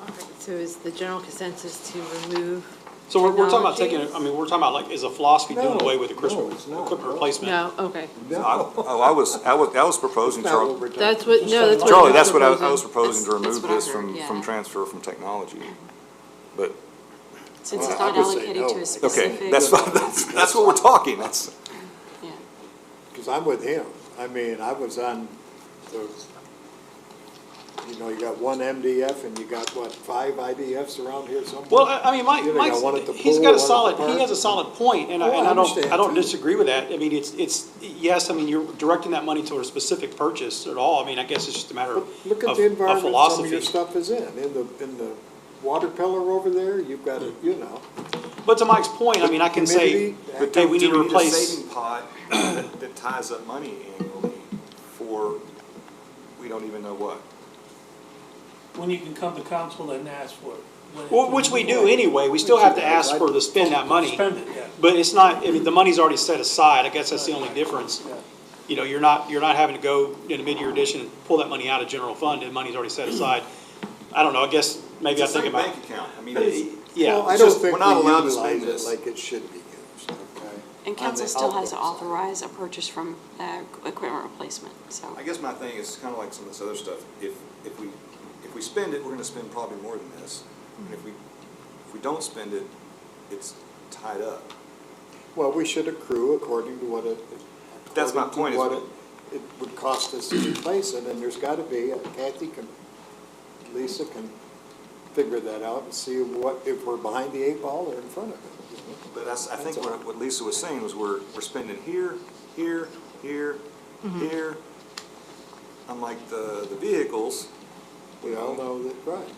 All right, so is the general consensus to remove? So we're talking about technology? taking, we're talking about like, is a philosophy doing No, away with no, it's not. equipment replacement? No, okay. I was proposing, That's not Charlie. what we're talking That's what, no, that's what. Charlie, I'm that's what I proposing. was proposing, to That's remove what I this heard, from yeah. transfer from technology. But Since it's I not would say allocated no. to a Okay, specific. Okay, that's what we're talking, that's, Yeah. Because I'm with him. I mean, I was on the, you got one MDF and you got, what, 5 IDFs around here somewhere? Well, I mean, You know, you got one at the He's pool, got a one at the solid, park. he has a solid point, and Oh, I I understand, don't too. disagree with that. I mean, it's, yes, I mean, you're directing that money toward a specific purchase at all. I mean, I guess it's just a matter But of look at of the environment some of philosophy. your stuff is in the water pillar over there, you've got it, But to Mike's point, I mean, I can say, Humidity, but hey, do we need to a replace. saving pot that ties up money annually for, we don't even know what? When you can come to council and ask for it. Well, which we do anyway, we still have to ask for to spend that money. Spend it, yeah. But it's not, I mean, the money's already set aside, I guess that's the only difference. You know, you're not having to go in a mid-year edition and pull that money out of general fund, and money's already set aside. I don't know, I guess, maybe I It's the think same about. bank account, I mean, it's, Yeah. Well, I It's don't just, think we're not we allowed to utilize spend it this. like it should be used, okay? And On council the still has to outgoing side. authorize a purchase from equipment replacement, so. I guess my thing is kind of like some of this other stuff, if we spend it, we're gonna spend probably more than this. And if we don't spend it, it's tied up. Well, we should accrue according to what it. That's my according to point, What it would cost us to replace it, and there's gotta be, Lisa can figure that out and see if we're behind the 8 ball or in front of it. But I think That's all. what Lisa was saying was we're spending here, here, here, here. Unlike the vehicles, We all know that, right.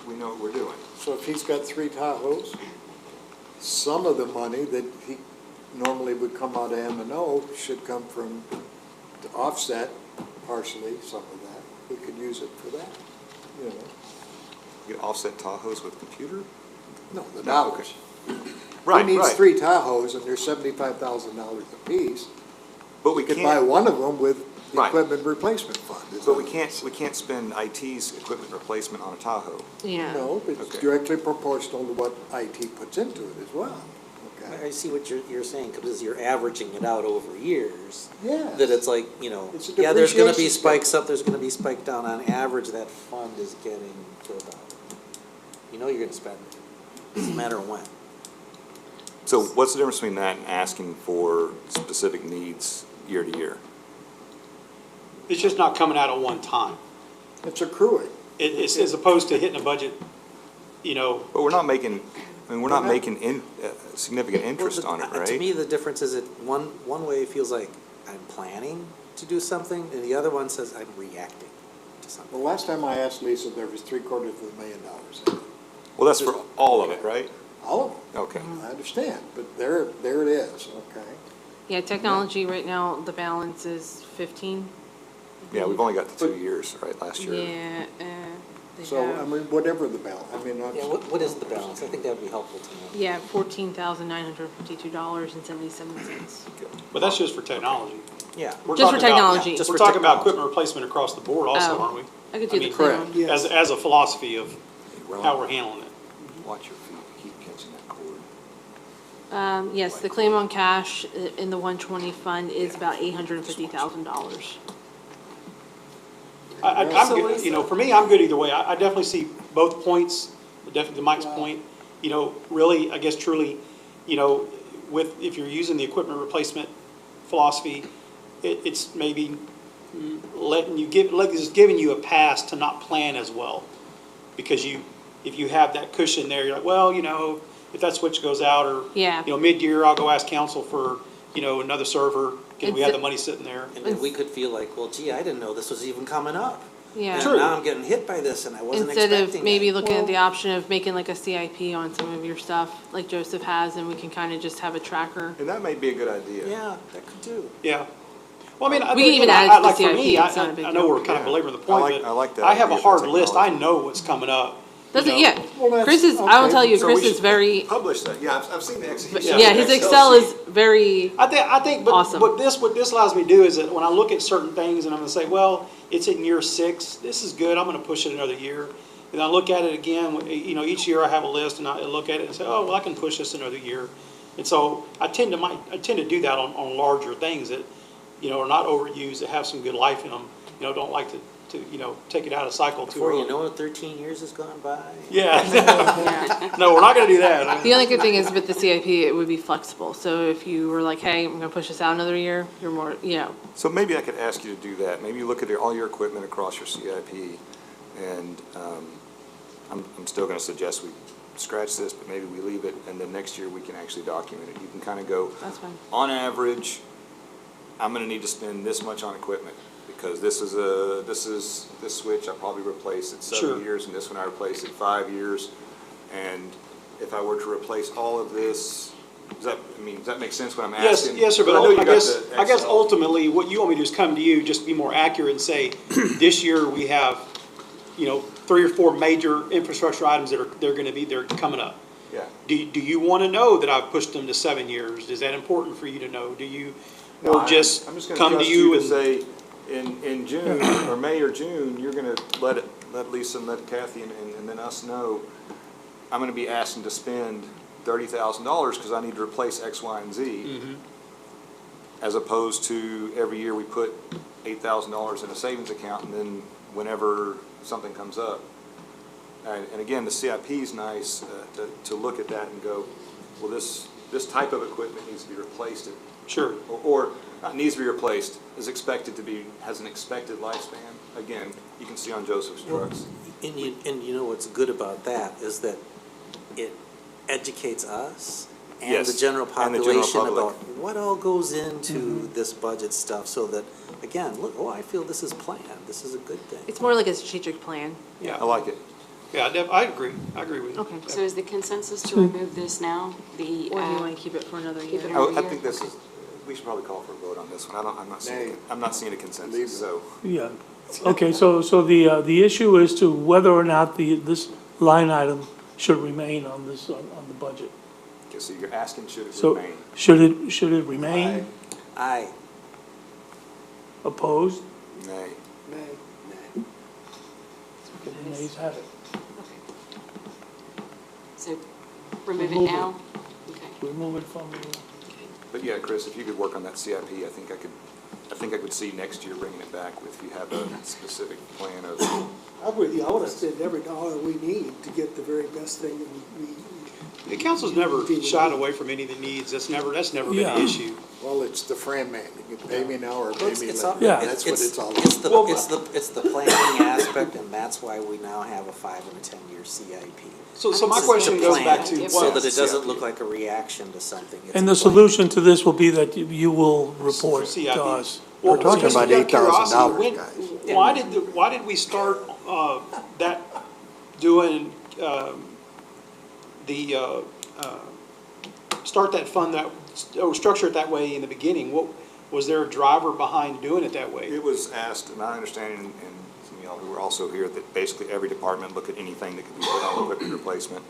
we know what we're doing. So if he's got 3 Tahoes, some of the money that he normally would come out of M&O should come from, to offset partially some of that. We could use it for that, You can offset Tahoes with computer? No, the No, dollars. Right, He needs right. 3 Tahoes and they're $75,000 apiece. But we We could buy can't, one of them with the Right. equipment replacement fund. but we can't spend IT's equipment replacement on a Tahoe. Yeah. No, it's Okay. directly proportional to what IT puts into it as well, I okay? see what you're saying, because you're averaging it out over years. Yes. That it's like, It's a yeah, there's gonna be depreciation spikes up, there's gonna be spike down. On average, that fund is getting to about, you're gonna spend it. It's a matter of when. So what's the difference between that and asking for specific needs year to year? It's just not coming out at one time. It's accruing. It's as opposed to hitting a budget, But we're not making, we're not making significant interest Well, on it, To right? me, the difference is that one way it feels like I'm planning to do something, and the other one says I'm reacting to something. The last time I asked Lisa, there was $750,000 in it. Well, that's for all of it, right? All of them. Okay. I understand, but there it is, okay? Yeah, technology right now, the balance is 15. Yeah, we've only got the 2 years, right, last year. Yeah, they So, I have, mean, whatever the balance, I mean. Yeah, what is the balance? I think that would be helpful to know. yeah, $14,952.77. but that's just for technology. Yeah. We're Just for talking about- technology. Just We're for talking about technology. equipment replacement across the board also, Oh, aren't we? I could do the mean, clean correct. one. Yes. As a philosophy of Ron, how we're handling it. Watch your feet, keep catching that cord. Yes, the claim on cash in the 120 fund is about $850,000. I'm good, for me, I'm good either way. I definitely see both points, definitely to Mike's point, really, I guess truly, if you're using the equipment replacement philosophy, it's maybe just giving you a pass to not plan as well. Because if you have that cushion there, you're like, well, if that switch goes out or, Yeah. mid-year, I'll go ask council for, another server, because we have the money sitting there. And then we could feel like, well, gee, I didn't know this was even coming up. Yeah. And True. now I'm getting hit by this and I wasn't Instead expecting of maybe it. looking at the option of making like a CIP on some of your stuff, like Joseph has, and we can kind of just have a tracker. And that may be a good idea. Yeah, that could do. Yeah. Well, I mean, We can even add it to the like for CIP, me, it's not a big I know deal. we're kind of belaboring the point, I like but that I have a idea for hard list. I technology. know what's coming up. Doesn't, yeah. Well, that's- Chris is, I will okay. tell you, So we Chris is should very, Publish that, yeah, I've seen the execution. yeah, his Excel sheet. is very, I think, but Awesome. what this allows me to do is that when I look at certain things and I'm gonna say, well, it's in year 6, this is good, I'm gonna push it another year. And I look at it again, each year I have a list and I look at it and say, oh, well, I can push this another year. And so I tend to do that on larger things that, are not overused, that have some good life in them. don't like to, take it out of cycle too Before early. you know it, 13 years has gone by. Yeah. No, we're not gonna do that. The only good thing is with the CIP, it would be flexible. So if you were like, hey, I'm gonna push this out another year, you're more, So maybe I could ask you to do that. Maybe you look at all your equipment across your CIP, and I'm still gonna suggest we scratch this, but maybe we leave it, and then next year we can actually document it. You can kind of go, that's fine. on average, I'm gonna need to spend this much on equipment, because this switch I probably replaced at Sure. 7 years, and this one I replaced at 5 years. And if I were to replace all of this, does that make sense what I'm Yes, asking? yes, sir, but I know you I got guess, the I guess Excel. ultimately, what you want me to do is come to you, just be more accurate and say, this year we have, 3 or 4 major infrastructure items they're coming up. Yeah. Do you want to know that I've pushed them to 7 years? Is that important for you to know? Do you, No, or just I'm just gonna come to trust you to and? say, in June, or May or June, you're gonna let Lisa and let Kathy and then us know, I'm gonna be asking to spend $30,000 because I need to replace X, Y, and Z. Mhm. As opposed to every year we put $8,000 in a savings account, and then whenever something comes up. And again, the CIP is nice to look at that and go, well, this type of equipment needs to be replaced. Sure. Or not needs to be replaced, has an expected lifespan. Again, you can see on Joseph's trucks. And you know what's good about that is that it educates us and Yes, the general and the general population public. about what all goes into this budget stuff, so that, again, look, I feel this is planned, this is a good thing. It's more like a strategic plan. Yeah. I like it. Yeah, I agree with you. Okay. So is the consensus to remove this now? Or do you want to keep it for another keep year? it I Every think year? this is, we should probably call for a vote on this one. Nay. I'm not seeing a Leave it. consensus, so. Yeah, okay, so the issue is to whether or not this line item should remain on the budget. Okay, so you're asking should it So, remain? should it remain? Aye. Opposed? Nay. Nay. Okay, the nays have it. So remove it Remove it. now? Okay. Remove it from the, But yeah, Chris, if you could work on that CIP, I think I could see next year bringing it back if you have a specific plan of. I'm with you, I want to spend every dollar we need to get the very best thing that we. The council's never shied away from any of the needs. That's never been Yeah. an issue. Well, it's the Fran man. You can pay me now or pay me It's later. all- Yeah. That's what it's all about. It's the planning aspect, and that's why we now have a 5 and a 10-year CIP. So my It's question to goes plan, back to so what? that it doesn't look like a reaction to something. It's and a the plan. solution to this will be that you will report CIP. to us. Well, We're talking just about out of $8,000, curiosity, guys. Why did we start doing start that fund or structure it that way in the beginning? What was there a driver behind doing it that way? It was asked, and I understand, and some of y'all who were also here, that basically every department look at anything that could be put on equipment replacement.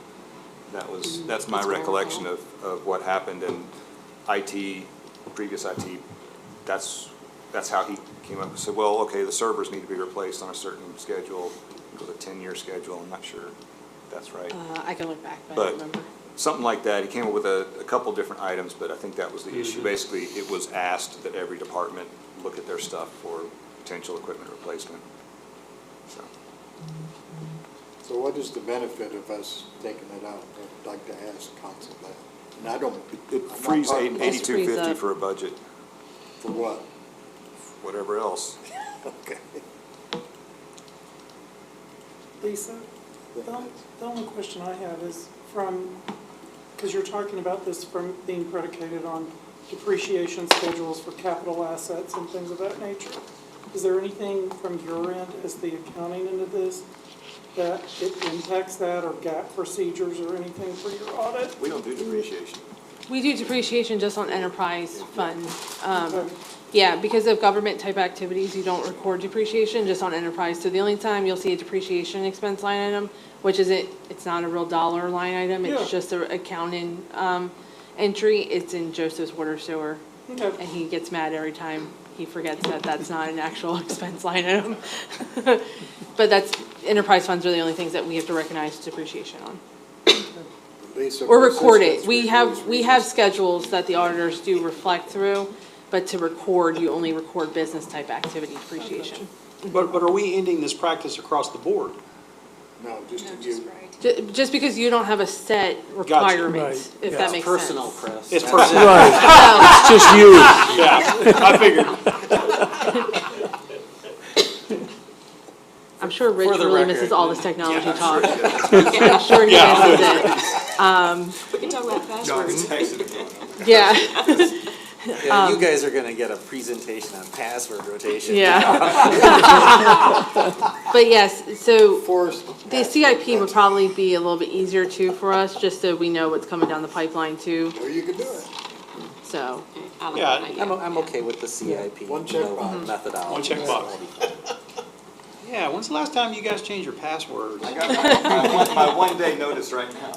That's my recollection of what happened, and previous IT, that's how he came up and said, well, okay, the servers need to be replaced on a certain schedule, with a 10-year schedule. I'm not sure if that's right. I can look back, but I But don't remember. something like that. He came up with a couple different items, but I think that was the issue. Basically, it was asked that every department look at their stuff for potential equipment replacement. So, So what is the benefit of us taking it out? I'd like to ask council that. And I don't. it I'm not frees talking about- $82.50 up. for a budget, For what? whatever else. Okay. Lisa, the only question I have is because you're talking about this from being predicated on depreciation schedules for capital assets and things of that nature. Is there anything from your end as the accounting into this that it impacts that, or gap procedures or anything for your audit? We don't do depreciation. We do depreciation just on enterprise fund. Okay. Yeah, because of government type activities, you don't record depreciation just on enterprise. So the only time you'll see a depreciation expense line item, which it's not a real dollar line item, Yeah. it's just an accounting entry, it's in Joseph's water sewer. Okay. And he gets mad every time he forgets that that's not an actual expense line item. But enterprise funds are the only things that we have to recognize depreciation on. Lisa, Or what's record this it. We that's have schedules that the auditors do reflect through, but to record, you only record business type activity depreciation. But are we ending this practice across the board? No, just to you. Just because you don't have a set requirement, Right, if yeah. that makes sense. Personal, Chris. It's personal. Right, it's just you. Yeah, I figured. I'm sure Rich For the really record. misses all this technology talk. I'm sure he misses it. We can talk about passwords. Yeah, Yeah, you guys are gonna get a presentation on password rotation. yeah. But yes, so Forrest, the CIP would probably be a little bit easier too for us, just so we know what's coming down the pipeline too, well, you can do it. so. I like Yeah, that idea. I'm okay with the CIP, One you know, checkbox. methodology. One checkbox. Yeah, when's the last time you guys changed your passwords? I got my one-day notice right now.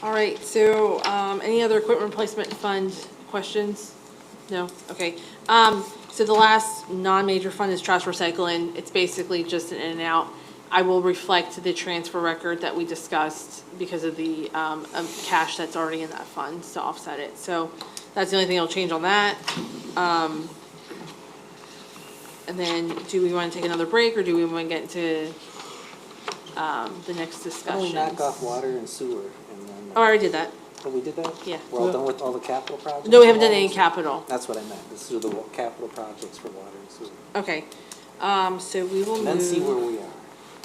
All right, so, any other equipment replacement fund questions? No? Okay. So the last non-major fund is trash recycling. It's basically just an in and out. I will reflect the transfer record that we discussed because of the, cash that's already in that fund to offset it. So that's the only thing that'll change on that. And then, do we want to take another break, or do we want to get into, the next Why don't discussion? we knock off water and sewer and then? Oh, I already did that. Oh, we did that? Yeah. We're all done with all the capital projects? No, we haven't done any capital. That's what I meant. This is the capital projects for water and sewer. Okay, so we will And then see where move, we are.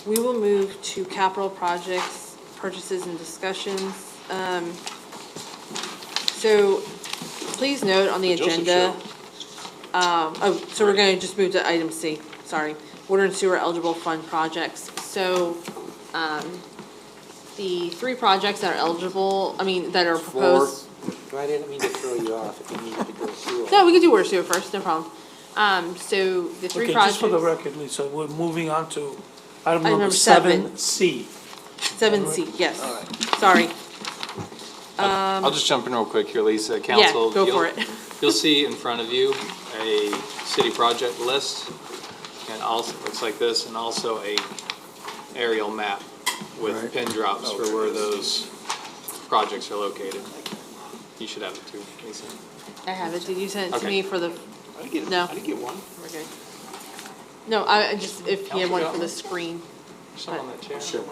we will move to capital projects, purchases and discussions. So please note on the Joseph agenda, show. so we're gonna just move to item C, sorry. Water and sewer eligible fund projects. So, the 3 projects that are eligible, that are proposed. I didn't mean to throw you off if you needed to go through it. No, we can do water sewer first, no problem. So the 3 Okay, projects. just for the record, Lisa, we're moving on to item Item number number 7. 7C. 7C, yes, sorry. I'll just jump in real quick here, Lisa. Council, go for it. You'll see in front of you a city project list, and also, looks like this, and also a aerial map with Right. pin drops for where those projects are located. You should have it too, Lisa. I have it, did you send it to Okay. me for the, I didn't get, No. I didn't get one. okay. No, I just, if you had one for the screen. There's some on that chair. Sure.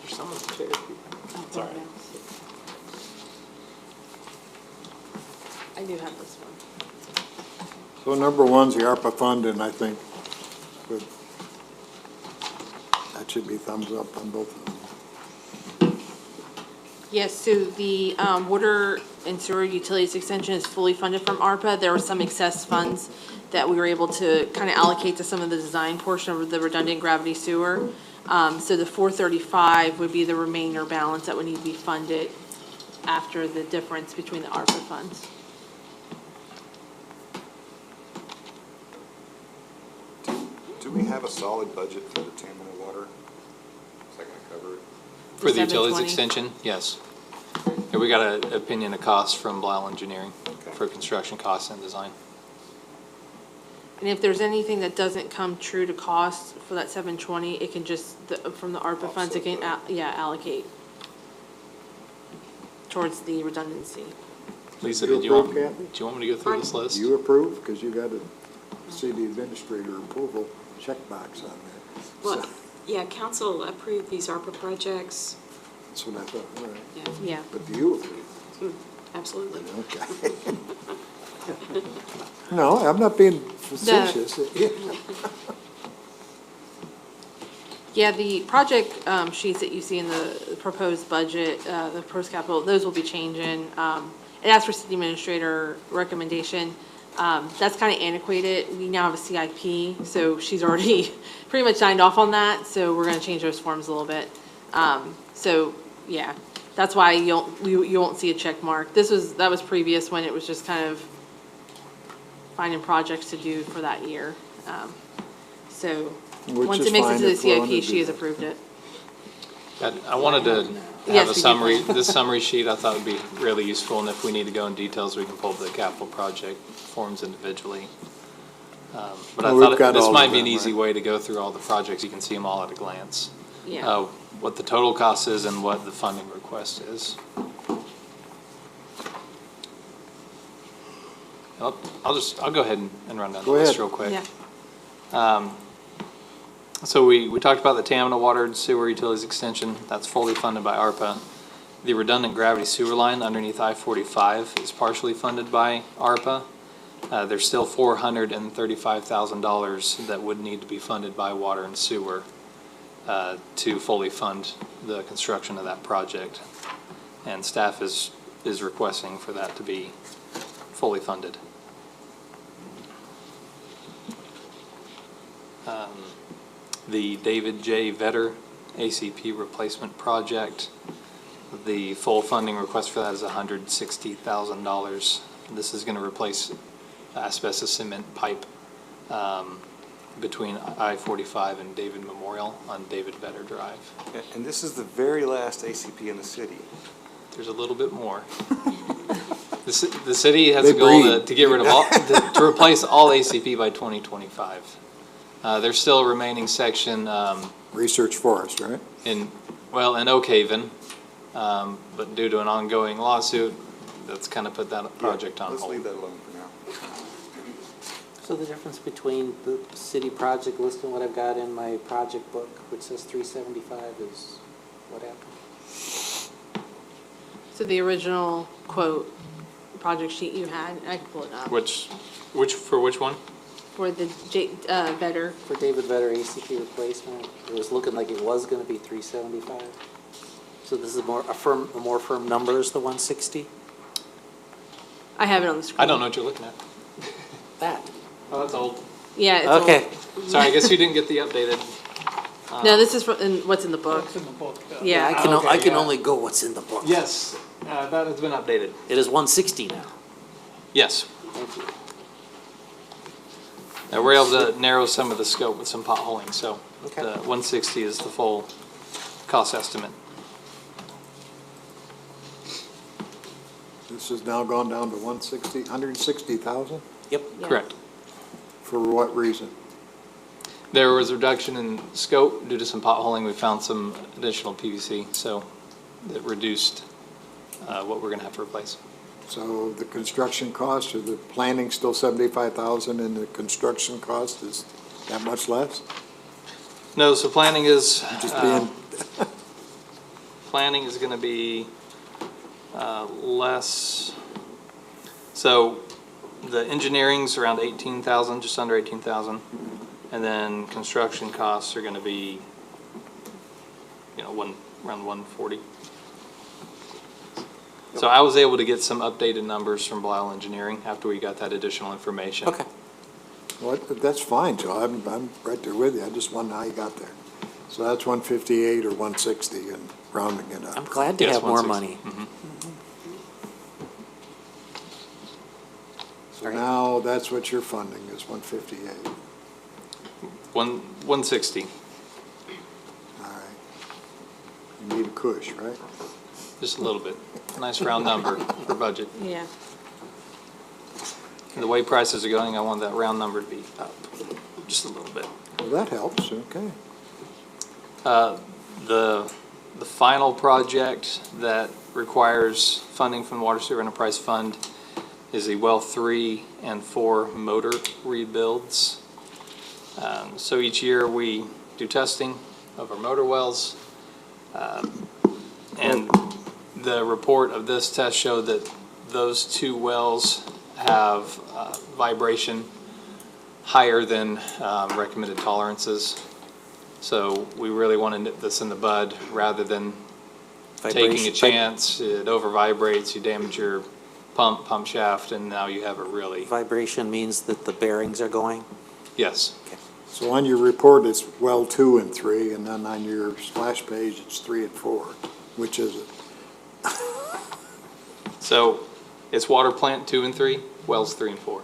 There's some on the chair. It's all right. I do have this one. So number one's the ARPA fund, and I think that should be thumbs up on both of them. Yes, so the water and sewer utilities extension is fully funded from ARPA. There were some excess funds that we were able to kind of allocate to some of the design portion of the redundant gravity sewer. So the 435 would be the remainder balance that would need to be funded after the difference between the ARPA funds. Do we have a solid budget for the Tamina water? Is that gonna cover it? For the utilities 720? extension, yes. Yeah, we got an opinion of cost from Blau Engineering Okay. for construction costs and design. And if there's anything that doesn't come true to cost for that 720, it can just, from the ARPA funds, it can, allocate towards the redundancy. Lisa, You do you want approve, me Kathy? to go through this list? You approve, because you got a city administrator approval checkbox on there. Well, So, yeah, council approved these ARPA projects. that's what I thought, all right. Yeah. But do you approve? Absolutely. Okay. No, I'm not being facetious. Yeah, the project sheets that you see in the proposed budget, the proposed capital, those will be changing. It asks for city administrator recommendation. That's kind of antiquated. We now have a CIP, so she's already pretty much signed off on that, so we're gonna change those forms a little bit. So, yeah, that's why you won't see a check mark. That was previous when it was just kind of finding projects to do for that year. So, Which once is it makes it fine to the if we're CIP, she has under- approved it. I wanted to Yes, have we a do. summary, this summary sheet I thought would be really useful, and if we need to go in details, we can pull the capital project forms individually. But I Well, we've thought got this all might of be an them, easy right? way to go through all the projects, you can see them all at a glance. Yeah. What the total cost is and what the funding request is. I'll go ahead and run down the Go list ahead. real quick. Yeah. So we talked about the Tamina Water and Sewer Utilities Extension. That's fully funded by ARPA. The redundant gravity sewer line underneath I-45 is partially funded by ARPA. There's still $435,000 that would need to be funded by water and sewer to fully fund the construction of that project. And staff is requesting for that to be fully funded. The David J. Vetter ACP replacement project, the full funding request for that is $160,000. This is going to replace asbestos cement pipe between I-45 and David Memorial on David Vetter Drive. And this is the very last ACP in the city. There's a little bit more. The city has They a goal breathe. to get rid of all, to replace all ACP by 2025. There's still a remaining section Research Forest, right? in Oak Haven, but due to an ongoing lawsuit, that's kind of put that project on Let's hold. leave that alone for now. So the difference between the city project list and what I've got in my project book, which says 375, is what happened? So the original quote, project sheet you had, I can pull it up, For which one? for the Vetter. For David Vetter ACP replacement, it was looking like it was gonna be 375. So this is a more firm number is the 160? I have it on the screen. I don't know what you're looking at. That. Oh, that's old. Yeah, it's old. Okay. Sorry, I guess you didn't get the updated. No, this is what's in the book. What's in the book? Yeah. I can Okay, yeah. only go what's in the book. Yes, that has been updated. It is 160 now. Yes. Thank you. Now, we're able to narrow some of the scope with some potholing, so Okay. the 160 is the full cost estimate. This has now gone down to 160,000? Yep. Yeah. Correct. For what reason? There was a reduction in scope due to some potholing. We found some additional PVC, so it reduced what we're gonna have to replace. So the construction cost or the planning still 75,000 and the construction cost is that much less? No, so planning is, Just being, planning is gonna be less. So the engineering's around 18,000, just under 18,000. And then construction costs are gonna be, around 140. So I was able to get some updated numbers from Blisle Engineering after we got that additional information. Okay. well, that's fine, Joe, I'm right there with you, I just wonder how you got there. So that's 158 or 160 and rounding it I'm up. glad to Yes, have more 160. money. So now that's what you're funding is 158, 160, all right. You need a cush, right? just a little bit. Nice round number for budget. Yeah. And the way prices are going, I want that round number to be up just a little bit. Well, that helps, okay. The final project that requires funding from the Water Sewer Enterprise Fund is the well 3 and 4 motor rebuilds. So each year we do testing of our motor wells. And the report of this test showed that those two wells have vibration higher than recommended tolerances. So we really want to nip this in the bud rather than taking a chance. It over vibrates, you damage your pump shaft, and now you have a really, Vibration means that the bearings are going? yes. So on your report, it's well 2 and 3, and then on your splash page, it's 3 and 4. Which is it? So it's water plant 2 and 3, wells 3 and 4.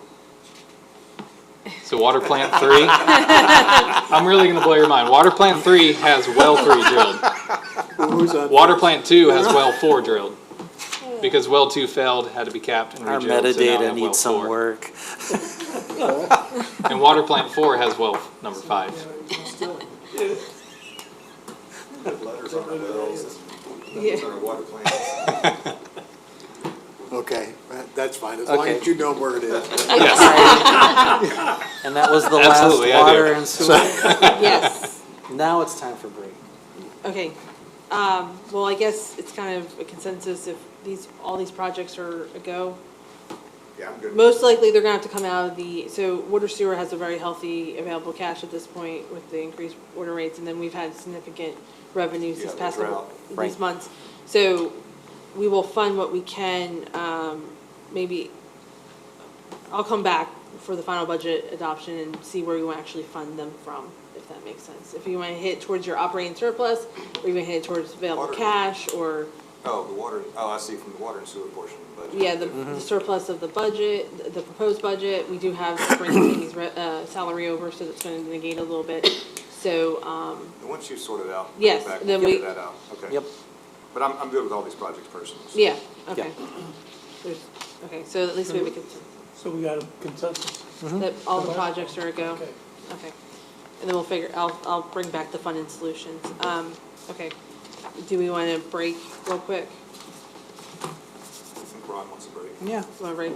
So water plant 3, I'm really gonna blow your mind. Water plant 3 has well 3 drilled. Water plant 2 has well 4 drilled. Because well 2 failed, had to be capped and Our redrilled, so now we metadata have well needs some 4. work. And water plant 4 has well number 5. Letters on our wells, Yeah. on our water plants. Okay, that's fine, as long Okay. as you know where it is. And that was the last Absolutely, I do. water and sewer. Yes. Now it's time for break. Okay, well, I guess it's kind of a consensus if all these projects are a go. Yeah, I'm good. Most likely, they're gonna have to come out of so water sewer has a very healthy available cash at this point with the increased water rates, and then we've had significant revenues Yeah, this the past drought. these Right. months. So we will fund what we can, maybe, I'll come back for the final budget adoption and see where you want to actually fund them from, if that makes sense. If you want to hit towards your operating surplus, or you want to hit towards available Water. cash, or, Oh, the water, oh, I see, from the water and sewer portion of the budget. yeah, the surplus of the budget, the proposed budget, we do have spring Amy's salary over, so that's going to negate a little bit. So, And once you sort it out, Yes, back, then figure we- that out, okay. Yep. But I'm good with all these projects personally. so. yeah, okay. Okay, so at least we have a consensus So we got a consensus. that all the projects are a go. Okay. Okay. And then we'll I'll bring back the funding solutions. Okay. Do we want to break real quick? I think Ron wants a break. Yeah. Want to break?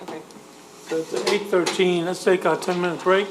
Okay. So it's 8:13, let's take our 10-minute break.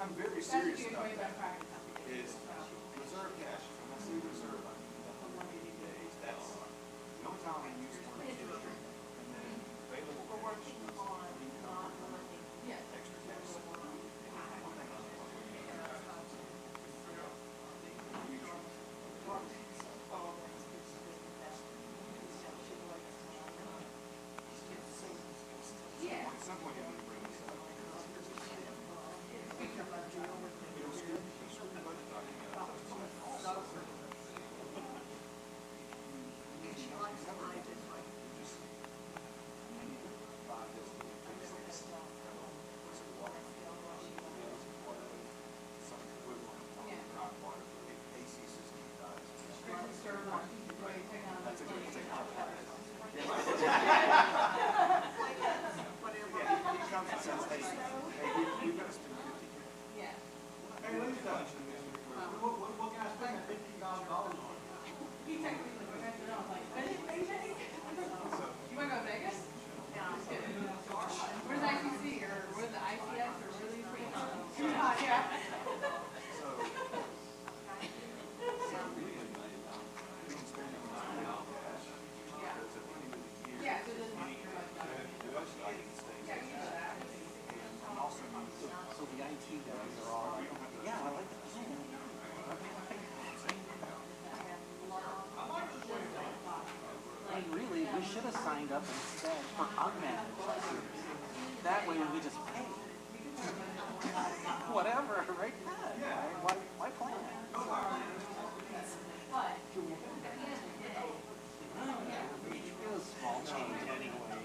I'm very serious about that. Is reserve cash, when I say reserve, I mean that 180 days, that's no time in use for the district, and then available cash is income from extra cash. At some point, you need to bring this up. Really, we should have signed up instead for unmanaged. That way we just pay. Whatever, right? Why plan? It was small change anyway.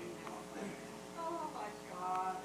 Oh my God.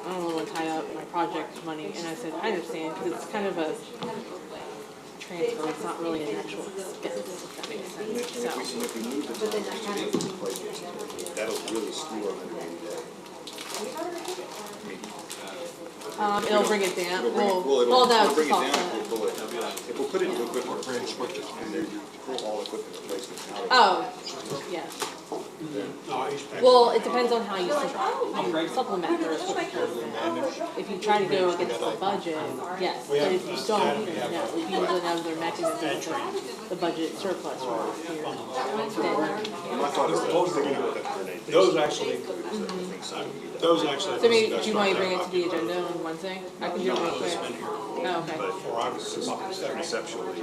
I'm a little tied up in my project money, and I said, I understand, because it's kind of a transfer, it's not really an actual expense, if that makes sense, so. That'll really skew our It'll bring it down, It'll bring it down if we'll pull it. If we'll put it into equipment, and then you pull all equipment replacement out. Oh, yeah. Well, it depends on how you supplement your equipment. If you try to go against the budget, yes, but if you don't, no, if you use another mechanism, the budget surplus will appear. I thought it was Those actually, So maybe, do you want to bring it to the agenda on Wednesday? I can do it real quick. okay. Conceptually,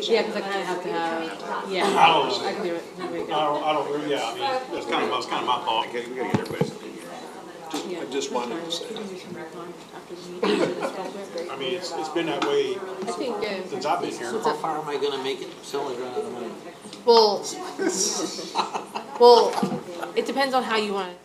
Yeah, because I kind of have to have, yeah. I don't know. I can do it. No, we I go. don't, yeah, I mean, that's kind of my thought. we gotta get everybody's opinion. Yeah. I just wanted to say. We can do some recon after the meeting to discuss it. I mean, it's been that way I think, since I've been here. So how far am I gonna make it? Still only run out of money. well, well, it depends on how you want to.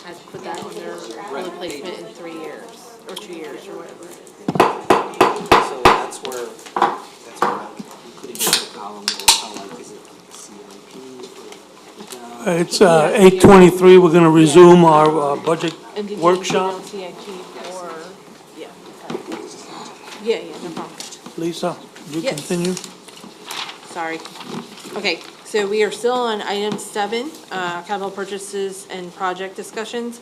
Has put that on their replacement in 3 years, or 2 years, or whatever. So that's where I'm putting in the column, or how like, is it like a CIP? It's 8:23, we're gonna resume our budget And did you workshop. email CIP or, yeah, okay. Yeah, no problem. Lisa, you Yes. continue? Sorry. Okay, so we are still on item 7, capital purchases and project discussions.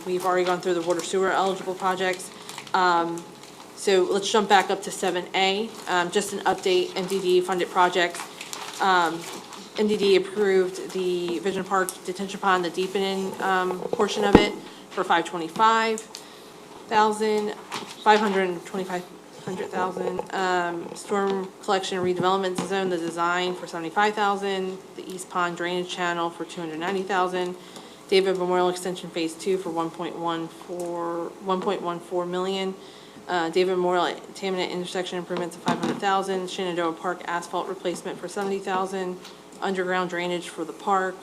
We've already gone through the water sewer eligible projects. So let's jump back up to 7A, just an update, MDD funded projects. MDD approved the Vision Park Detention Pond, the deepening portion of it for $525,000, $525,000. Storm collection redevelopment zone, the design for $75,000. The East Pond Drainage Channel for $290,000. David Memorial Extension Phase 2 for $1.14 million. David Memorial Tamanent Intersection Improvements of $500,000. Shenandoah Park Asphalt Replacement for $70,000. Underground drainage for the park,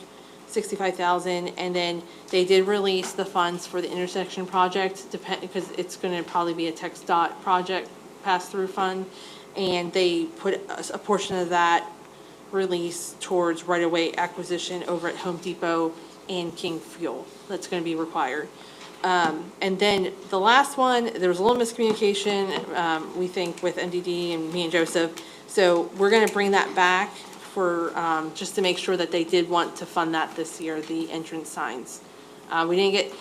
$65,000. And then they did release the funds for the intersection project, because it's gonna probably be a text dot project pass-through fund. And they put a portion of that release towards right-of-way acquisition over at Home Depot and King Fuel. That's gonna be required. And then the last one, there was a little miscommunication, we think, with MDD and me and Joseph. So we're gonna bring that back for, just to make sure that they did want to fund that this year, the entrance signs. We didn't get,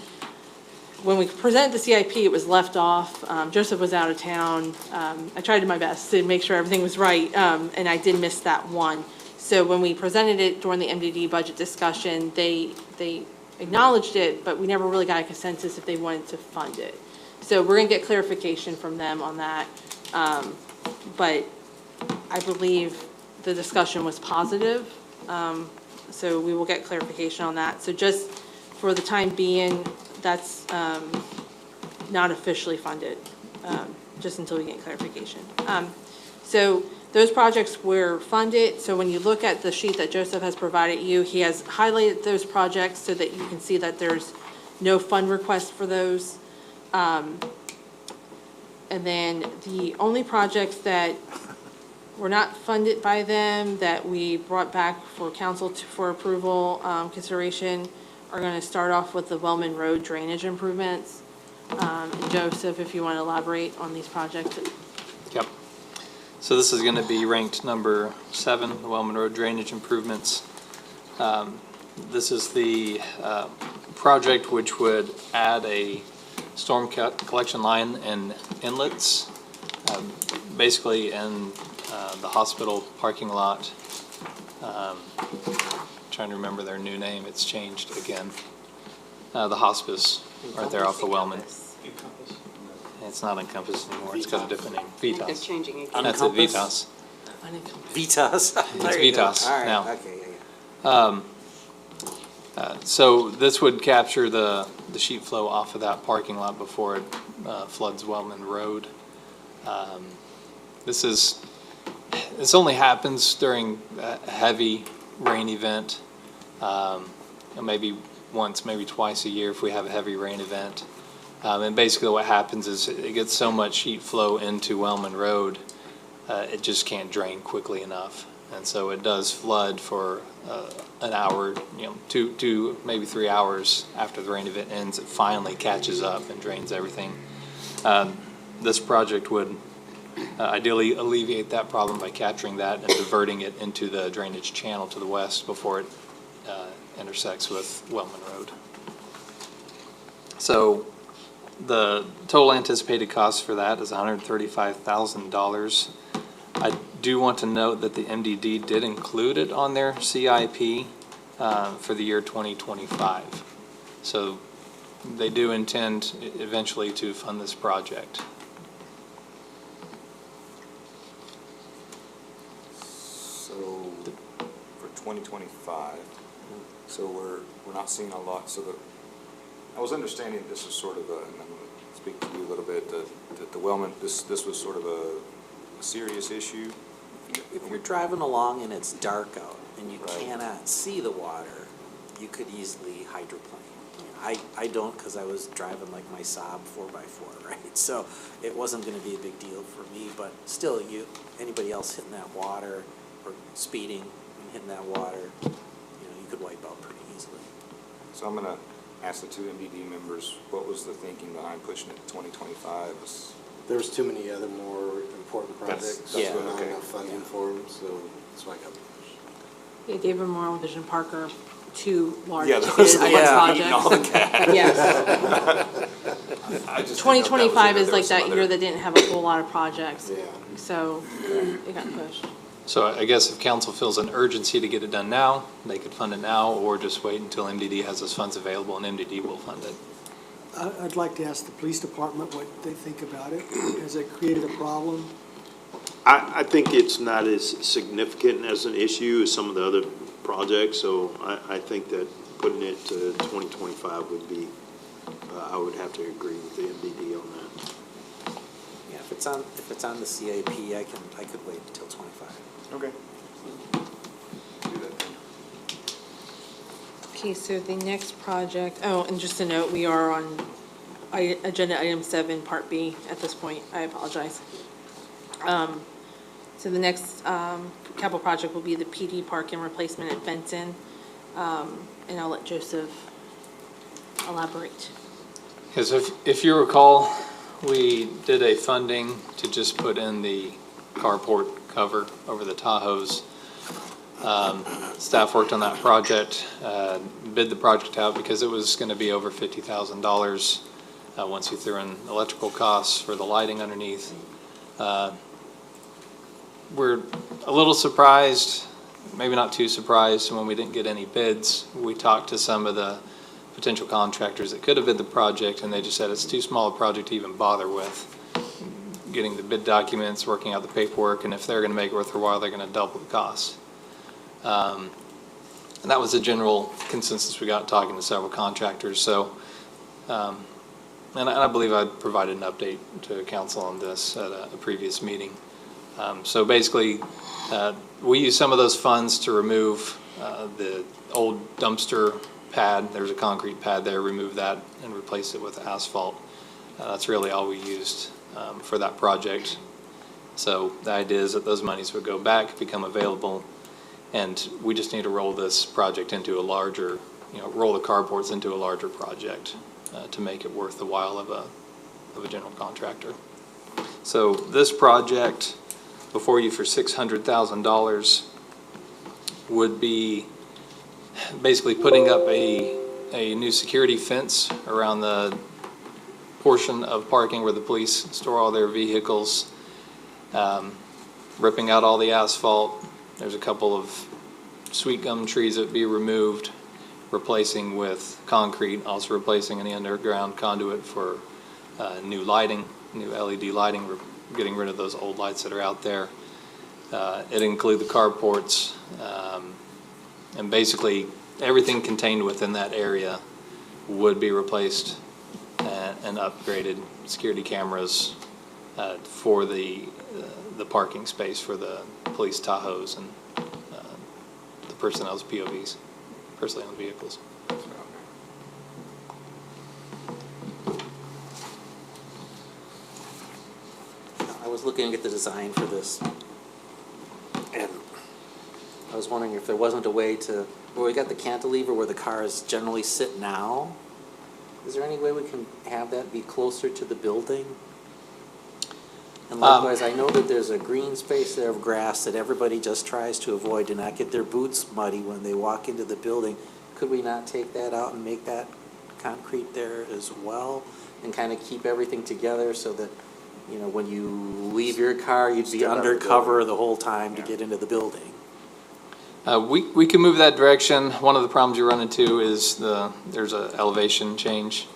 when we presented the CIP, it was left off. Joseph was out of town. I tried my best to make sure everything was right, and I did miss that one. So when we presented it during the MDD budget discussion, they acknowledged it, but we never really got a consensus if they wanted to fund it. So we're gonna get clarification from them on that. But I believe the discussion was positive, so we will get clarification on that. So just for the time being, that's not officially funded, just until we get clarification. So those projects were funded, so when you look at the sheet that Joseph has provided you, he has highlighted those projects so that you can see that there's no fund request for those. And then the only projects that were not funded by them that we brought back for council for approval, consideration, are gonna start off with the Wellman Road drainage improvements. And Joseph, if you wanna elaborate on these projects. Yep. So this is gonna be ranked number 7, the Wellman Road drainage improvements. This is the project which would add a storm collection line and inlets, basically in the hospital parking lot. Trying to remember their new name, it's changed again. The hospice, right there off the Wellman. It's not Encompass anymore, it's got a different name, They're Vitas. changing it. That's it, Vitas. Vitas. It's Vitas All right, now. okay, yeah. So this would capture the sheet flow off of that parking lot before it floods Wellman Road. This only happens during a heavy rain event, maybe once, maybe twice a year if we have a heavy rain event. And basically what happens is it gets so much sheet flow into Wellman Road, it just can't drain quickly enough. And so it does flood for an hour, 2 maybe 3 hours after the rain event ends. It finally catches up and drains everything. This project would ideally alleviate that problem by capturing that and diverting it into the drainage channel to the west before it intersects with Wellman Road. So the total anticipated cost for that is $135,000. I do want to note that the MDD did include it on their CIP for the year 2025. So they do intend eventually to fund this project. So for 2025, so we're not seeing a lot, so I was understanding this was sort of a, and I'm going to speak to you a little bit, that the Wellman, this was sort of a serious issue. If you're driving along and it's dark out and you Right. cannot see the water, you could easily hydroplane. I don't, because I was driving like my Saab 4x4, right? So it wasn't going to be a big deal for me, but still, anybody else hitting that water or speeding and hitting that water, you could wipe out pretty easily. So I'm going to ask the two MDD members, what was the thinking behind pushing it to 2025? There's too many other more important projects. Yeah. There's not Okay. enough funding for them, so that's why I got pushed. Yeah, David Memorial Vision Park are too large Yeah, to those fit are in one eating all the project. Yes. I just didn't know if that was 2025 it, is there like was some that other- year that didn't have a whole lot of projects, Yeah. so it got pushed. So I guess if council feels an urgency to get it done now, they could fund it now, or just wait until MDD has those funds available and MDD will fund it. I'd like to ask the police department what they think about it. Has it created a problem? I think it's not as significant as an issue as some of the other projects, so I think that putting it to 2025 would be, I would have to agree with the MDD on that. Yeah, if it's on the CIP, I could wait until 25. Okay. Do that then. Okay, so the next project, and just a note, we are on agenda item 7, part B at this point. I apologize. So the next capital project will be the PD parking replacement at Benton, and I'll let Joseph elaborate. Because if you recall, we did a funding to just put in the carport cover over the Tahoes. Staff worked on that project, bid the project out because it was going to be over $50,000 once you threw in electrical costs for the lighting underneath. We're a little surprised, maybe not too surprised, when we didn't get any bids. We talked to some of the potential contractors that could have bid the project, and they just said it's too small a project to even bother with. Getting the bid documents, working out the paperwork, and if they're going to make it worth their while, they're going to double the cost. And that was the general consensus we got talking to several contractors. So, and I believe I provided an update to council on this at a previous meeting. So basically, we use some of those funds to remove the old dumpster pad. There's a concrete pad there, remove that and replace it with asphalt. That's really all we used for that project. So the idea is that those monies would go back, become available, and we just need to roll this project into a larger, roll the carports into a larger project to make it worth the while of a general contractor. So this project before you for $600,000 would be basically putting up a new security fence around the portion of parking where the police store all their vehicles, ripping out all the asphalt. There's a couple of sweet gum trees that would be removed, replacing with concrete, also replacing any underground conduit for new lighting, new LED lighting. We're getting rid of those old lights that are out there. It include the carports, and basically everything contained within that area would be replaced and upgraded. Security cameras for the parking space for the police Tahoes and the personnel's POVs, personally owned vehicles. I was looking at the design for this, and I was wondering if there wasn't a way to, where we got the cantilever where the cars generally sit now, is there any way we can have that be closer to the building? And likewise, I know that there's a green space there of grass that everybody just tries to avoid to not get their boots muddy when they walk into the building. Could we not take that out and make that concrete there as well? And kind of keep everything together so that, you know, when you leave your car, you'd be Step out of the undercover building. the whole time to Yeah. get into the building. We can move that direction. One of the problems you run into is there's a elevation change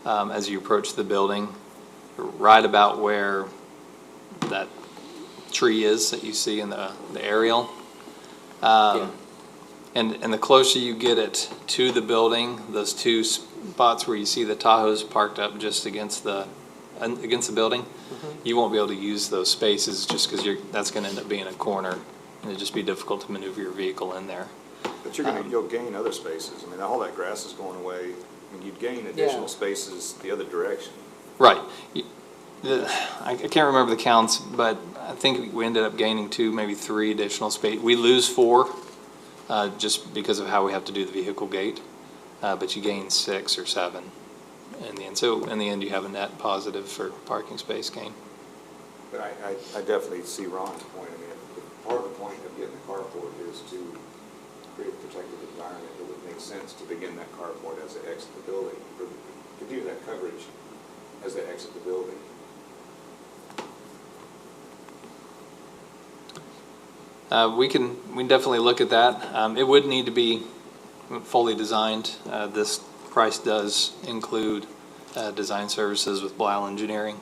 as you approach the building, right about where that tree is that you see in the aerial. Yeah. And the closer you get it to the building, those two spots where you see the Tahoes parked up just against the building, you won't be able to use those spaces just because that's going to end up being a corner. And it'd just be difficult to maneuver your vehicle in there. But you'll gain other spaces. I mean, all that grass is going away. I mean, you'd gain additional spaces the other direction. Right. I can't remember the counts, but I think we ended up gaining 2, maybe 3 additional space. We lose 4 just because of how we have to do the vehicle gate, but you gain 6 or 7 in the end. So in the end, you have a net positive for parking space gain. But I definitely see Ron's point. I mean, part of the point of getting the carport is to create a protected environment. It would make sense to begin that carport as they exit the building, or to do that coverage as they exit the building. We can definitely look at that. It would need to be fully designed. This price does include design services with Blyle Engineering,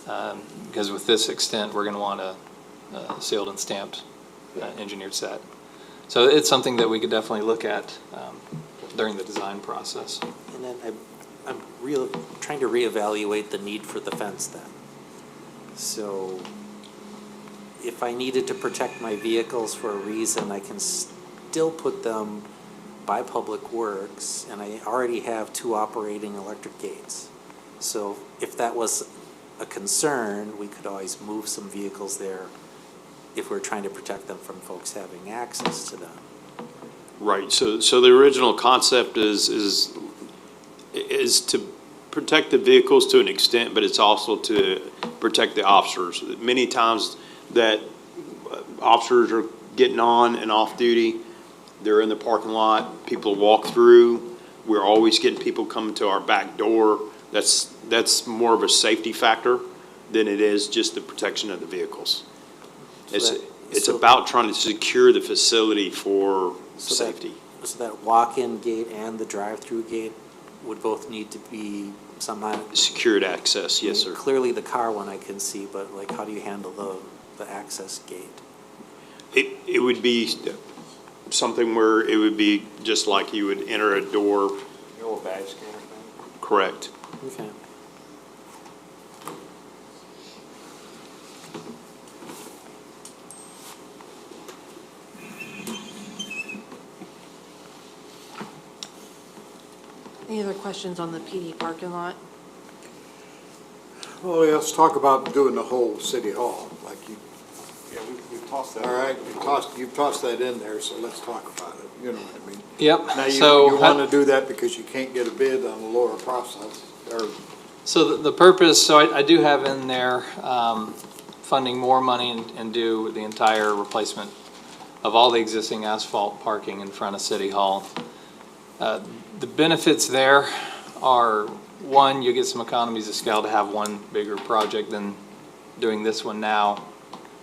because with this extent, we're going to want a sealed and stamped engineered set. So it's something that we could definitely look at during the design process. And then I'm trying to reevaluate the need for the fence then. So if I needed to protect my vehicles for a reason, I can still put them by Public Works, and I already have 2 operating electric gates. So if that was a concern, we could always move some vehicles there if we're trying to protect them from folks having access to them. Right, so the original concept is to protect the vehicles to an extent, but it's also to protect the officers. Many times that officers are getting on and off duty, they're in the parking lot, people walk through, we're always getting people coming to our back door. That's more of a safety factor than it is just the protection of the vehicles. It's about trying to secure the facility for safety. So that walk-in gate and the drive-through gate would both need to be somehow. Secured access, yes, sir. Clearly the car one I can see, but like how do you handle the access gate? It would be something where it would be just like you would enter a door. The old badge scanner thing? Correct. Okay. Any other questions on the PD parking lot? Well, let's talk about doing the whole city hall, like you, Yeah, we've tossed that. all right, you've tossed that in there, so let's talk about it, you know what I mean? Yep. Now, So you want to do that because you can't get a bid on the lower process, or, So the purpose, so I do have in there funding more money and do the entire replacement of all the existing asphalt parking in front of City Hall. The benefits there are, one, you get some economies of scale to have one bigger project than doing this one now.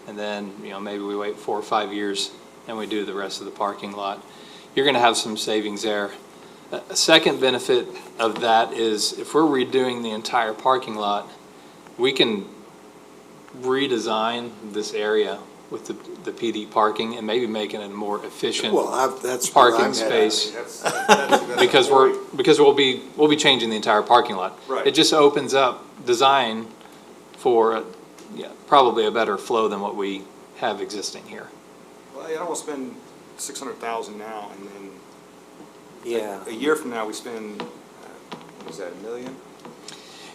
And then, you know, maybe we wait 4 or 5 years and we do the rest of the parking lot. You're going to have some savings there. A second benefit of that is if we're redoing the entire parking lot, we can redesign this area with the PD parking and maybe making it a more efficient well, that's where I'm parking headed. space. That's Because we'll be changing the entire parking lot. Right. It just opens up design for probably a better flow than what we have existing here. Well, I don't want to spend 600,000 now, and then Yeah. a year from now, we spend, what is that, $1 million?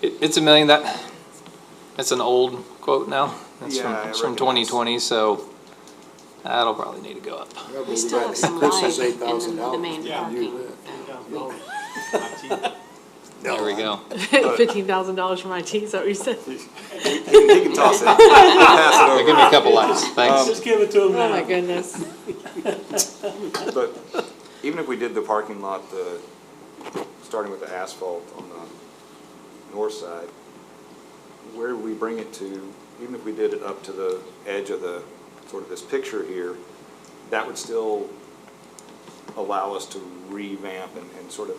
It's $1 million. That's an old quote now. It's Yeah, I from, it's from recognize. 2020, so that'll probably need to go up. Yeah, but We we still got have some increases light in the $8,000. main Yeah. parking. You- Yeah, There we go. $15,000 from IT, is that what you said? He can toss it. We'll pass it over. Give me a couple lights, thanks. Just give it to him Oh, my now. goodness. But even if we did the parking lot, starting with the asphalt on the north side, where would we bring it to? Even if we did it up to the edge of the, sort of this picture here, that would still allow us to revamp and sort of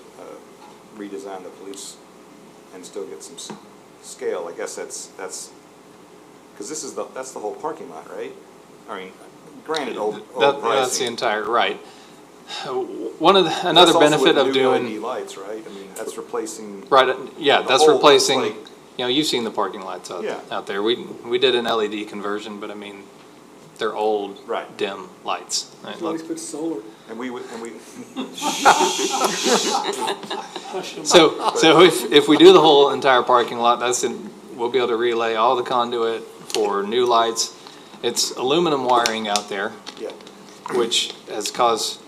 redesign the police and still get some scale. I guess that's, because that's the whole parking lot, right? I mean, granted, old pricing. That's the entire, right. Another That's also benefit with of new doing. LED lights, right? I mean, that's replacing. Right, yeah, the that's whole, replacing, like- you know, you've seen the parking lights Yeah. out there. We did an LED conversion, but I mean, they're old, Right. dim lights. I mean, You always look, put solar. And we would, so if we do the whole entire parking lot, we'll be able to relay all the conduit for new lights. It's aluminum wiring out there, yeah, which has caused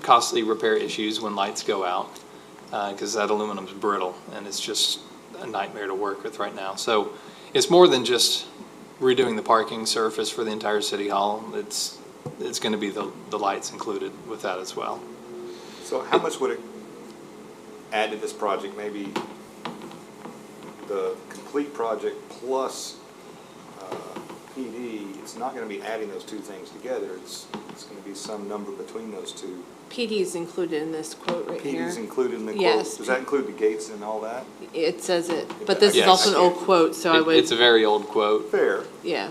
costly repair issues when lights go out, because that aluminum's brittle, and it's just a nightmare to work with right now. So it's more than just redoing the parking surface for the entire city hall. It's gonna be the lights included with that as well. so how much would it add to this project? Maybe the complete project plus PD, it's not gonna be adding those two things together. It's gonna be some number between those two. PD is included in this quote right here. PD's included in the quote? Yes. Does that include the gates and all that? It says it, but this is Yes. also an old quote, so I would, It's a very old quote. Fair. yeah.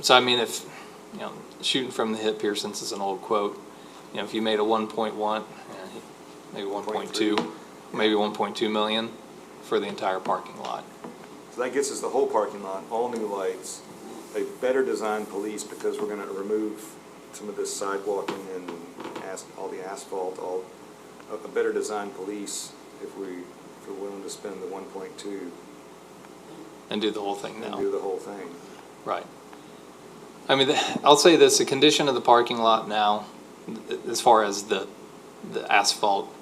So I mean, if, you know, shooting from the hip here, since it's an old quote, you know, if you made a 1.1, maybe 1.2, maybe 1.2 million for the entire parking lot. So that gets us the whole parking lot, all new lights, a better designed police because we're gonna remove some of this sidewalking and all the asphalt, a better designed police if we're willing to spend the 1.2 And do the whole thing and now. do the whole thing. Right. I mean, I'll say this, the condition of the parking lot now, as far as the asphalt,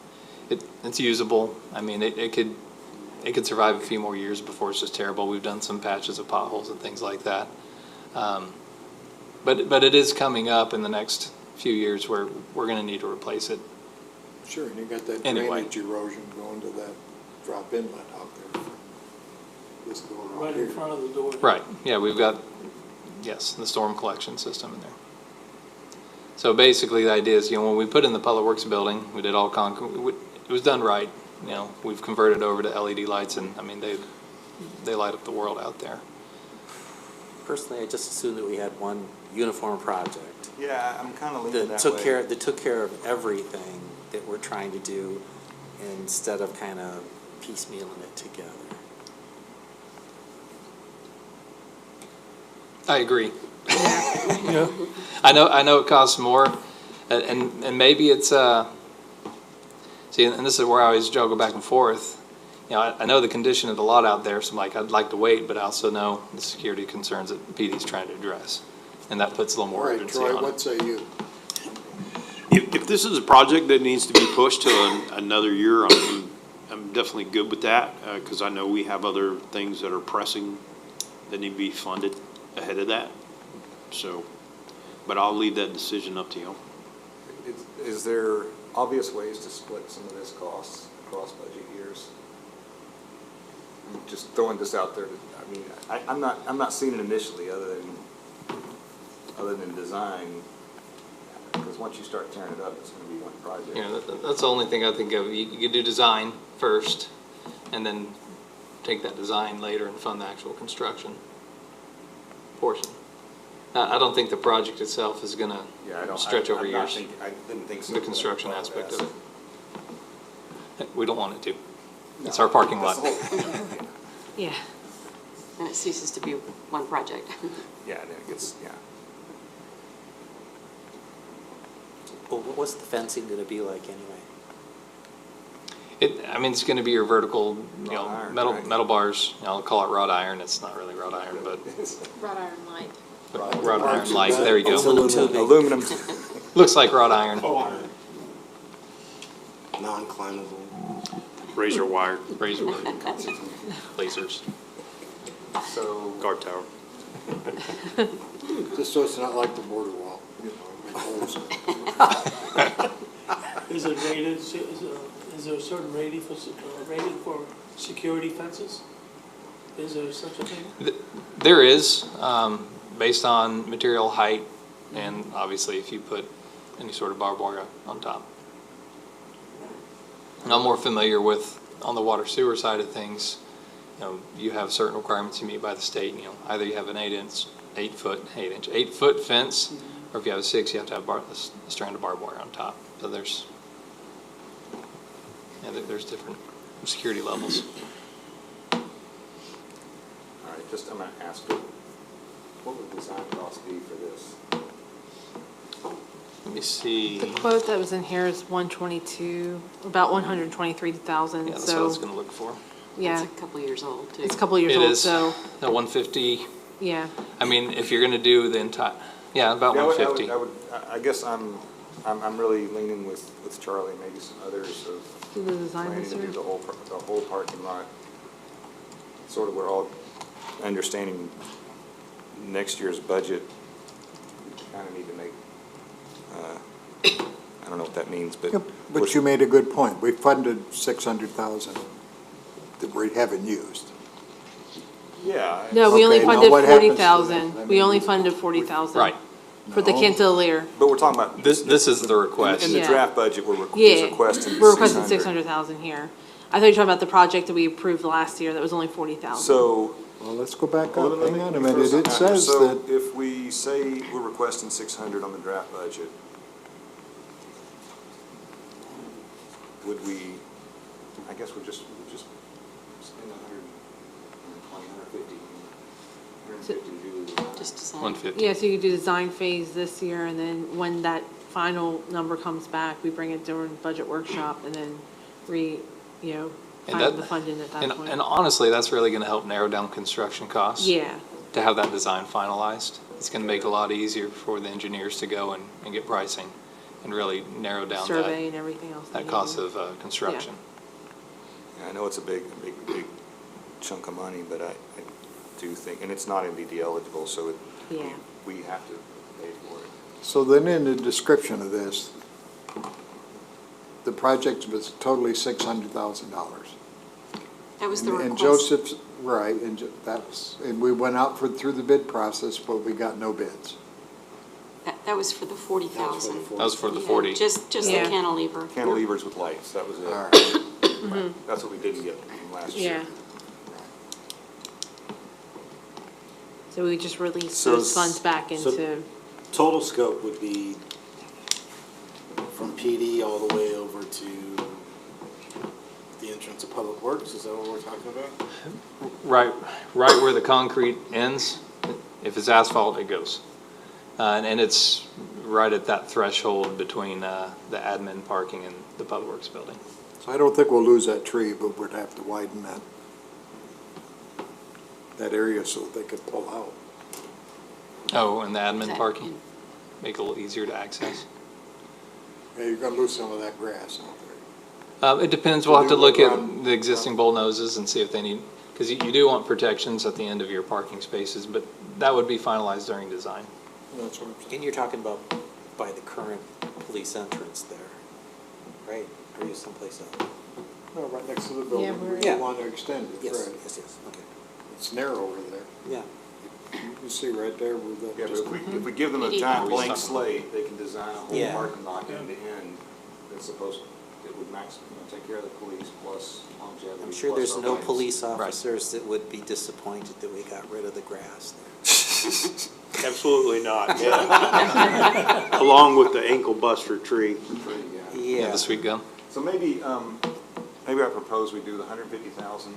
it's usable. I mean, it could survive a few more years before it's just terrible. We've done some patches of potholes and things like that. But it is coming up in the next few years where we're gonna need to replace it. Sure, and you got that Anyway. drainage erosion going to that drop inlet out there. This door Right right in here. front of the door. Right, yeah, we've got, yes, the storm collection system in there. So basically, the idea is, you know, when we put in the Public Works building, we did all concrete, it was done right. You know, we've converted over to LED lights, and, I mean, they light up the world out there. Personally, I just assumed that we had one uniform project Yeah, I'm kinda leaning that that way. took care of everything that we're trying to do instead of kind of piecemealing it together. I agree. Yeah. I know it costs more, and maybe it's, see, and this is where I always juggle back and forth. You know, I know the condition of the lot out there, so I'm like, I'd like to wait, but I also know the security concerns that PD's trying to address. And that puts a little All more right, urgency Troy, on what it. say you? If this is a project that needs to be pushed to another year, I'm definitely good with that, because I know we have other things that are pressing that need to be funded ahead of that. So, but I'll leave that decision up to you. Is there obvious ways to split some of this costs across budget years? I'm just throwing this out there, I mean, I'm not seeing it initially other than design, because once you start tearing it up, it's gonna be one project. You know, that's the only thing I think of. You could do design first, and then take that design later and fund the actual construction portion. I don't think the project itself is gonna Yeah, I don't. stretch over I'm not years. I didn't think so. The construction Well, aspect that's- of it. We don't want it to. It's our parking lot. That's the whole- Yeah. And it ceases to be one project. Yeah, and it gets, yeah. Well, what's the fencing gonna be like anyway? I mean, it's gonna be your vertical, you know, Wrought iron, metal, right. metal bars. You know, I'll call it wrought iron. It's not really wrought iron, but Wrought iron light. wrought iron light. There you go. Aluminum tubing. Aluminum. Looks like wrought iron. non-climbable. Razor wire, Razor, lasers. So, guard tower. Just so it's not like the border wall, you know, make holes. Is it rated, is there a certain rating for security fences? Is there such a thing? There is, based on material height, and obviously if you put any sort of barbed wire on top. And I'm more familiar with, on the water sewer side of things, you have certain requirements you meet by the state, either you have an 8-foot fence, or if you have a 6, you have to have a strand of barbed wire on top. So there's different security levels. all right, I'm gonna ask you, what would design cost be for this? Let me see. The quote that was in here is 122, about 123,000, Yeah, that's what I was so, gonna look for. yeah. It's a couple years old, too. It's a couple years It old, is. so, The 150, yeah. I mean, if you're gonna do the entire, about Yeah, 150. I guess I'm really leaning with Charlie, maybe some others of Do the design planning this to do year? the whole parking lot. Sort of, we're all understanding next year's budget, we kind of need to make, I don't know what that means, but. But you made a good point. We funded 600,000 that we haven't used. Yeah. No, we only Okay, now funded what happens to 40,000. that? I We mean, only funded 40,000. Right. For the No. cantilever. But we're talking about. This is the request. In the Yeah. draft budget, we're Yeah, requesting we're requesting 600. 600,000 here. I thought you were talking about the project that we approved last year, that was only 40,000. So. Well, let's go back Well, up. let Hang me on a throw minute. It something out here. says So that, if we say we're requesting 600 on the draft budget, would we, I guess we'd just spend 120, 150, 150 to do the design. Just design. 150. Yeah, so you do design phase this year, and then when that final number comes back, we bring it during budget workshop, and then And find that- the funding at that And point. honestly, that's really gonna help narrow down construction costs. Yeah, To have that design finalized. It's gonna make it a lot easier for the engineers to go and get pricing and really narrow down survey and everything else. that they cost need. of construction. Yeah, I know it's a big chunk of money, but I do think, and it's not MDD eligible, so Yeah. we have to pay for it. so then in the description of this, the project was totally $600,000. That was the request. And Joseph's, right, and and we went out through the bid process, but we got no bids. That was for the 40,000. That was for the Yeah, 40. Just the Yeah. cantilever. Cantilevers with lights, that was it. All right. Right. That's what we didn't get from last year. Yeah. So we just release So those funds back so- into, Total scope would be from PD all the way over to the entrance of Public Works, is that what we're talking about? Right where the concrete ends, if it's asphalt, it goes. And it's right at that threshold between the admin parking and the Public Works building. So I don't think we'll lose that tree, but we'd have to widen that area so they could pull out. Oh, and the admin That- parking, make it a little easier to access. Yeah, you're gonna lose some of that grass out there. It depends, we'll have to look Around- at the existing bull noses and see if they need, because you do want protections at the end of your parking spaces, but that would be finalized during design. That's what I'm saying. And you're talking about by the current police entrance there, right? Or are you someplace else? No, right next to the Yeah, building, we're- we Yeah. want to extend it, Yes, right? yes, okay. It's narrow over there. Yeah. You can see right there where the. Yeah, but if we give them a giant blank slate, they can design a whole Yeah. parking lot end to end. That's supposed, it would take care of the police plus longevity. I'm sure plus there's our no lights. police officers that would be disappointed that we got rid of the grass there. Absolutely not, yeah. Along with the ankle buster tree. Yeah. Yeah, the sweet gum. So maybe I propose we do the 150,000,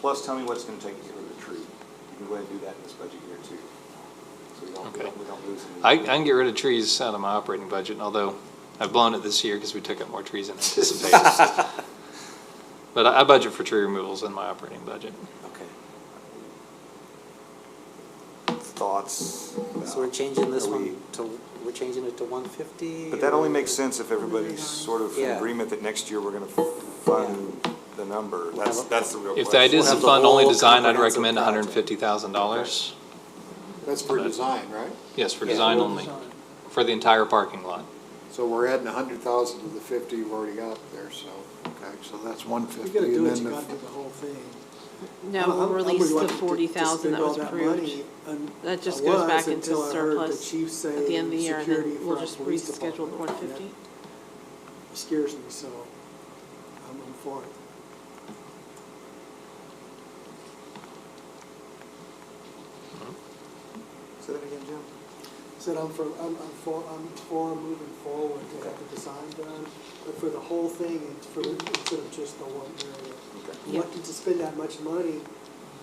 plus tell me what it's gonna take to get rid of the tree. You can go ahead and do that in this budget year too. So we don't lose any. I can get rid of trees out of my operating budget, although I've blown it this year because we took up more trees than anticipated. But I budget for tree removals in my operating budget. Okay. Thoughts? So we're changing this Are we- one to we're changing it to 150. But that only or- makes sense if everybody's sort of in Yeah. agreement that next year we're gonna fund the number. That's the real question. If the idea is We'll to have the fund only whole design, I'd comprehensive recommend project. $150,000. That's for design, right? Yes, for design only, for the entire parking lot. So we're adding 100,000 to the 50 you've already got there, so, okay, so that's If 150. you're gonna do and it, then you the- gotta do the whole thing. No, I'm- we'll I'm release the reluctant to 40,000 that spend was all approved. money, and That just I goes was back into until I heard the surplus chief at say the end of the year, and security then for we'll our just police reschedule the department. 150. That scares me, so I'm for it. Say that again, Jim? Said I'm for moving forward to have the design done, but for the whole thing, instead of just the one area. Okay. I'm Reluctant to spend that much money,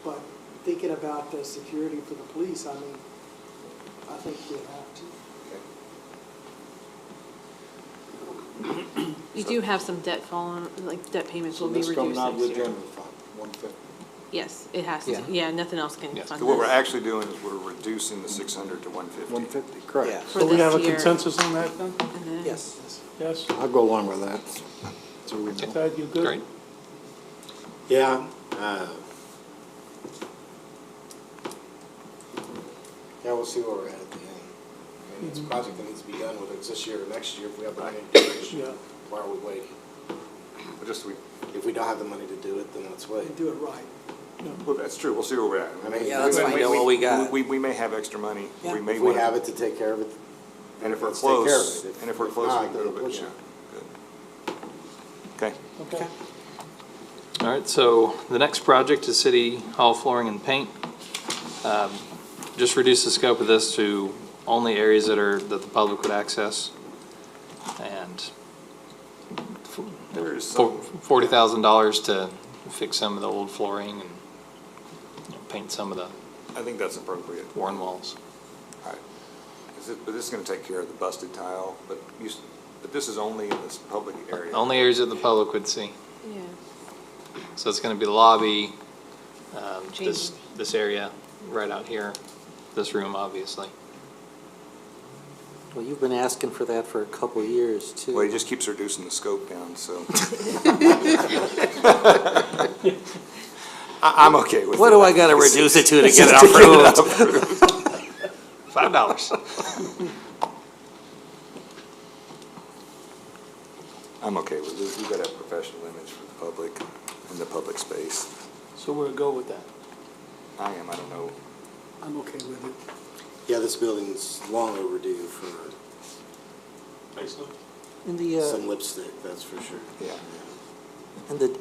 but thinking about the security for the police, I mean, I think we have to. You do have some debt falling, like debt payments So will be this coming reduced out of the next year. general fund, 150. Yes, it has to, Yeah. yeah, nothing else can Yes. fund So what we're this. actually doing is we're reducing the 600 to 150. 150, correct. Yeah. For So we have a this year. consensus on that then? And then- Yes. Yes? I'll go along with that, so we know. Ted, you good? Great. Yeah, yeah, we'll see where we're at the end. I mean, it's a project that needs to be done, whether it's this year or next year. If we have the money to do it this year, Yeah. why are we waiting? But just, If we don't have the money to do it, then let's wait. And do it right. well, that's true, we'll see where we're at. I mean, Yeah, let's find out what we got. We may have extra money. Yeah. We may If we wanna- have it to take care of it, And if we're let's take care of close, it. and if we're If close, not, we can then move push it, it. yeah. Good. Okay. Okay. All right, so the next project is City Hall flooring and paint. Just reduce the scope of this to only areas that the public would access. And There is some, $40,000 to fix some of the old flooring and paint some of the I think that's appropriate. worn walls. All right. But this is gonna take care of the busted tile, but this is only in this public area. Only areas that the public would see. Yeah. So it's gonna be the lobby, Change. this area right out here, this room, obviously. Well, you've been asking for that for a couple of years, too. Well, he just keeps reducing the scope down, so. I'm okay with it. What do I gotta reduce it to get it approved? $5. I'm okay with this. We've got to have a professional image for the public in the public space. So we'll go with that. I don't know. I'm okay with it. Yeah, this building's long overdue for In the, some lipstick, that's for sure. Yeah.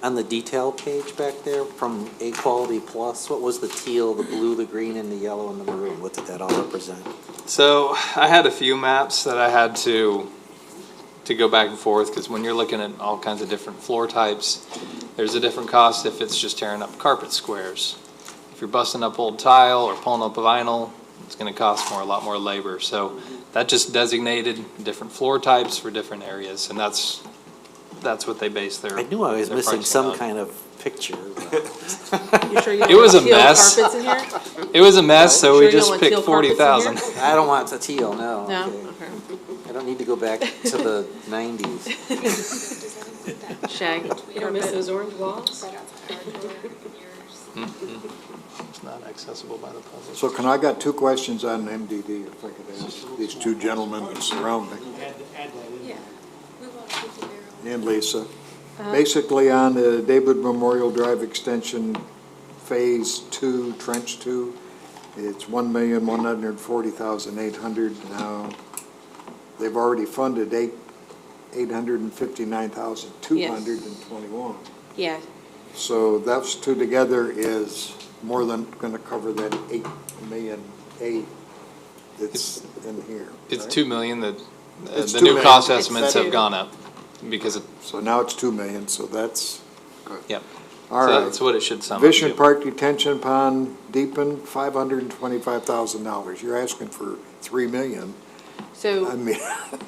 on the detail page back there, from A Quality Plus, what was the teal, the blue, the green, and the yellow, and the maroon? What did that all represent? So I had a few maps that I had to go back and forth, because when you're looking at all kinds of different floor types, there's a different cost if it's just tearing up carpet squares. If you're busting up old tile or pulling up a vinyl, it's gonna cost a lot more labor. So that just designated different floor types for different areas, and that's what they base their. I knew I was their missing pricing some on. kind of picture. You sure you It don't was want a teal mess. carpets in here? It was a mess, so Sure we you don't just want picked teal carpets in here? 40,000. I don't want the teal, no. No? Okay. Okay. I don't need to go back to the 90s. Shag. You don't miss those orange walls? It's not accessible by the public. So I got two questions on MDD, if I could ask these two gentlemen that surround me, Yeah. and Lisa. Basically, on the David Memorial Drive Extension Phase 2, Trench 2, it's $1,140,800 now. They've already funded $859,221. Yeah, So those two together is more than gonna cover that $8,000,008 that's in here. It's right? 2 million, the It's the 2 new million. cost It's estimates two. have gone up because of, So now it's 2 million, so that's good. yep. All So right. that's what it should sum up Vision to. Park Detention Pond deepened, $525,000. You're asking for 3 million. I so mean,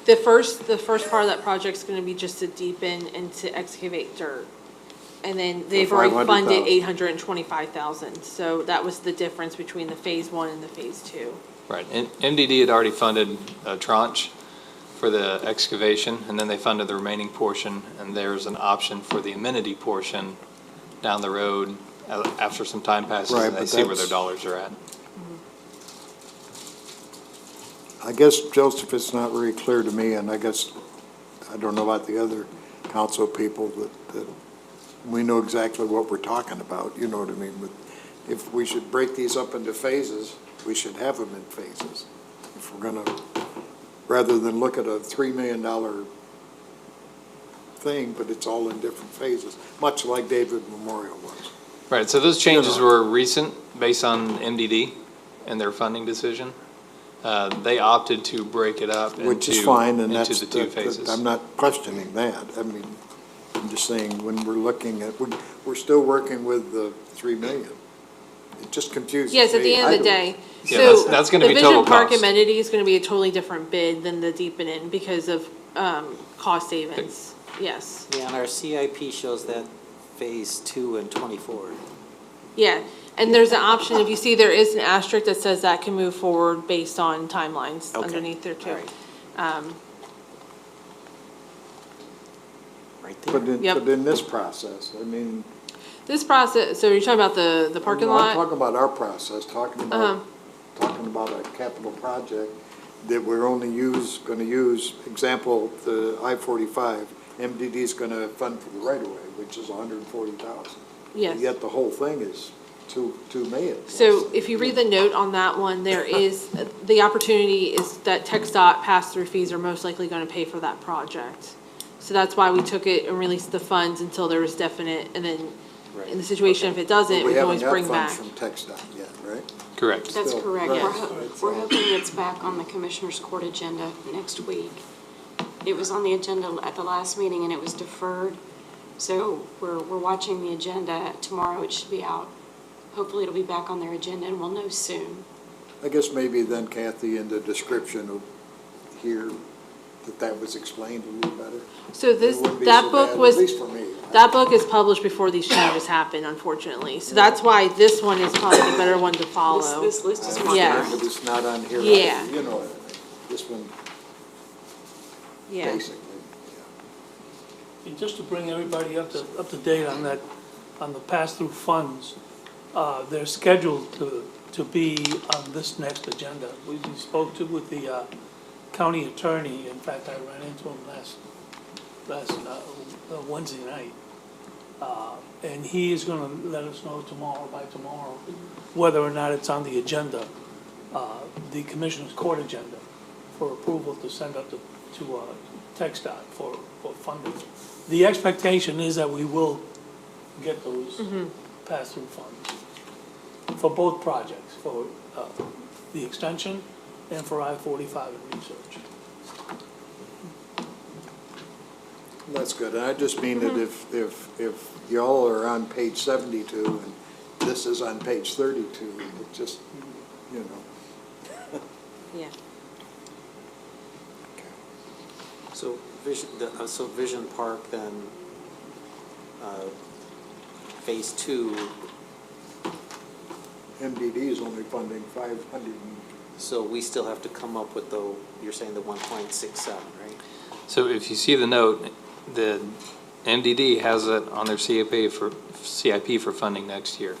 the first part of that project's gonna be just to deepen and to excavate dirt. And then they've already funded 500,000. 825,000, so that was the difference between the phase 1 and the phase 2. Right, and MDD had already funded a tranche for the excavation, and then they funded the remaining portion, and there's an option for the amenity portion down the road after some time passes, Right, and they but see where their that's- dollars are at. I guess, Joseph, it's not very clear to me, and I guess, I don't know about the other council people, that we know exactly what we're talking about, you know what I mean? But if we should break these up into phases, we should have them in phases. If we're gonna, rather than look at a $3 million thing, but it's all in different phases, much like David Memorial was. Right, so those changes know. were recent, based on MDD and their funding decision. They opted to break it up Which is into fine, and that's, the two phases. I'm not questioning that. I mean, I'm just saying, when we're looking at, we're still working with the 3 million. It just confuses me. Yes, at the end of the I day. Yeah, So that's gonna be total The Vision Park cost. amenity is gonna be a totally different bid than the Deepen In because of, cost savings. Yes. Yeah, and our CIP shows that phase 2 and 24. Yeah, and there's an option, if you see, there is an asterisk that says that can move forward based on timelines Okay. underneath there too. All right there. Yep. But in this process, I mean. This process, so you're talking about the parking I'm lot? talking about our process, talking about a capital project that we're only gonna use, example, the I-45, MDD's gonna fund for the right-of-way, which is 140,000. Yes. Yet the whole thing is 2 million. So if you read the note on that one, there is, the opportunity is that TxDOT pass-through fees are most likely gonna pay for that project. So that's why we took it and released the funds until there was definite, and then in the situation, if it doesn't, we can always bring back. We haven't got funds from TxDOT yet, right? Correct. That's Still, correct. right. We're hoping it's back on the Commissioners Court agenda next week. It was on the agenda at the last meeting and it was deferred. So we're watching the agenda. Tomorrow it should be out. Hopefully it'll be back on their agenda and we'll know soon. I guess maybe then, Kathy, in the description of here, that was explained a little better. So this, It wouldn't be that so book bad, was, At least for me. that book is published before these changes happen, unfortunately. So that's why this one is probably the better one to follow. This list is I more. Yeah. understand, but it's not on here. Yeah. You know what I mean. This one, Yeah. basically, And just to bring everybody up to date on that, on the pass-through funds, they're scheduled to be on this next agenda. We spoke with the county attorney. In fact, I ran into him last Wednesday night. And he is gonna let us know by tomorrow, whether or not it's on the agenda, the Commissioner's Court agenda, for approval to send up to TxDOT for funding. The expectation is that we will get those pass-through funds for both projects, for the extension and for I-45 and research. that's good. And I just mean that if y'all are on page 72 and this is on page 32, it just, you know. Yeah. So Vision Park then, phase 2, MDD is only funding 500. so we still have to come up with you're saying the 1.67, right? So if you see the note, the MDD has it on their CIP for funding next year.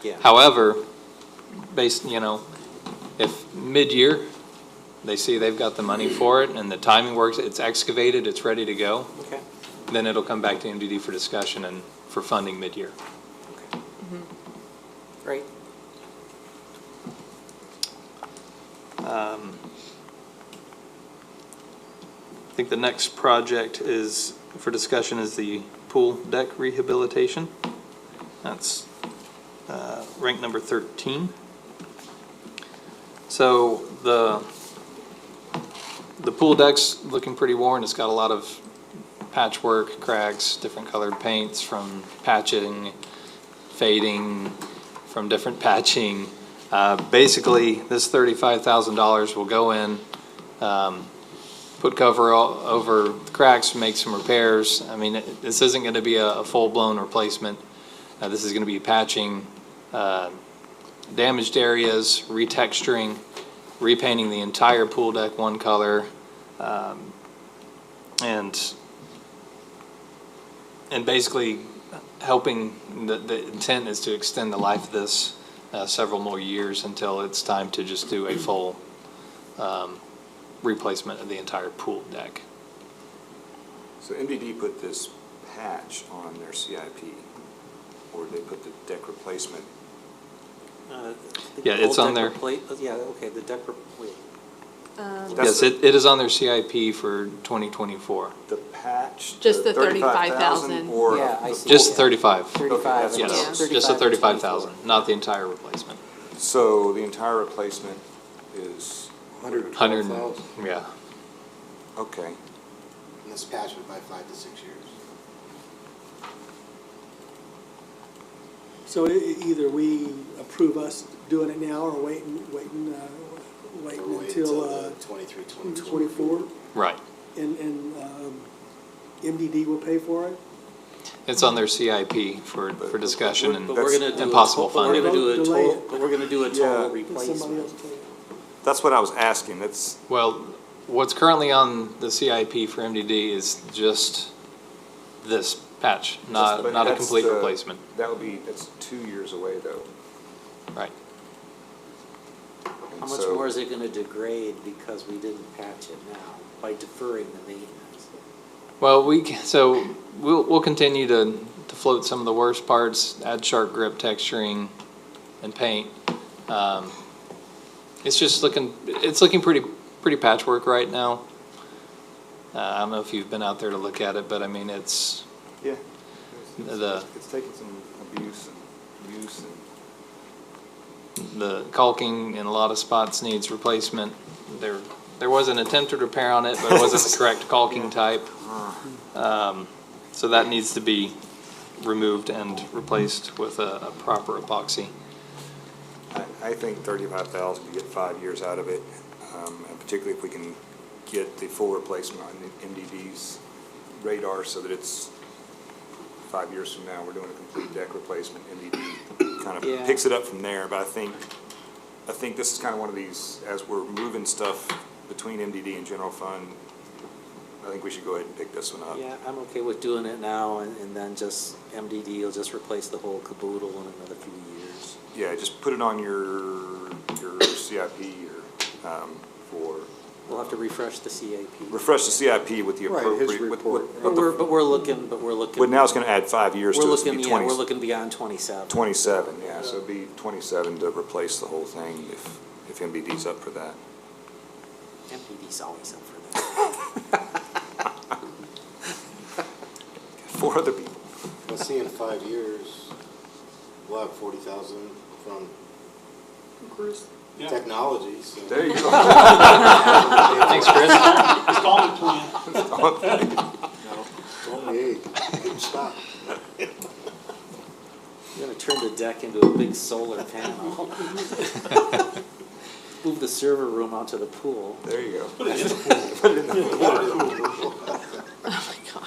Yeah. However, if mid-year, they see they've got the money for it and the timing works, it's excavated, it's ready to go, Okay. then it'll come back to MDD for discussion and for funding mid-year. Okay. Great. I think the next project for discussion is the pool deck rehabilitation. That's ranked number 13. So the pool deck's looking pretty worn. It's got a lot of patchwork, cracks, different colored paints from patching, fading, from different patching. Basically, this $35,000 will go in, put cover over the cracks, make some repairs. I mean, this isn't going to be a full-blown replacement. This is going to be patching damaged areas, retexturing, repainting the entire pool deck one color, and basically helping, the intent is to extend the life of this several more years until it's time to just do a full replacement of the entire pool deck. So MDD put this patch on their CIP, or they put the deck replacement. Yeah, it's on there. Yeah, okay, the deck, wait. Yes, it is on their CIP for 2024. The patch? Just the 35,000. Or? Yeah, I see. Just 35. 35. that's and what Yes, it just the 35 35,000, not the entire replacement. So the entire replacement is, 112,000. Yeah. okay. And this patch would buy 5 to 6 years. So either we approve us doing it now or waiting Or wait until 23, 24. 24, Right. and MDD will pay for it? It's on their CIP for discussion and But we're gonna do and a possible to- but we're funding. gonna do a Delay total, it. but we're gonna do a Yeah. total Somebody replacement. else pay it? That's what I was asking. That's, Well, what's currently on the CIP for MDD is just this patch, not but a that's complete the- replacement. that's 2 years away though. Right. And How much so- more is it gonna degrade because we didn't patch it now by deferring the maintenance? Well, we'll continue to float some of the worst parts, add shark grip texturing and paint. It's looking pretty patchwork right now. I don't know if you've been out there to look at it, but I mean, it's Yeah. the It's taken some abuse and use and. the caulking in a lot of spots needs replacement. There was an attempted repair on it, but it wasn't the correct caulking type. So that needs to be removed and replaced with a proper epoxy. I think 35,000 to get 5 years out of it, and particularly if we can get the full replacement on the MDD's radar so that it's 5 years from now, we're doing a complete deck replacement. MDD kind Yeah. of picks it up from there, but I think this is kind of one of these, as we're moving stuff between MDD and general fund, I think we should go ahead and pick this one up. Yeah, I'm okay with doing it now and then just MDD will just replace the whole caboodle in another few years. Yeah, just put it on your CIP or, for, We'll have to refresh the CAP. refresh the CIP with the Right, his appropriate, report. But we're looking. Well, now it's gonna add 5 years We're to it, so looking, it'd be yeah, 20. we're looking beyond 27. 27, yeah, so it'd be 27 to replace the whole thing if MBD's up for that. MPD's always up for that. 4 other people. Let's see in 5 years, we'll have 40,000 from technology, so. There you go. Thanks, Chris. Installment plan. No, it's only 8, good stop. You're gonna turn the deck into a big solar panel. Move the server room out to the pool. There you go. Put it in the pool.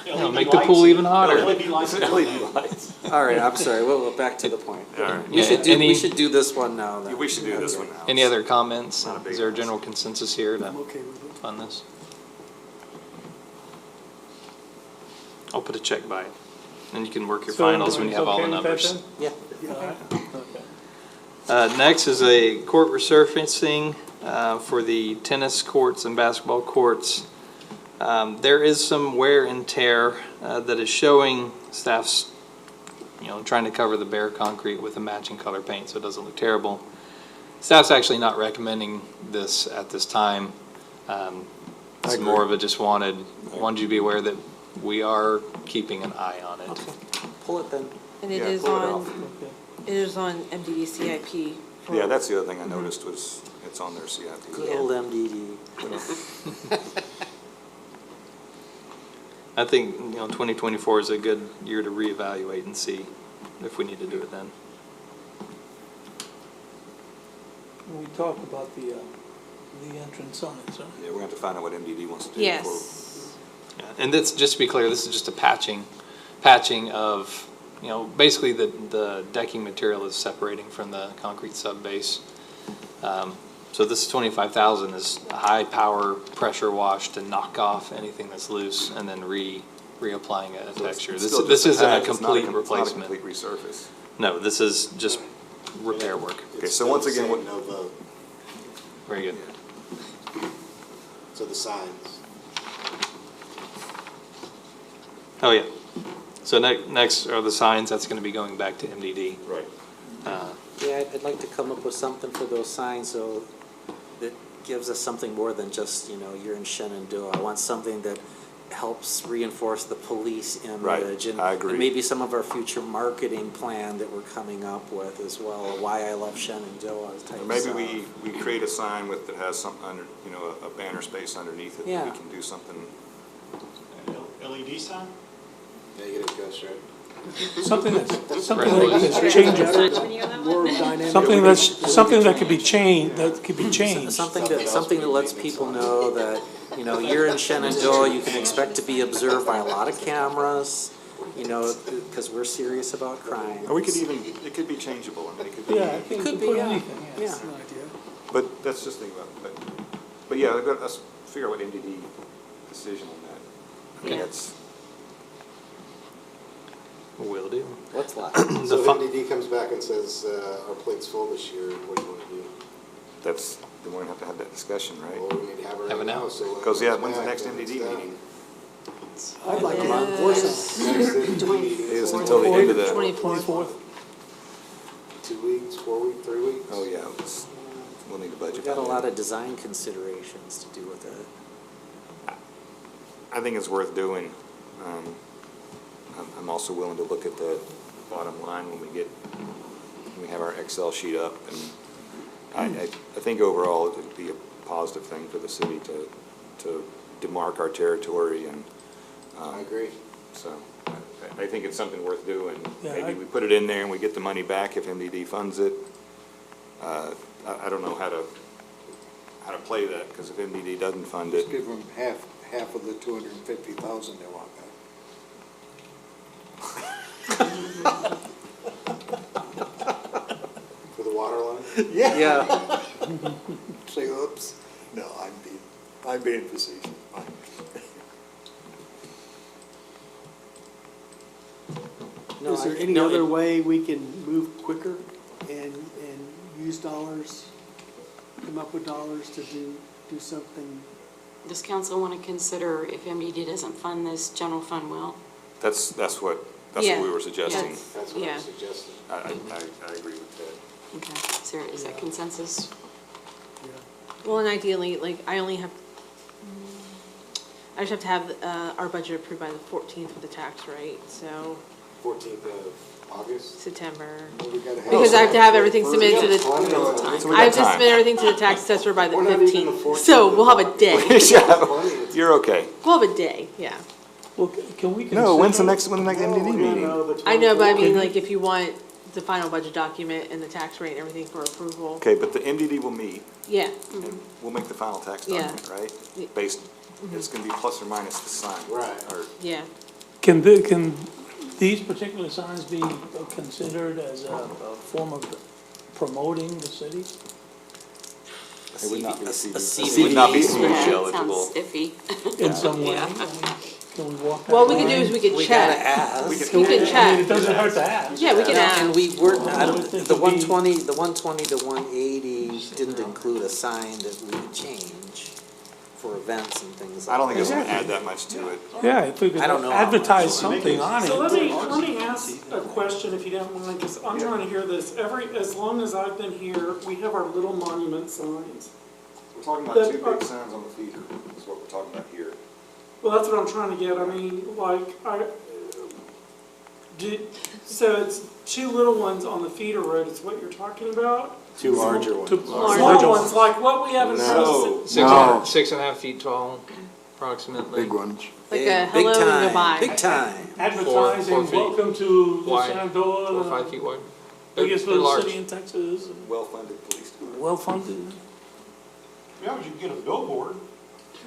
It'll make the pool even hotter. LED lights. LED lights. All right, I'm sorry, well, back to the point. All right. We should do, Any- we should do this one now then. We should do this one now. Any other comments? Not a big Is there a one. general consensus here to I'm okay with it. fund this? I'll put a check by it. And you can work your finals when you have all the numbers. Yeah. Next is a court resurfacing for the tennis courts and basketball courts. There is some wear and tear that is showing. Staff's, trying to cover the bare concrete with a matching color paint so it doesn't look terrible. Staff's actually not recommending this at this time. It's more of a just wanted you to be aware that we are keeping an eye on it. Okay, pull it then. And it Yeah, is pull it on, off. it is on MDD CIP. for- Yeah, that's the other thing I noticed was it's on their CIP. Good old MDD. I think, 2024 is a good year to reevaluate and see if we need to do it then. We talked about the entrance on it, so. Yeah, we're gonna have to find out what MDD wants to do. Yes. Yeah, and this, just to be clear, this is just a patching of, basically the decking material is separating from the concrete sub base. So this 25,000 is high power pressure wash to knock off anything that's loose and then reapplying a texture. It's still This just isn't a patch, it's not complete it's not a replacement. complete resurface. No, this is just repair work. Okay, so once again, what, No vote. Very good. So the signs. Oh, yeah. So next are the signs, that's gonna be going back to MDD. right. Yeah, I'd like to come up with something for those signs, so that gives us something more than just, you're in Shenandoah. I want something that helps reinforce the police Right, image. I agree. And maybe some of our future marketing plan that we're coming up with as well, why I love Shenandoah type Or of maybe stuff. we create a sign that has some under, a banner space underneath it, that Yeah. we can do something. LED sign? Negative ghost, right? Something that's changeable. More dynamic. Something that could be changed, Something that lets people know that, you're in Shenandoah, you can expect to be observed by a lot of cameras, because we're serious about crime. Or we could even, it could be changeable, I mean, it could be. Yeah, it could be, put yeah. anything, yes. Yeah. But that's just thinking about it. But yeah, let's figure out what MDD decision on that. I mean, Yeah. that's, Will do. What's left? So if MDD comes back and says, our plate's full this year, what do you want to do? then we're gonna have to have that discussion, Well, right? we need to have it Have right it now. now, so. when it Because, yeah, comes when's the back, next then it's MDD done. meeting? I'd like to reinforce them. Next MDD meeting It is in until the end of the, 24th. 2 weeks, 4 weeks, 3 weeks? oh, yeah, we'll need a budget. We've got a by lot then. of design considerations to do with it. I think it's worth doing. I'm also willing to look at the bottom line when we have our Excel sheet up. And I think overall it would be a positive thing for the city to demarc our territory and. I agree. So I think it's something worth doing. Yeah, Maybe we put it in there and we get the money back if MDD funds it. I don't know how to play that, because if MDD doesn't fund it, Just give them half of the 250,000 they want back. For the water line? Yeah. Say, oops, no, I'm being facetious. No, Is there I- any no, other it- way we can move quicker and use dollars, come up with dollars to do something? Does council want to consider if MDD doesn't fund this, general fund will? that's what Yeah. we were suggesting. That's what Yeah. I'm suggesting. I agree with that. Okay. Is that consensus? Well, and ideally, like, I just have to have our budget approved by the 14th with the tax rate, so 14th of August? September. Well, we gotta have- Because I have to have everything submitted to the, So we I got have to time. submit everything to the tax assessor by the We're not even the 15th. 14th So of we'll have a day. Yeah, you're okay. We'll have a day, yeah. Well, can we consider? No, when's the next MDD meeting? I know, but I mean, like, if you want the final budget document and the tax rate and everything for approval, Okay, but the MDD will meet, yeah. and we'll make the final tax Yeah. document, right? Yeah. Based, it's gonna be plus or minus the sign. Right. Or, Yeah. Can these particular signs be considered as a form of promoting the city? it would not be A it would not be CVD. CVD Yeah, it eligible. sounds iffy. In some way? Yeah. Can we walk that What we line? can do is we could We gotta check. ask. We I can mean, check. it doesn't hurt to ask. Yeah, we can And ask. we were, I would think the it'd be- 120 to 180 didn't include a sign that we could change for events and things like that. I don't think it's gonna add that much to it. Yeah, if we could I don't know how much. advertise something on So it. let me ask a question, if you don't mind, because I'm trying to hear this. As long as I've been here, we have our little monument signs. We're talking about two big signs on the feeder, is what we're talking about here. Well, that's what I'm trying to get. I mean, like, so it's two little ones on the feeder road is what you're talking about? Two larger ones. Small ones, like what we have in front of us. No. 6.5 feet tall, approximately. Big ones. Like a Big hello and time, goodbye. Big time. Advertising, 4 feet welcome to wide, Shenandoah. 4 or 5 feet wide. Biggest They're little large. city in Texas, Well-funded police department. well-funded. Yeah, but you can get a billboard.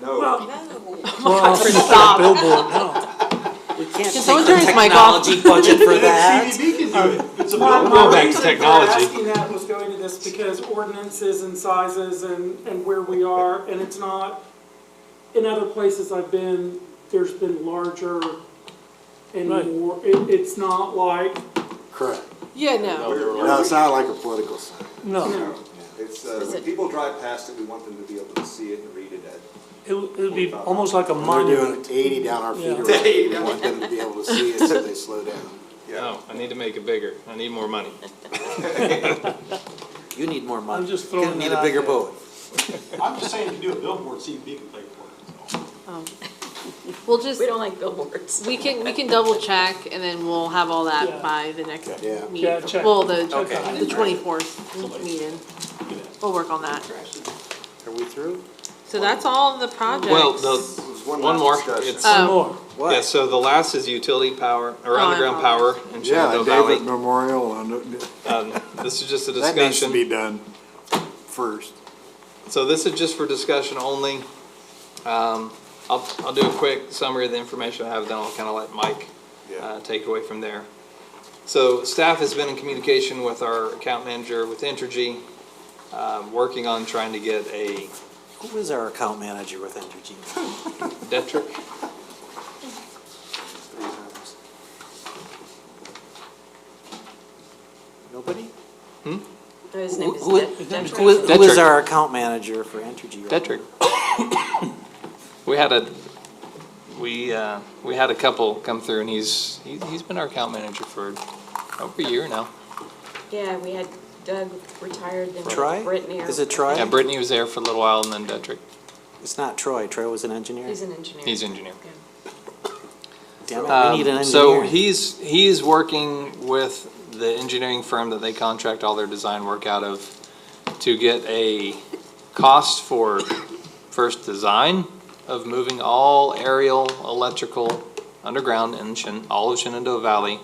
No, Well, Stop. billboard, no. We can't take someone the turn his mic off? technology budget for that. CVB can do it. It's a My billboard. Go back to reason for technology. asking that was going to this because ordinances and sizes and where we are, and it's not, in other places I've been, there's been larger and Right. more, it's not like, Correct. Yeah, no. No, it's not like a political sign. No, It's, when people drive past it, we want them to be able to see it and read it at. it would be almost like a We're monument. doing 80 down our feet. Yeah. We want them to be able to see it so they slow down. Oh, I need to make it bigger. I need more money. You need more money. I'm just You're throwing gonna it need a out bigger there. boat. I'm just saying, if you do a billboard, CB can pay for it. We'll just, We don't like billboards. we can double check and then we'll have all Yeah. that by the next Yeah. meeting. Yeah, check. Well, the Okay. 24th meeting. We'll work on that. Are we through? So that's all the projects. Well, There's one last more. discussion. It's, One Oh. more. What? yeah, so the last is utility power, or Oh, I underground power in Yeah, Shenandoah David Valley. Memorial, on This is just a that needs to discussion. be done first. So this is just for discussion only. I'll do a quick summary of the information I have, then I'll kind of let Mike take it away from there. So staff has been in communication with our account manager with Entergy, working on trying to get a Who is our account manager with Entergy? Detrick. Nobody? His name is Who Detrick. who is Detrick. our account manager for Entergy? right Detrick. We had a couple come through, and he's been our account manager for over a year now. Yeah, we had Doug retired, then Troy? Brittany. Is it Troy? Yeah, Brittany was there for a little while, and then Detrick. It's not Troy. Troy was an engineer? He's an engineer. He's engineer. Yeah. Damn it, we need an engineer. So he's working with the engineering firm that they contract all their design work out of to get a cost for first design of moving all aerial electrical underground in all of Shenandoah Valley,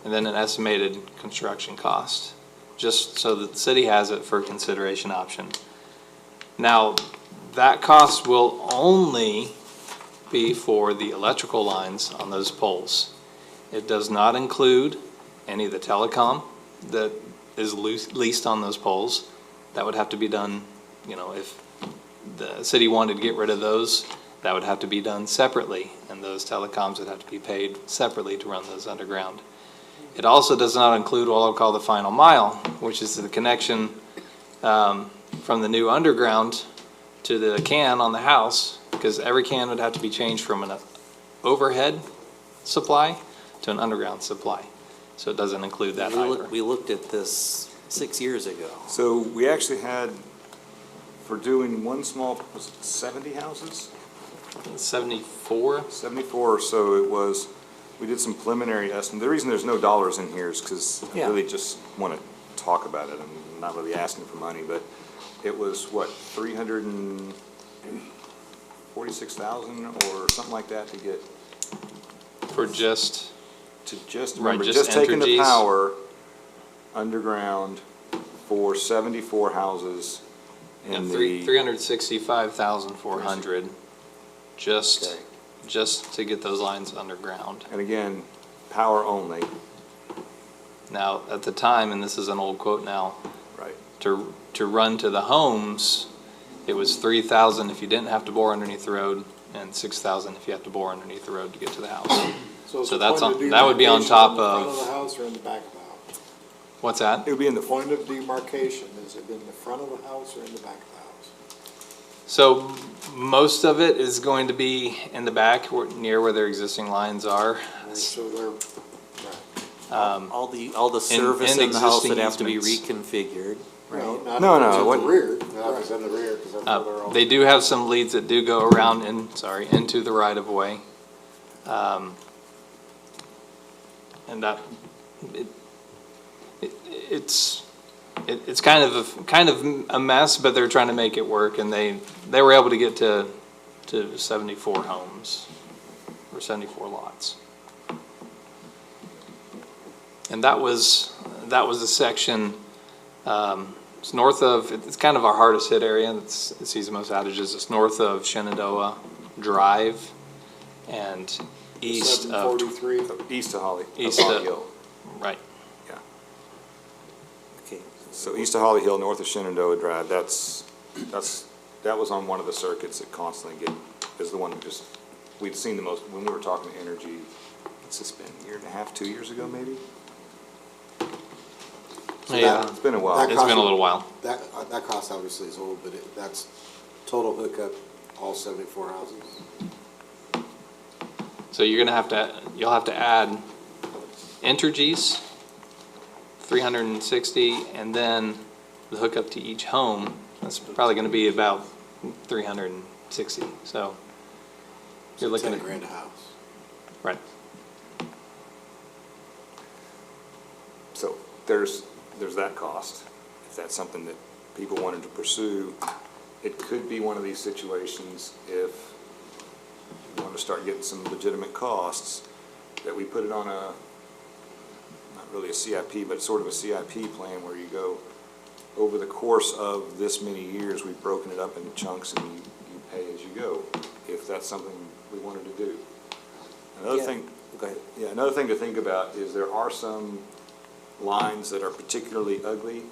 and then an estimated construction cost, just so that the city has it for consideration option. Now, that cost will only be for the electrical lines on those poles. It does not include any of the telecom that is leased on those poles. That would have to be done, if the city wanted to get rid of those, that would have to be done separately, and those telecoms would have to be paid separately to run those underground. It also does not include what I'll call the final mile, which is the connection from the new underground to the can on the house, because every can would have to be changed from an overhead supply to an underground supply. So it doesn't include that either. We looked at this 6 years ago. So we actually had, for doing one small, was it 70 houses? 74? 74 or so it was. We did some preliminary estimate. The reason there's no dollars in here is because I Yeah. really just want to talk about it. I'm not really asking for money, but it was, what, 346,000 or something like that to get, For just, remember, just just taking the Entergy's. power underground for 74 houses in the. 365,400, just Okay. to get those lines underground. And again, power only, Now, at the time, and this is an old quote now, right? to run to the homes, it was 3,000 if you didn't have to bore underneath the road, and 6,000 if you have to bore underneath the road to get to the house. it's So the that's point on- of that would be on demarcation top in the front of- the house or in the back of the house? What's that? It would be in the, Point of demarcation, is it in the front of the house or in the back of the house? So most of it is going to be in the back, near where their existing lines are. So they're, All the service in in the house existing would have to be easements. reconfigured, right? not No, if it's no, in what- the rear. No, if it's in the rear, because that's where they're all. They do have some leads that do go around into the right of way. And that, it's kind of a mess, but they're trying to make it work, and they were able to get to 74 homes, or 74 lots. And that was the section, it's north of, it's kind of our hardest hit area, it sees the most outages. It's north of Shenandoah Drive and east of, 743. east of Holly. East Holly of- Hill. right. Okay, So east of Holly Hill, north of Shenandoah Drive, that was on one of the circuits that constantly is the one that just, we'd seen the most, when we were talking to Energy, it's been a year and a half, 2 years ago maybe? Yeah, It's been a while. That it's been a little while. That cost obviously is old, but that's total hookup, all 74 houses. So you'll have to add Entergy's 360, and then the hookup to each home, that's probably gonna be about 360, so you're looking at. 10 grand a house. Right. So there's that cost. If that's something that people wanted to pursue, it could be one of these situations if you want to start getting some legitimate costs, that we put it on a, not really a CIP, but sort of a CIP plan where you go, over the course of this many years, we've broken it up into chunks and you pay as you go, if that's something we wanted to do. Another thing, Go ahead. yeah, another thing to think about is there are some lines that are particularly ugly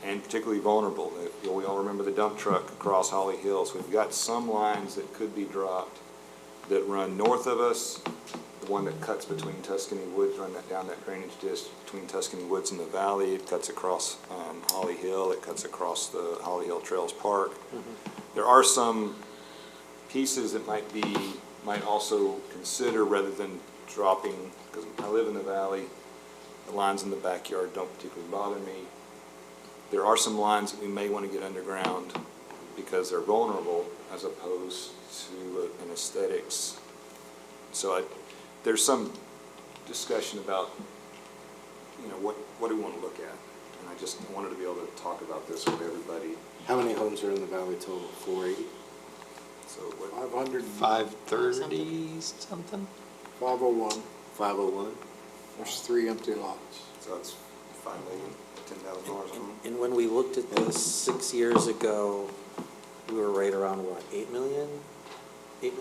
and particularly vulnerable. We all remember the dump truck across Holly Hill, so we've got some lines that could be dropped that run north of us, the one that cuts between Tuscany Woods, run that down that drainage ditch between Tuscany Woods and the valley. It cuts across Holly Hill, it cuts across the Holly Hill Trails Park. There are some pieces that might also consider, rather than dropping, because I live in the valley, the lines in the backyard don't particularly bother me. There are some lines that we may want to get underground because they're vulnerable as opposed to an aesthetics. So there's some discussion about, what do we want to look at? And I just wanted to be able to talk about this with everybody. How many homes are in the valley total? 480? So what, 500, 530 something? 501, 501? there's 3 empty lots. so that's $5,010,000 on And when we looked at this 6 years ago, we were right around, what, $8 million at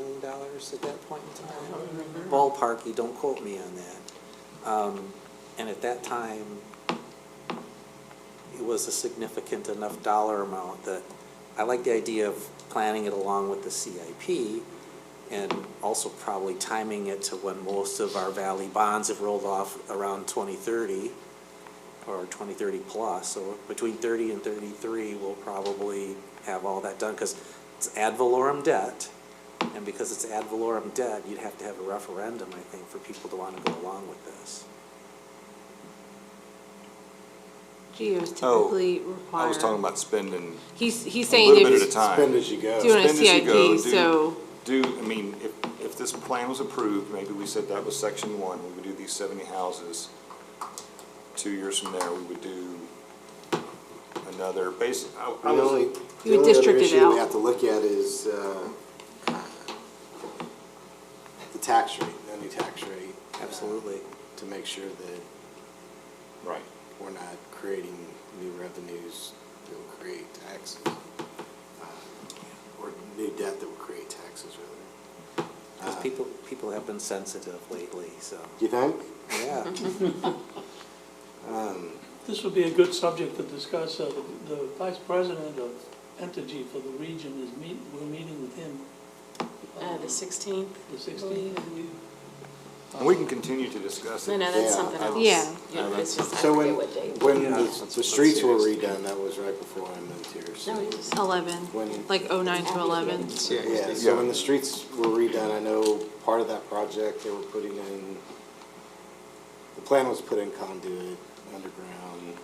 that point in time? Ballpark, you don't quote me on that. And at that time, it was a significant enough dollar amount that I like the idea of planning it along with the CIP, and also probably timing it to when most of our valley bonds have rolled off around 2030 or 2030 plus. So between 30 and 33, we'll probably have all that done, because it's ad valorem debt. And because it's ad valorem debt, you'd have to have a referendum, I think, for people to want to go along with this. GEOs typically require. I was talking about spending He's a saying little if bit at a it's time. Spend as you go. doing a Spend as you go, CIP, so. If this plan was approved, maybe we said that was section 1, we would do these 70 houses. 2 years from there, we would do another basic, The only You would other district it issue we out. have to look at is the tax rate, the new tax rate. Absolutely. To make sure that right. we're not creating new revenues that will create taxes, or new debt that will create taxes, rather. Because people have been sensitive lately, so, You think? yeah. This would be a good subject to discuss. The vice president of Entergy for the region we're meeting with him. The 16th. The 16th, I believe. And we can continue to discuss it. No, that's Yeah. something else. Yeah. It's just, I So forget what day. when Yeah, the let's streets were see. redone, that was right before I moved here. So No, it just. 11, when, like 09 to 11. yeah, so when the streets were redone, I know part of that project, they were putting in, the plan was to put in conduit underground,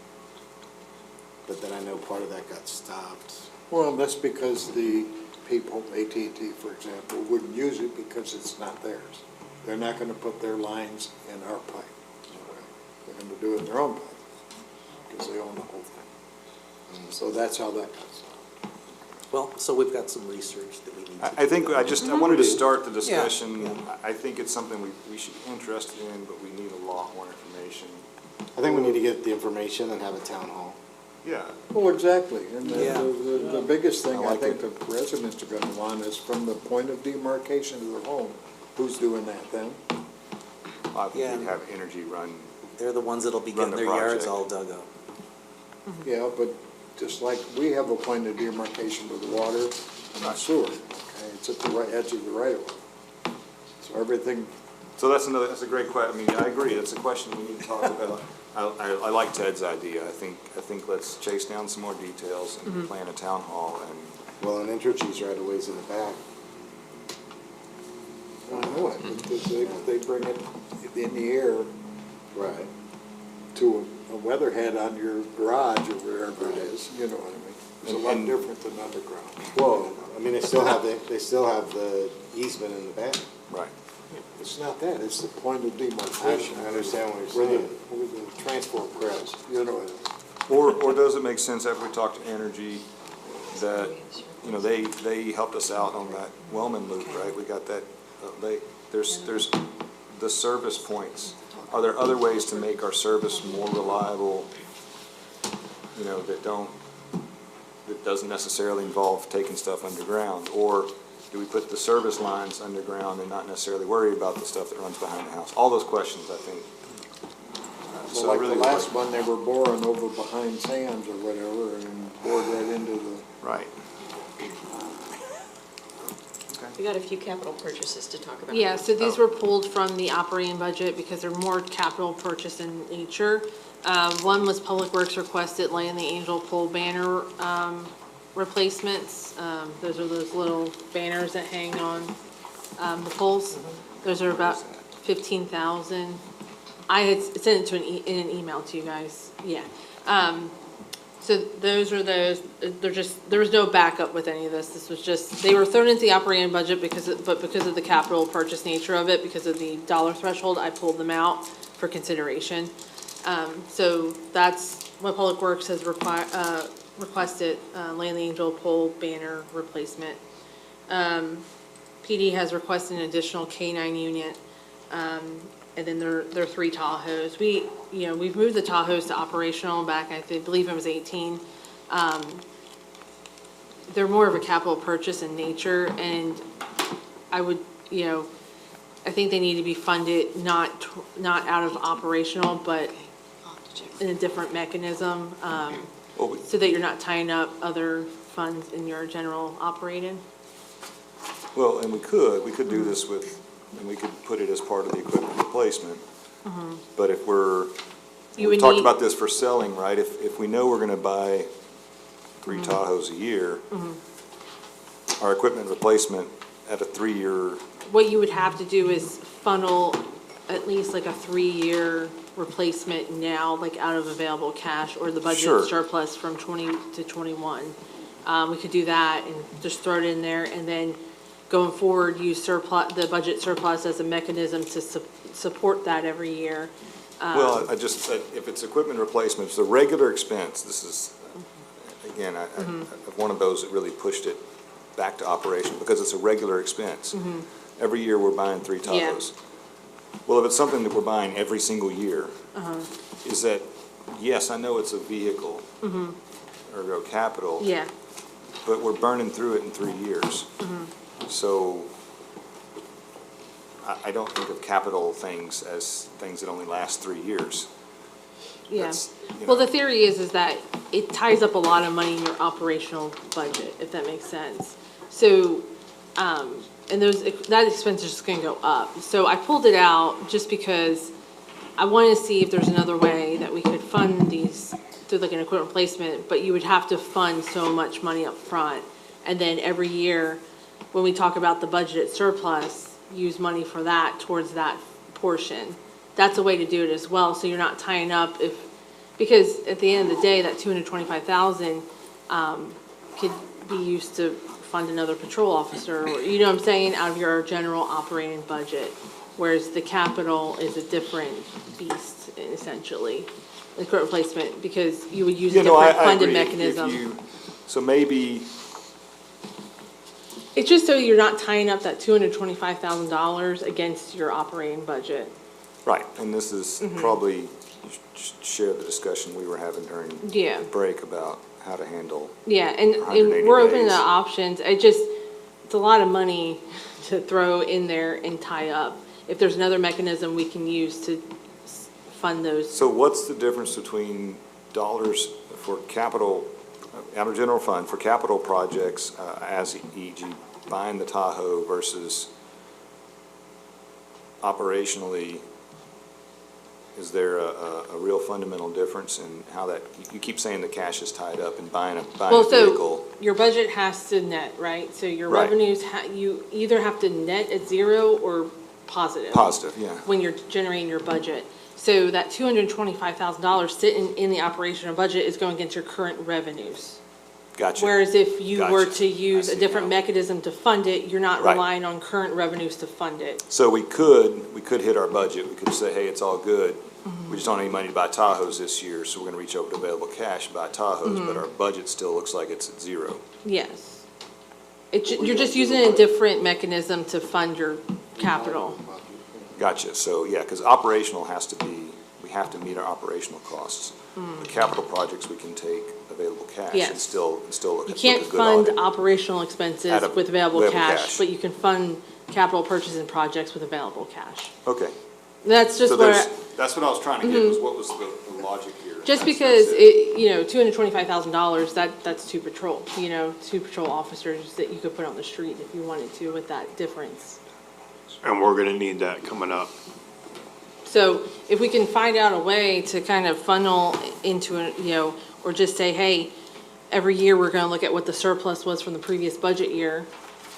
but then I know part of that got stopped. Well, that's because the people, AT&T, for example, wouldn't use it because it's not theirs. They're not gonna put their lines in our pipe. They're gonna do it in their own pipe, because they own the whole thing. And so that's how that got started. Well, so we've got some research that we need to do. I think I wanted to start the discussion. Yeah. I think it's something we should be interested in, but we need a lot more information. I think we need to get the information and have a town hall. Yeah. Well, exactly, and Yeah. the biggest thing I I like think it. the residents are gonna want is from the point of demarcation of their home, who's doing that then? I think Yeah. we'd have Energy run. They're the ones that'll be Run getting the their yards project. all dug up. Yeah, but just like we have a point of demarcation with the water and the sewer, okay? It's at the right edge of the right of way. So everything, So that's a great question. I mean, I agree, that's a question we need to talk about. I like Ted's idea. I think let's chase down some more details and plan a town hall and, Well, an Entergy's right away in the back. I know it, but they bring it in the air Right. to a weatherhead on your garage or wherever it is, you know what I mean? It's a lot And- different than underground. Well, I mean, they still have the easement in the back. right. It's not that, it's the point of I demarcation. understand what Where you're the, saying. where the transport crowds, you know what I mean? Or does it make sense after we talk to Energy that, you know, they helped us out on that Wellman loop, right? We got that, there's the service points. Are there other ways to make our service more reliable, you know, that doesn't necessarily involve taking stuff underground? Or do we put the service lines underground and not necessarily worry about the stuff that runs behind the house? All those questions, I think. So like the last one, they were boring over behind Sam's or whatever and bored right into the. Right. We got a few capital purchases to talk about. Yeah, so these were pulled from the operating budget because they're more capital purchase in nature. One was Public Works requested laying the Angel Pole banner replacements. Those are those little banners that hang on the poles. Those are about 15,000. I had sent it to in an email to you guys, yeah. So those are those, there was no backup with any of this. This was just, they were thrown into the operating budget because of the capital purchase nature of it, because of the dollar threshold, I pulled them out for consideration. So that's what Public Works has requested, Land the Angel Pole banner replacement. PD has requested an additional K-9 unit, and then there are 3 Tahoes. We've moved the Tahoes to operational back, I believe it was 18. They're more of a capital purchase in nature, and I would, I think they need to be funded not out of operational, but in a different mechanism, so that you're not tying up other funds in your general operating. Well, and we could do this with, and we could put it as part of the equipment replacement. But if we talked about this for selling, right? If we know we're gonna buy 3 Tahoes a year, our equipment replacement at a 3-year. What you would have to do is funnel at least like a 3-year replacement now, like out of available cash or the budget Sure. surplus from 20 to 21. We could do that and just throw it in there, and then going forward, use the budget surplus as a mechanism to support that every year. Well, if it's equipment replacement, it's a regular expense. This is, again, I'm one of those that really pushed it back to operation because it's a regular expense. Every year we're buying 3 Tahoes. Well, if it's something that we're buying every single year, is that, yes, I know it's a vehicle or a capital. Yeah. But we're burning through it in 3 years. So I don't think of capital things as things that only last 3 years. Yeah. That's, Well, the theory is that it ties up a lot of money in your operational budget, if that makes sense. So, and that expense is just gonna go up. So I pulled it out just because I wanted to see if there's another way that we could fund these through like an equipment replacement, but you would have to fund so much money up front. And then every year, when we talk about the budgeted surplus, use money for that towards that portion. That's a way to do it as well, so you're not tying up because at the end of the day, that $225,000 could be used to fund another patrol officer, or, you know what I'm saying, out of your general operating budget. Whereas the capital is a different beast, essentially, the equipment replacement, because you would use a different funding mechanism. So maybe, It's just so you're not tying up that $225,000 against your operating budget. right, and this is probably, you should share the discussion we were having during Yeah. the break about how to handle. Yeah, and 180 we're open to days. options. It's a lot of money to throw in there and tie up. If there's another mechanism we can use to fund those. So what's the difference between dollars for capital, out of general fund, for capital projects, as e.g. buying the Tahoe versus operationally, is there a real fundamental difference in how that, you keep saying the cash is tied up in buying a Well, vehicle? so your budget has to net, right? So your Right. revenues, you either have to net at zero or positive. Positive, yeah. When you're generating your budget. So that $225,000 sitting in the operational budget is going against your current revenues. Gotcha. Whereas if you were Gotcha. to use I a see different now. mechanism to fund it, you're not Right. relying on current revenues to fund it. So we could hit our budget, we could say, hey, it's all good. We just don't have any money to buy Tahoes this year, so we're gonna reach over to available cash and buy Tahoes, but our budget still looks like it's at zero. Yes. You're just using a different mechanism to fund your capital. Gotcha, so, yeah, because operational has to be, we have to meet our operational costs. The capital projects, we can take available cash and Yes. still look You at can't a good fund audit. operational expenses Out of with available available cash, cash. but you can fund capital purchasing projects with available cash. Okay. That's just So where, that's what I was trying to get, was what was the logic here? just That's because it. $225,000, that's two patrol, two patrol officers that you could put on the street if you wanted to with that difference. And we're gonna need that coming up. So if we can find out a way to kind of funnel into or just say, hey, every year we're gonna look at what the surplus was from the previous budget year,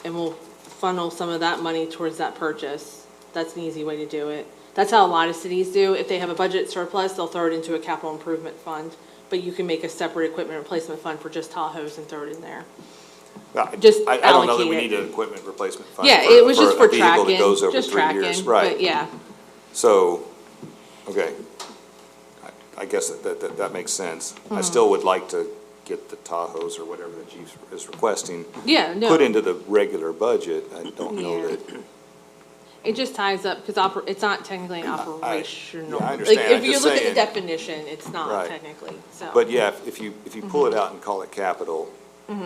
and we'll funnel some of that money towards that purchase. That's an easy way to do it. That's how a lot of cities do. If they have a budget surplus, they'll throw it into a capital improvement fund, but you can make a separate equipment replacement fund for just Tahoes and throw it in there. Just I don't know that allocate we it. need an equipment replacement fund. Yeah, it was just for a vehicle that tracking, goes over just 3 years. tracking, Right. but yeah. So, okay, I guess that makes sense. Mm-hmm. I still would like to get the Tahoes or whatever the chief is requesting Yeah, no. put into the regular budget. I don't know Yeah. that, It just ties up, because it's not technically an operational. yeah, I understand. Like, I'm if you just look at the saying. definition, it's not Right. technically, so. but yeah, if you pull Mm-hmm. it out and call it capital,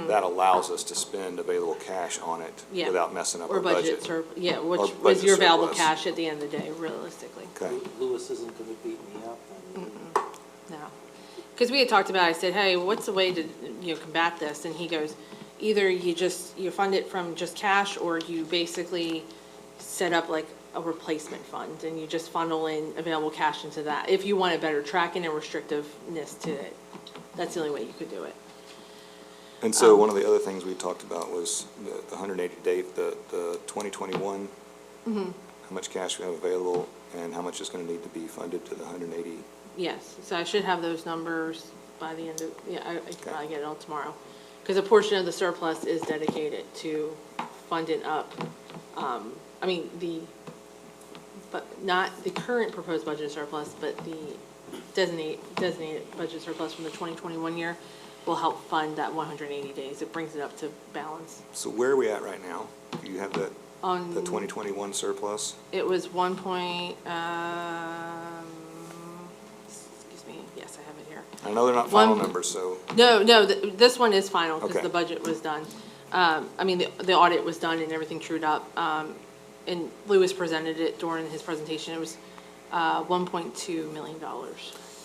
that allows us to spend available cash on it Yeah. without messing up Or our budget budget. yeah, Or which was budget your available surplus. cash at the end of the day, realistically. Okay, Lewis isn't gonna beat me up, then. No. Because we had talked about, I said, hey, what's the way to, combat this? And he goes, either you fund it from just cash, or you basically set up like a replacement fund, and you just funnel in available cash into that, if you want a better tracking and restrictiveness to it. That's the only way you could do it. and so one of the other things we talked about was the 180-day, the 2021, Mm-hmm. how much cash we have available and how much is going to need to be funded to the 180. Yes, so I should have those numbers by the end of, I could probably get it all tomorrow. Because a portion of the surplus is dedicated to funding up, but not the current proposed budget surplus, but the designated budget surplus from the 2021 year will help fund that 180 days. It brings it up to balance. So where are we at right now? Do you have the On, 2021 surplus? it was excuse me, yes, I have it here. I know they're not final One- numbers, so, No, this one is final, because Okay. the budget was done. The audit was done and everything trued up. And Lewis presented it during his presentation. It was $1.2 million.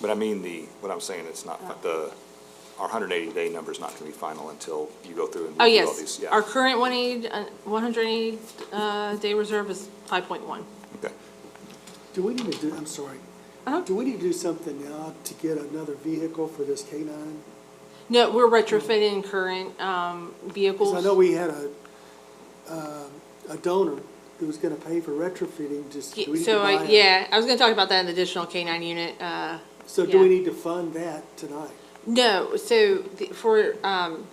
but I mean what I'm saying, it's not, our 180-day number's not going to be final until you go through and Oh, review all these. yes. Yeah. Our current 180 day reserve is 5.1. Okay. Do we need to do, I'm sorry, do we need to do something now to get another vehicle for this K-9? No, we're retrofitting current vehicles. Because I know we had a donor who was gonna pay for retrofitting, just, do we need to So, buy a- I was gonna talk about that, an additional K-9 unit. So do we yeah. need to fund that tonight? No, so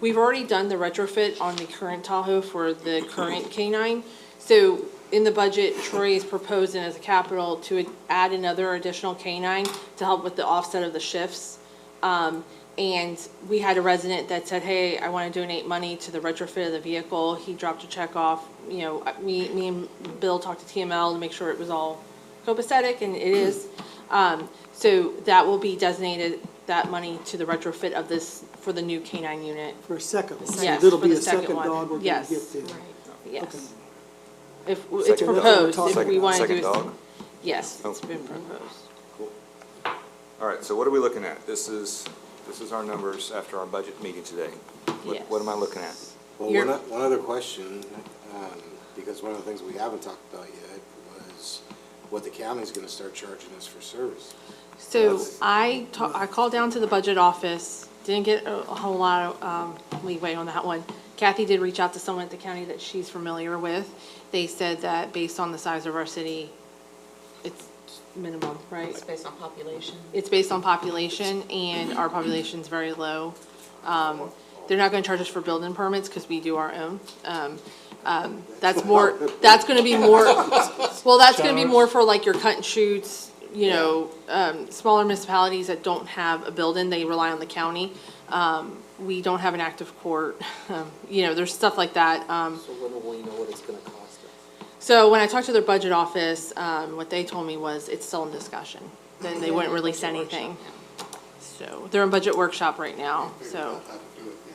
we've already done the retrofit on the current Tahoe for the current K-9. So in the budget, Troy is proposing as a capital to add another additional K-9 to help with the offset of the shifts. And we had a resident that said, hey, I want to donate money to the retrofit of the vehicle. He dropped a check off. Me and Bill talked to TML to make sure it was all copacetic, and it is. So that will be designated, that money, to the retrofit of this, for the new K-9 unit. For a second one? Yes, So it'll for be the a second second one. dog we're gonna Yes. get then? Yes. If, Second it's dog? proposed, if we Second- want to do. second dog? Yes, it's Oh. been proposed. All right, so what are we looking at? This is our numbers after our budget meeting today. What am I looking at? Well, You're- one other question, because one of the things we haven't talked about yet was what the county's gonna start charging us for service. So I called down to the budget office, didn't get a whole lot of leeway on that one. Kathy did reach out to someone at the county that she's familiar with. They said that based on the size of our city, it's minimum, right? It's based on population. It's based on population, and our population's very low. They're not gonna charge us for building permits, because we do our own. That's gonna be more, well, that's gonna be more for like your cut and shoots, you know, smaller municipalities that don't have a building, they rely on the county. We don't have an active court, you know, there's stuff like that. So when will we know what it's gonna cost us? So when I talked to their budget office, what they told me was it's still in discussion. Then they wouldn't release anything. So they're in budget workshop right now, so.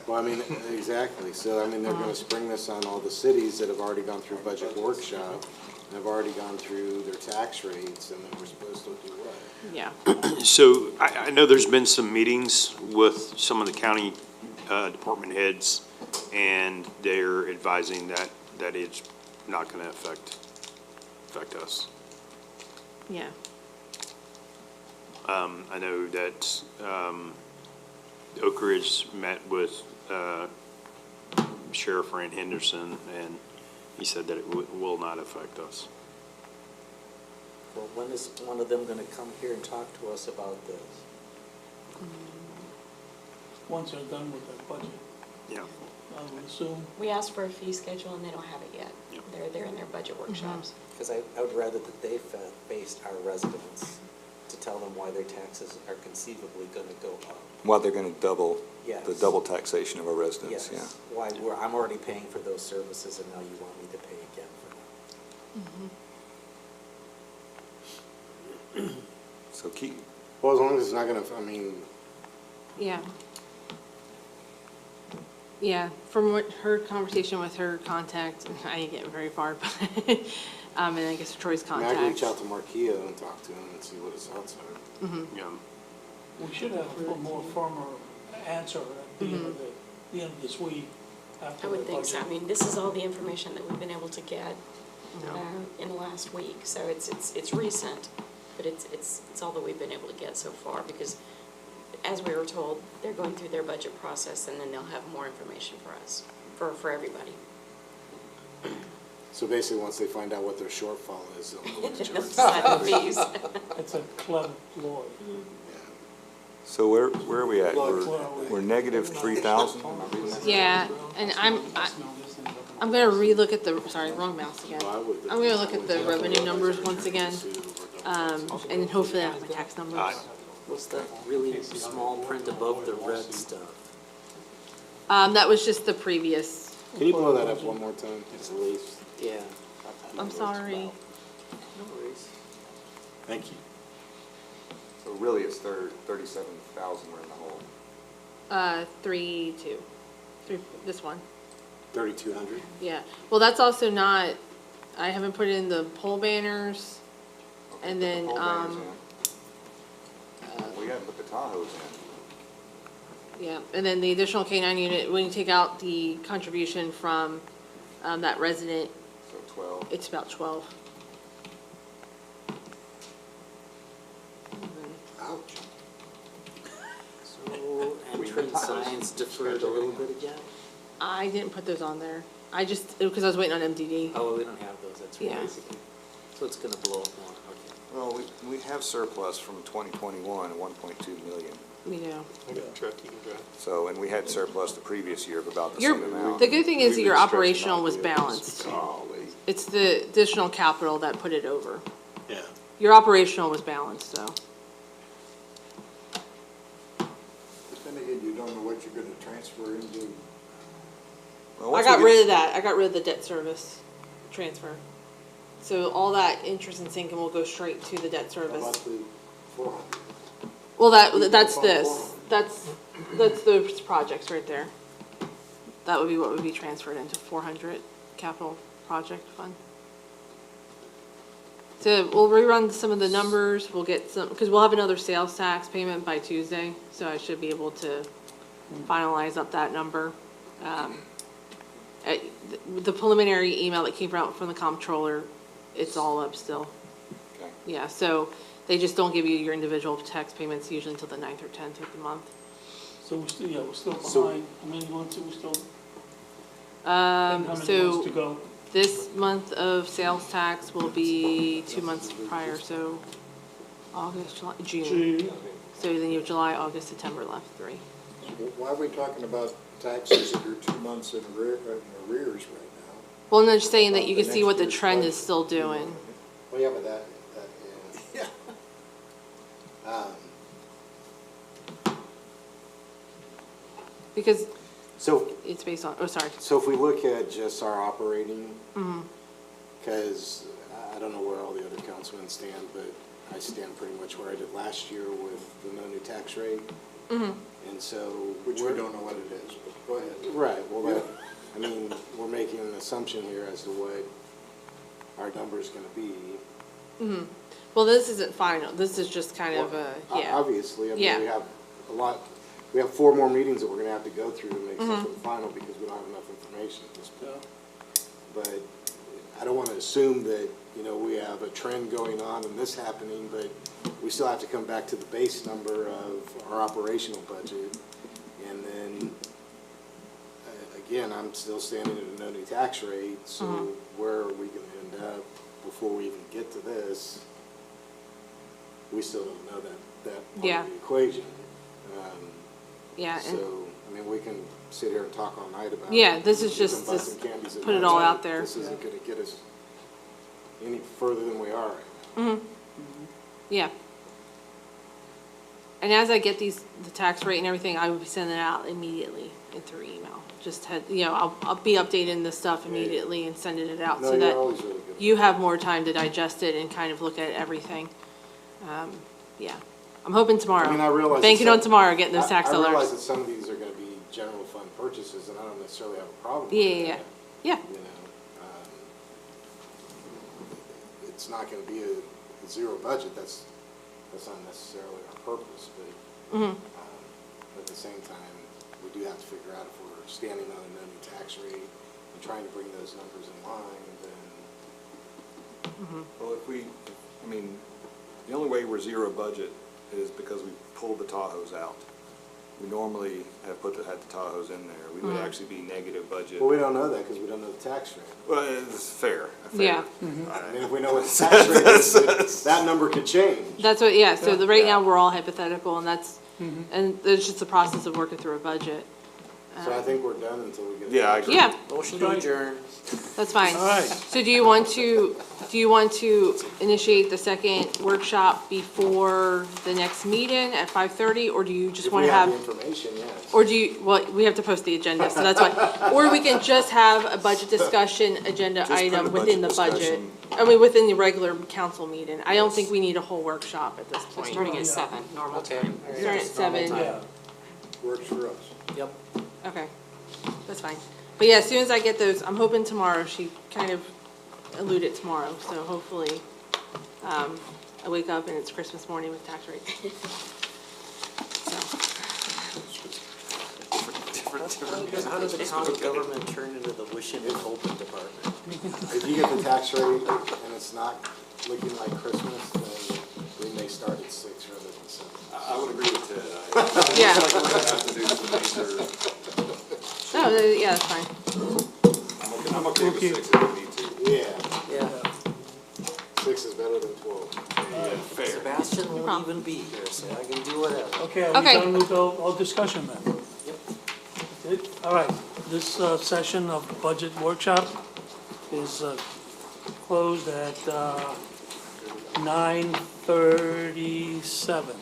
Well, I mean, exactly, so I mean, they're gonna spring this on all the cities that have already gone through budget workshop, and have already gone through their tax rates, and then we're supposed to do what? Yeah. So I know there's been some meetings with some of the county department heads, and they're advising that it's not going to affect us. Yeah. I know that Oak Ridge met with Sheriff Rand Henderson, and he said that it will not affect us. Well, when is one of them gonna come here and talk to us about this? Once they're done with their budget, Yeah. I would assume. We asked for a fee schedule and they don't have it yet. Yep. They're in their budget workshops. Because I would rather that they face our residents to tell them why their taxes are conceivably gonna go up. Well, they're gonna double, Yes. the double taxation of our residents, yeah. Yes, why I'm already paying for those services and now you want me to pay again for them. So keep, Well, as long as it's not gonna, I mean, Yeah. Yeah, from what her conversation with her contact, I didn't get very far, but, and I guess Troy's I mean, I contact. can reach out to Marquia and talk to him and see what his thoughts are. Yeah. We should have a more firmer answer at the end of the end of this week. After I would the think so. I budget. mean, this is all the information that we've been able to get in the last week. So it's recent, but it's all that we've been able to get so far because as we were told, they're going through their budget process and then they'll have more information for us, for everybody. So basically, once they find out what their shortfall is, they'll go to They'll charge. decide the fees. It's a clever lawyer. so where are we at? We're negative 3,000? Yeah, and I'm gonna relook at the, sorry, wrong mouse again. I'm gonna look at the revenue numbers once again, and then hopefully I have my tax numbers. What's that really small print above the red stuff? That was just the previous, Can you blow that up one more time, please? Yeah. I'm sorry. No worries. Thank you. So really, it's 37,000 we're in the hole. 3-2, this one, 3,200? yeah. Well, that's also not, I haven't put in the pole banners, and then, All banners in. We gotta put the Tahoes in. yeah, and then the additional K-9 unit, when you take out the contribution from, that resident, So 12. it's about 12. Ouch. So entrance signs deferred a little bit again? I didn't put those on there. I just, because I was waiting on MDD. Oh, well, we don't have those, that's Yeah. right. So it's gonna blow up more, okay. Well, we have surplus from 2021 at 1.2 million. We do. So, and we had surplus the previous year of about the Your, same amount. the good thing is that We've your been stretching operational out was the balanced. Golly. It's the additional capital that put it over. Yeah. Your operational was balanced, though. But then again, you don't know what you're gonna transfer into. Well, I once got we get- rid of that. I got rid of the debt service transfer. So all that interest and sinking will go straight to the debt How about service. the 400? Well, that's this. That's those projects right there. That would be what would be transferred into 400 capital project fund. So we'll rerun some of the numbers, we'll get some, because we'll have another sales tax payment by Tuesday, so I should be able to finalize up that number. The preliminary email that came out from the comptroller, it's all up still. Okay. Yeah, so they just don't give you your individual tax payments usually until the 9th or 10th of the month. So we're still, yeah, we're still So- behind, how many months are we still, and how many months to go? This month of sales tax will be 2 months prior, so August, July, June. June. So then you have July, August, September left, 3. Why are we talking about taxes that are 2 months in arrears right now? Well, and they're saying that you About can the see next what the year's trend budget. is still doing. Well, yeah, but yeah. Because So, it's based on, oh, sorry. so if we look at just our operating, Mm-hmm. because I don't know where all the other councilmen stand, but I stand pretty much where I did last year with the no new tax rate. Mm-hmm. And so. Which we don't know what it is, but go ahead. Right, well, I mean, we're making an assumption here as to what our number's gonna be. Mm-hmm. Well, this isn't final. This is just kind of a, yeah. Obviously, I Yeah. mean, we have 4 more meetings that we're gonna have to go through to make Mm-hmm. stuff for the final because we don't have enough information at this point. But I don't wanna assume that, we have a trend going on and this happening, but we still have to come back to the base number of our operational budget. And then, again, I'm still standing at a no new tax rate, so Mm-hmm. where are we gonna end up before we even get to this? We still don't know that part Yeah. of the equation. Yeah, and So, I mean, we can sit here and talk all night about. Yeah, this is giving just butts to and candies at put it night, all but out there. This isn't gonna get us any further than we are. yeah. And as I get the tax rate and everything, I will be sending it out immediately and through email. Just had, I'll be updating this stuff immediately and sending it out No, so you're that always really good. you have more time to digest it and kind of look at everything. Yeah, I'm hoping tomorrow. I mean, I realize. Banking that on tomorrow, getting those tax I realize dollars. that some of these are gonna be general fund purchases, and I don't necessarily have a problem with Yeah, yeah, that. yeah. It's not gonna be a zero budget, that's not necessarily our purpose, but, Mhm. at the same time, we do have to figure out if we're standing on a no new tax rate and trying to bring those numbers in line, then. Well, the only way we're zero budget is because we pulled the Tahoes out. We normally had the Tahoes in there. We would actually be negative budget. Well, we don't know that because we don't know the tax rate. Well, it's fair. Yeah. I mean, if we know what the tax rate is, that number could change. That's what, yeah, so right now, we're all hypothetical, and that's, and it's just a process of working through a budget. So I think we're done until we get. Yeah, I agree. Yeah, Motion to adjourn. that's fine. All right. So do you want to initiate the second workshop before the next meeting at 5:30, or do you just If want we to have have? the information, yes. Or do you, well, we have to post the agenda, so that's why. Or we can just have a budget discussion agenda Just put a item within the budget budget. discussion. Within the regular council meeting. I don't think we need a whole workshop at this point. Starting at 7, normal time. Starting at 7. Yeah. Works for us. Yep. Okay, that's fine. But yeah, as soon as I get those, I'm hoping tomorrow, she kind of alluded tomorrow, so hopefully, I wake up and it's Christmas morning with tax rate. So, How does the county government turn into the wishing and hoping department? If you get the tax rate and it's not looking like Christmas, then we may start at 6 rather than 7. I would agree with Ted. Yeah. We're gonna have to do some major, no, yeah, that's fine. I'm okay with 6 if we need to. Yeah, Yeah. 6 is better than 12. Fair. Sebastian won't problem. even be here, so I can do whatever. Okay, are we Okay. done with all discussion then? Yep. Good. All right, this session of the budget workshop is closed at 9:37.